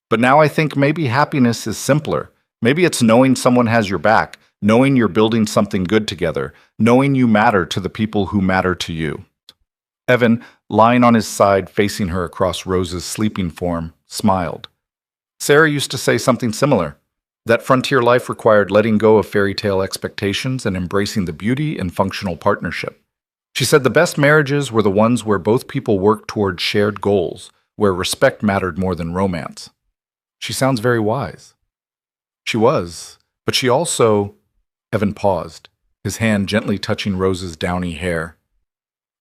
But now I think maybe happiness is simpler. Maybe it's knowing someone has your back, knowing you're building something good together, knowing you matter to the people who matter to you. Evan, lying on his side facing her across Rose's sleeping form, smiled. Sarah used to say something similar. That frontier life required letting go of fairy tale expectations and embracing the beauty in functional partnership. She said the best marriages were the ones where both people worked toward shared goals, where respect mattered more than romance. She sounds very wise. She was, but she also... Evan paused, his hand gently touching Rose's downy hair.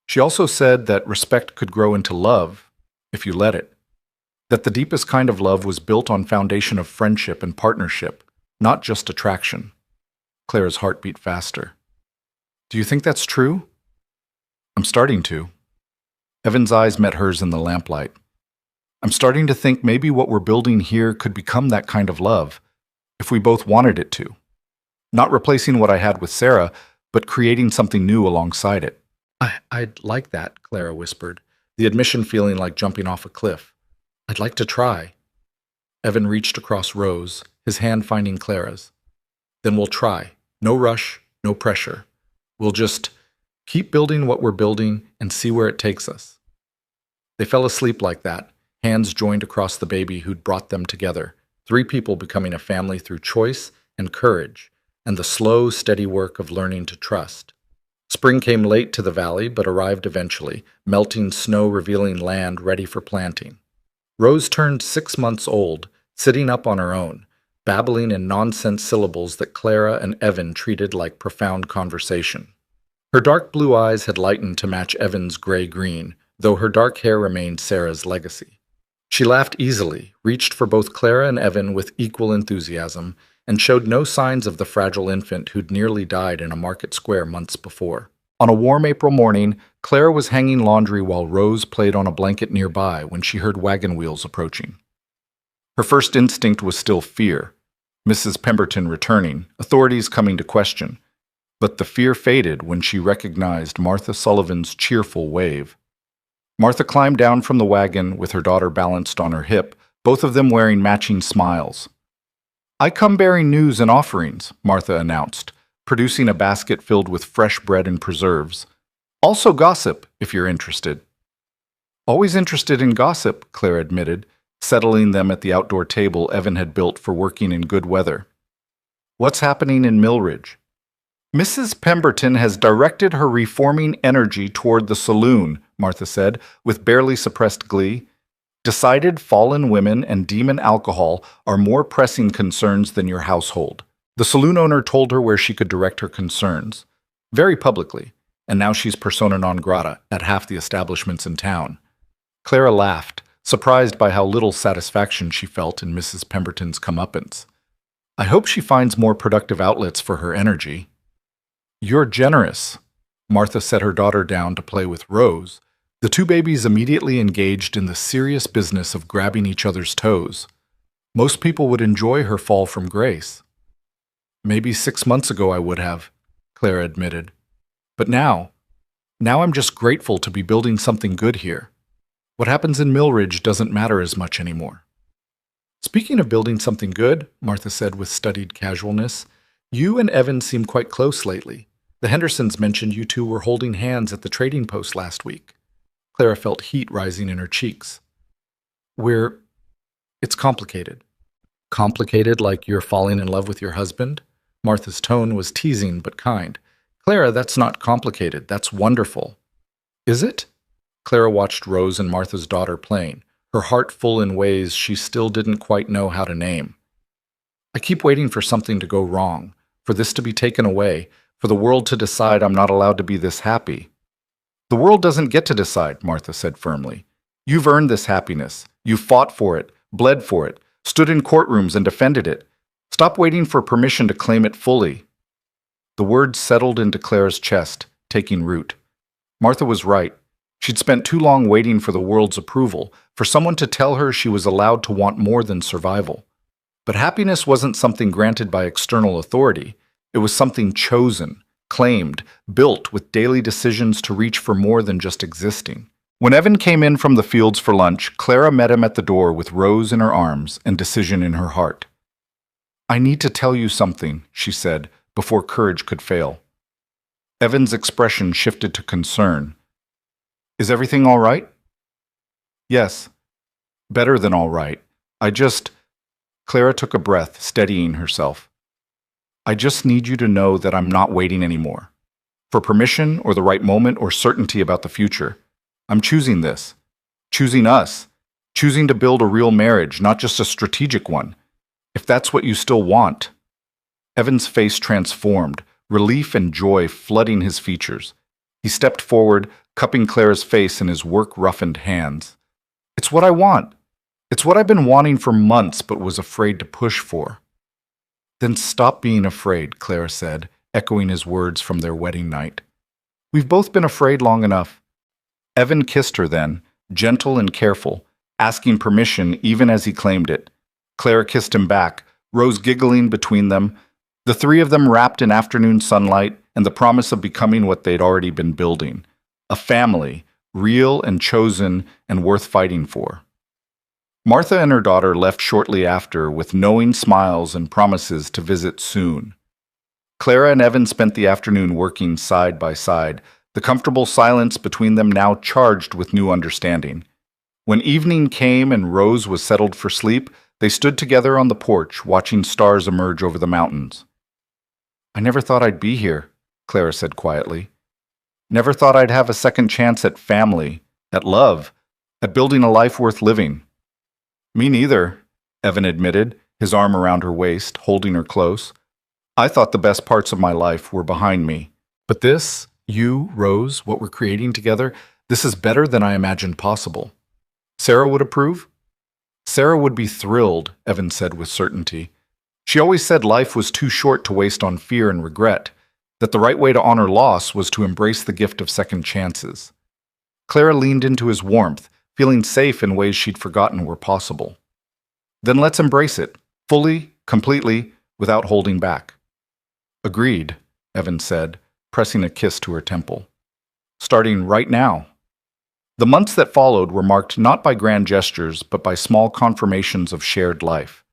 She also said that respect could grow into love if you let it. That the deepest kind of love was built on foundation of friendship and partnership, not just attraction. Clara's heart beat faster. Do you think that's true? I'm starting to. Evan's eyes met hers in the lamplight. I'm starting to think maybe what we're building here could become that kind of love, if we both wanted it to. Not replacing what I had with Sarah, but creating something new alongside it. I'd like that, Clara whispered, the admission feeling like jumping off a cliff. I'd like to try. Evan reached across Rose, his hand finding Clara's. Then we'll try. No rush, no pressure. We'll just keep building what we're building and see where it takes us. They fell asleep like that, hands joined across the baby who'd brought them together, 3 people becoming a family through choice and courage, and the slow, steady work of learning to trust. Spring came late to the valley, but arrived eventually, melting snow revealing land ready for planting. Rose turned 6 months old, sitting up on her own, babbling in nonsense syllables that Clara and Evan treated like profound conversation. Her dark blue eyes had lightened to match Evan's gray-green, though her dark hair remained Sarah's legacy. She laughed easily, reached for both Clara and Evan with equal enthusiasm, and showed no signs of the fragile infant who'd nearly died in a market square months before. On a warm April morning, Clara was hanging laundry while Rose played on a blanket nearby when she heard wagon wheels approaching. Her first instinct was still fear. Mrs. Pemberton returning, authorities coming to question. But the fear faded when she recognized Martha Sullivan's cheerful wave. Martha climbed down from the wagon with her daughter balanced on her hip, both of them wearing matching smiles. I come bearing news and offerings, Martha announced, producing a basket filled with fresh bread and preserves. Also gossip, if you're interested. Always interested in gossip, Clara admitted, settling them at the outdoor table Evan had built for working in good weather. What's happening in Millridge? Mrs. Pemberton has directed her reforming energy toward the saloon, Martha said, with barely suppressed glee. Decided fallen women and demon alcohol are more pressing concerns than your household. The saloon owner told her where she could direct her concerns. Very publicly, and now she's persona non grata at half the establishments in town. Clara laughed, surprised by how little satisfaction she felt in Mrs. Pemberton's comeuppance. I hope she finds more productive outlets for her energy. You're generous. Martha set her daughter down to play with Rose. The 2 babies immediately engaged in the serious business of grabbing each other's toes. Most people would enjoy her fall from grace. Maybe 6 months ago I would have, Clara admitted. But now I'm just grateful to be building something good here. What happens in Millridge doesn't matter as much anymore. Speaking of building something good, Martha said with studied casualness, you and Evan seem quite close lately. The Hendersons mentioned you 2 were holding hands at the trading post last week. Clara felt heat rising in her cheeks. It's complicated. Complicated like you're falling in love with your husband? Martha's tone was teasing but kind. Clara, that's not complicated. That's wonderful. Is it? Clara watched Rose and Martha's daughter playing, her heart full in ways she still didn't quite know how to name. I keep waiting for something to go wrong, for this to be taken away, for the world to decide I'm not allowed to be this happy. The world doesn't get to decide, Martha said firmly. You've earned this happiness. You've fought for it, bled for it, stood in courtrooms and defended it. Stop waiting for permission to claim it fully. The words settled into Clara's chest, taking root. Martha was right. She'd spent too long waiting for the world's approval, for someone to tell her she was allowed to want more than survival. But happiness wasn't something granted by external authority. It was something chosen, claimed, built with daily decisions to reach for more than just existing. When Evan came in from the fields for lunch, Clara met him at the door with Rose in her arms and decision in her heart. I need to tell you something, she said, before courage could fail. Evan's expression shifted to concern. Is everything all right? Yes. Better than all right. Clara took a breath, steadying herself. I just need you to know that I'm not waiting anymore. For permission or the right moment or certainty about the future. I'm choosing this. Choosing us. Choosing to build a real marriage, not just a strategic one. If that's what you still want. Evan's face transformed, relief and joy flooding his features. He stepped forward, cupping Clara's face in his work-roughened hands. It's what I want. It's what I've been wanting for months but was afraid to push for. Then stop being afraid, Clara said, echoing his words from their wedding night. We've both been afraid long enough. Evan kissed her then, gentle and careful, asking permission even as he claimed it. Clara kissed him back, Rose giggling between them, the three of them wrapped in afternoon sunlight and the promise of becoming what they'd already been building. A family, real and chosen and worth fighting for. Martha and her daughter left shortly after with knowing smiles and promises to visit soon. Clara and Evan spent the afternoon working side by side, the comfortable silence between them now charged with new understanding. When evening came and Rose was settled for sleep, they stood together on the porch, watching stars emerge over the mountains. I never thought I'd be here, Clara said quietly. Never thought I'd have a second chance at family, at love, at building a life worth living. Me neither, Evan admitted, his arm around her waist, holding her close. I thought the best parts of my life were behind me. But this, you, Rose, what we're creating together, this is better than I imagined possible. Sarah would approve? Sarah would be thrilled, Evan said with certainty. She always said life was too short to waste on fear and regret, that the right way to honor loss was to embrace the gift of second chances. Clara leaned into his warmth, feeling safe in ways she'd forgotten were possible. Then let's embrace it, fully, completely, without holding back. Agreed, Evan said, pressing a kiss to her temple. Starting right now. The months that followed were marked not by grand gestures, but by small confirmations of shared life.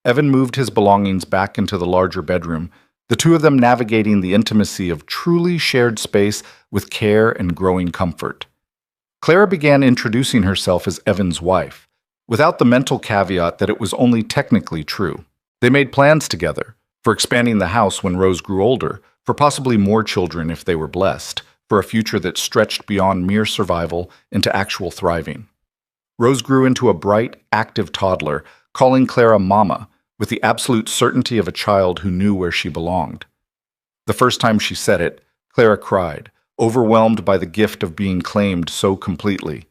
Evan moved his belongings back into the larger bedroom, the two of them navigating the intimacy of truly shared space with care and growing comfort. Clara began introducing herself as Evan's wife, without the mental caveat that it was only technically true. They made plans together, for expanding the house when Rose grew older, for possibly more children if they were blessed, for a future that stretched beyond mere survival into actual thriving. Rose grew into a bright, active toddler, calling Clara Mama, with the absolute certainty of a child who knew where she belonged. The first time she said it, Clara cried, overwhelmed by the gift of being claimed so completely.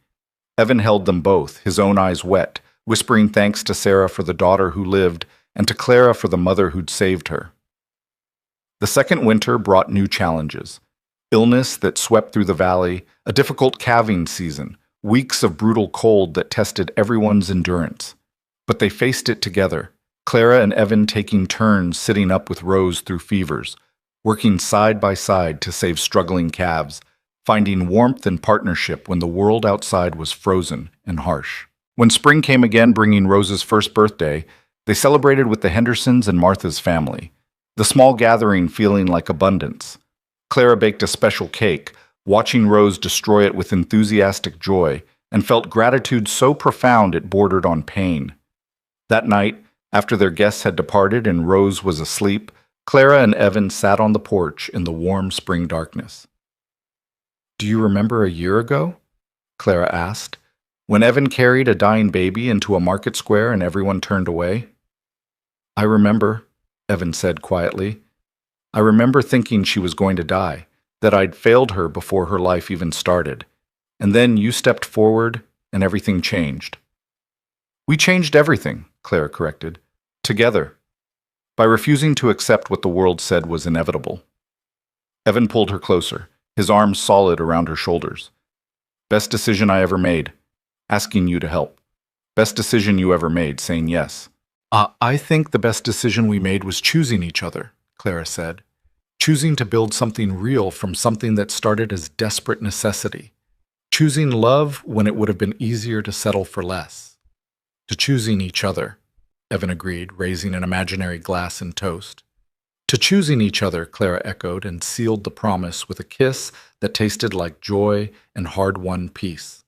Evan held them both, his own eyes wet, whispering thanks to Sarah for the daughter who lived and to Clara for the mother who'd saved her. The second winter brought new challenges. Illness that swept through the valley, a difficult calving season, weeks of brutal cold that tested everyone's endurance. But they faced it together, Clara and Evan taking turns sitting up with Rose through fevers, working side by side to save struggling calves, finding warmth and partnership when the world outside was frozen and harsh. When spring came again, bringing Rose's first birthday, they celebrated with the Hendersons and Martha's family, the small gathering feeling like abundance. Clara baked a special cake, watching Rose destroy it with enthusiastic joy, and felt gratitude so profound it bordered on pain. That night, after their guests had departed and Rose was asleep, Clara and Evan sat on the porch in the warm spring darkness. Do you remember a year ago? Clara asked, when Evan carried a dying baby into a market square and everyone turned away. I remember, Evan said quietly. I remember thinking she was going to die, that I'd failed her before her life even started. And then you stepped forward and everything changed. We changed everything, Clara corrected. Together. By refusing to accept what the world said was inevitable. Evan pulled her closer, his arms solid around her shoulders. Best decision I ever made. Asking you to help. Best decision you ever made, saying yes. I think the best decision we made was choosing each other, Clara said. Choosing to build something real from something that started as desperate necessity. Choosing love when it would have been easier to settle for less. To choosing each other, Evan agreed, raising an imaginary glass and toast. To choosing each other, Clara echoed, and sealed the promise with a kiss that tasted like joy and hard-won peace.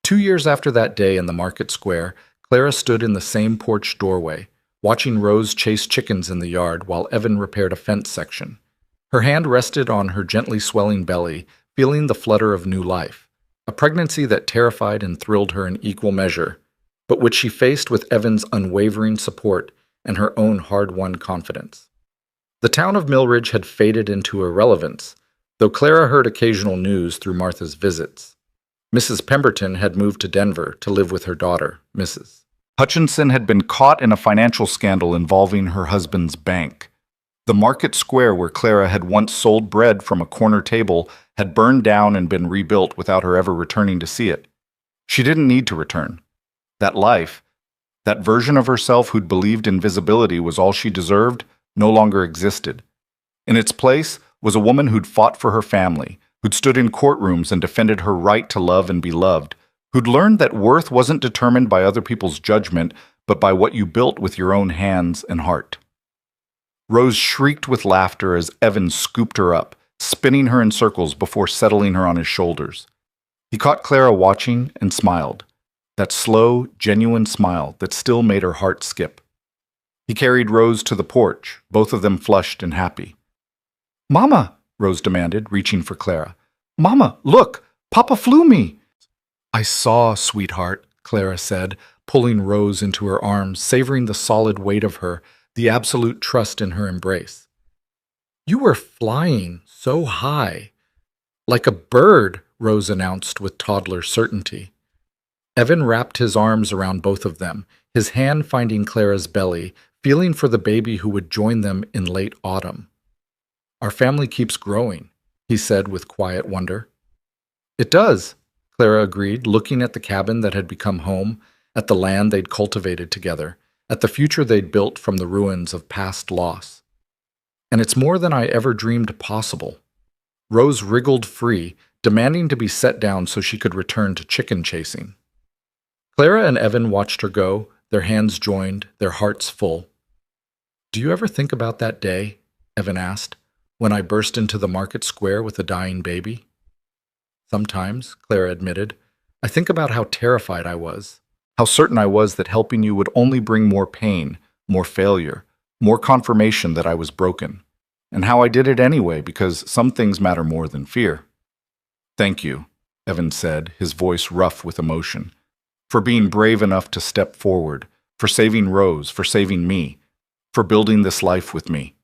2 years after that day in the market square, Clara stood in the same porch doorway, watching Rose chase chickens in the yard while Evan repaired a fence section. Her hand rested on her gently swelling belly, feeling the flutter of new life, a pregnancy that terrified and thrilled her in equal measure, but which she faced with Evan's unwavering support and her own hard-won confidence. The town of Millridge had faded into irrelevance, though Clara heard occasional news through Martha's visits. Mrs. Pemberton had moved to Denver to live with her daughter, Mrs. Hutchinson had been caught in a financial scandal involving her husband's bank. The market square where Clara had once sold bread from a corner table had burned down and been rebuilt without her ever returning to see it. She didn't need to return. That life, that version of herself who'd believed invisibility was all she deserved, no longer existed. In its place was a woman who'd fought for her family, who'd stood in courtrooms and defended her right to love and be loved, who'd learned that worth wasn't determined by other people's judgment, but by what you built with your own hands and heart. Rose shrieked with laughter as Evan scooped her up, spinning her in circles before settling her on his shoulders. He caught Clara watching and smiled, that slow, genuine smile that still made her heart skip. He carried Rose to the porch, both of them flushed and happy. "Mama," Rose demanded, reaching for Clara. "Mama, look! Papa flew me!" "I saw, sweetheart," Clara said, pulling Rose into her arms, savoring the solid weight of her, the absolute trust in her embrace. "You were flying so high." "Like a bird," Rose announced with toddler certainty. Evan wrapped his arms around both of them, his hand finding Clara's belly, feeling for the baby who would join them in late autumn. "Our family keeps growing," he said with quiet wonder. "It does," Clara agreed, looking at the cabin that had become home, at the land they'd cultivated together, at the future they'd built from the ruins of past loss. "And it's more than I ever dreamed possible." Rose wriggled free, demanding to be set down so she could return to chicken chasing. Clara and Evan watched her go, their hands joined, their hearts full. "Do you ever think about that day," Evan asked, "when I burst into the market square with a dying baby?" "Sometimes," Clara admitted. "I think about how terrified I was, how certain I was that helping you would only bring more pain, more failure, more confirmation that I was broken, and how I did it anyway because some things matter more than fear." "Thank you," Evan said, his voice rough with emotion, "for being brave enough to step forward, for saving Rose, for saving me, for building this life with me."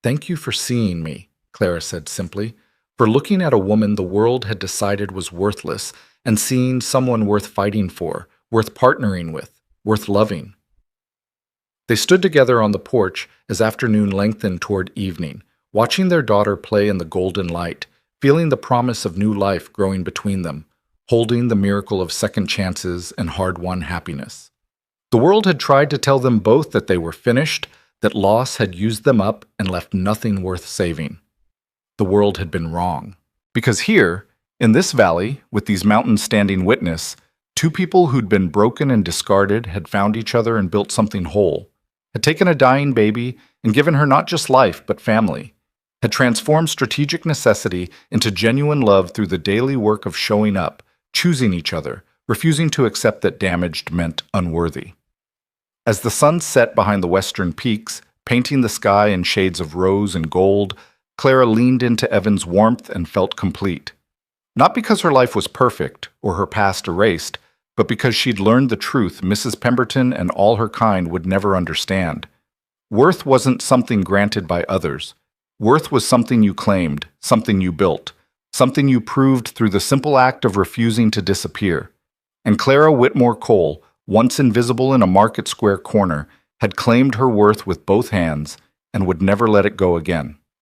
"Thank you for seeing me," Clara said simply, "for looking at a woman the world had decided was worthless and seeing someone worth fighting for, worth partnering with, worth loving." They stood together on the porch as afternoon lengthened toward evening, watching their daughter play in the golden light, feeling the promise of new life growing between them, holding the miracle of second chances and hard-won happiness. The world had tried to tell them both that they were finished, that loss had used them up and left nothing worth saving. The world had been wrong. Because here, in this valley, with these mountains standing witness, two people who'd been broken and discarded had found each other and built something whole, had taken a dying baby and given her not just life but family, had transformed strategic necessity into genuine love through the daily work of showing up, choosing each other, refusing to accept that damaged meant unworthy. As the sun set behind the western peaks, painting the sky in shades of rose and gold, Clara leaned into Evan's warmth and felt complete. Not because her life was perfect or her past erased, but because she'd learned the truth Mrs. Pemberton and all her kind would never understand. Worth wasn't something granted by others. Worth was something you claimed, something you built, something you proved through the simple act of refusing to disappear. And Clara Whitmore Cole, once invisible in a market square corner, had claimed her worth with both hands and would never let it go again.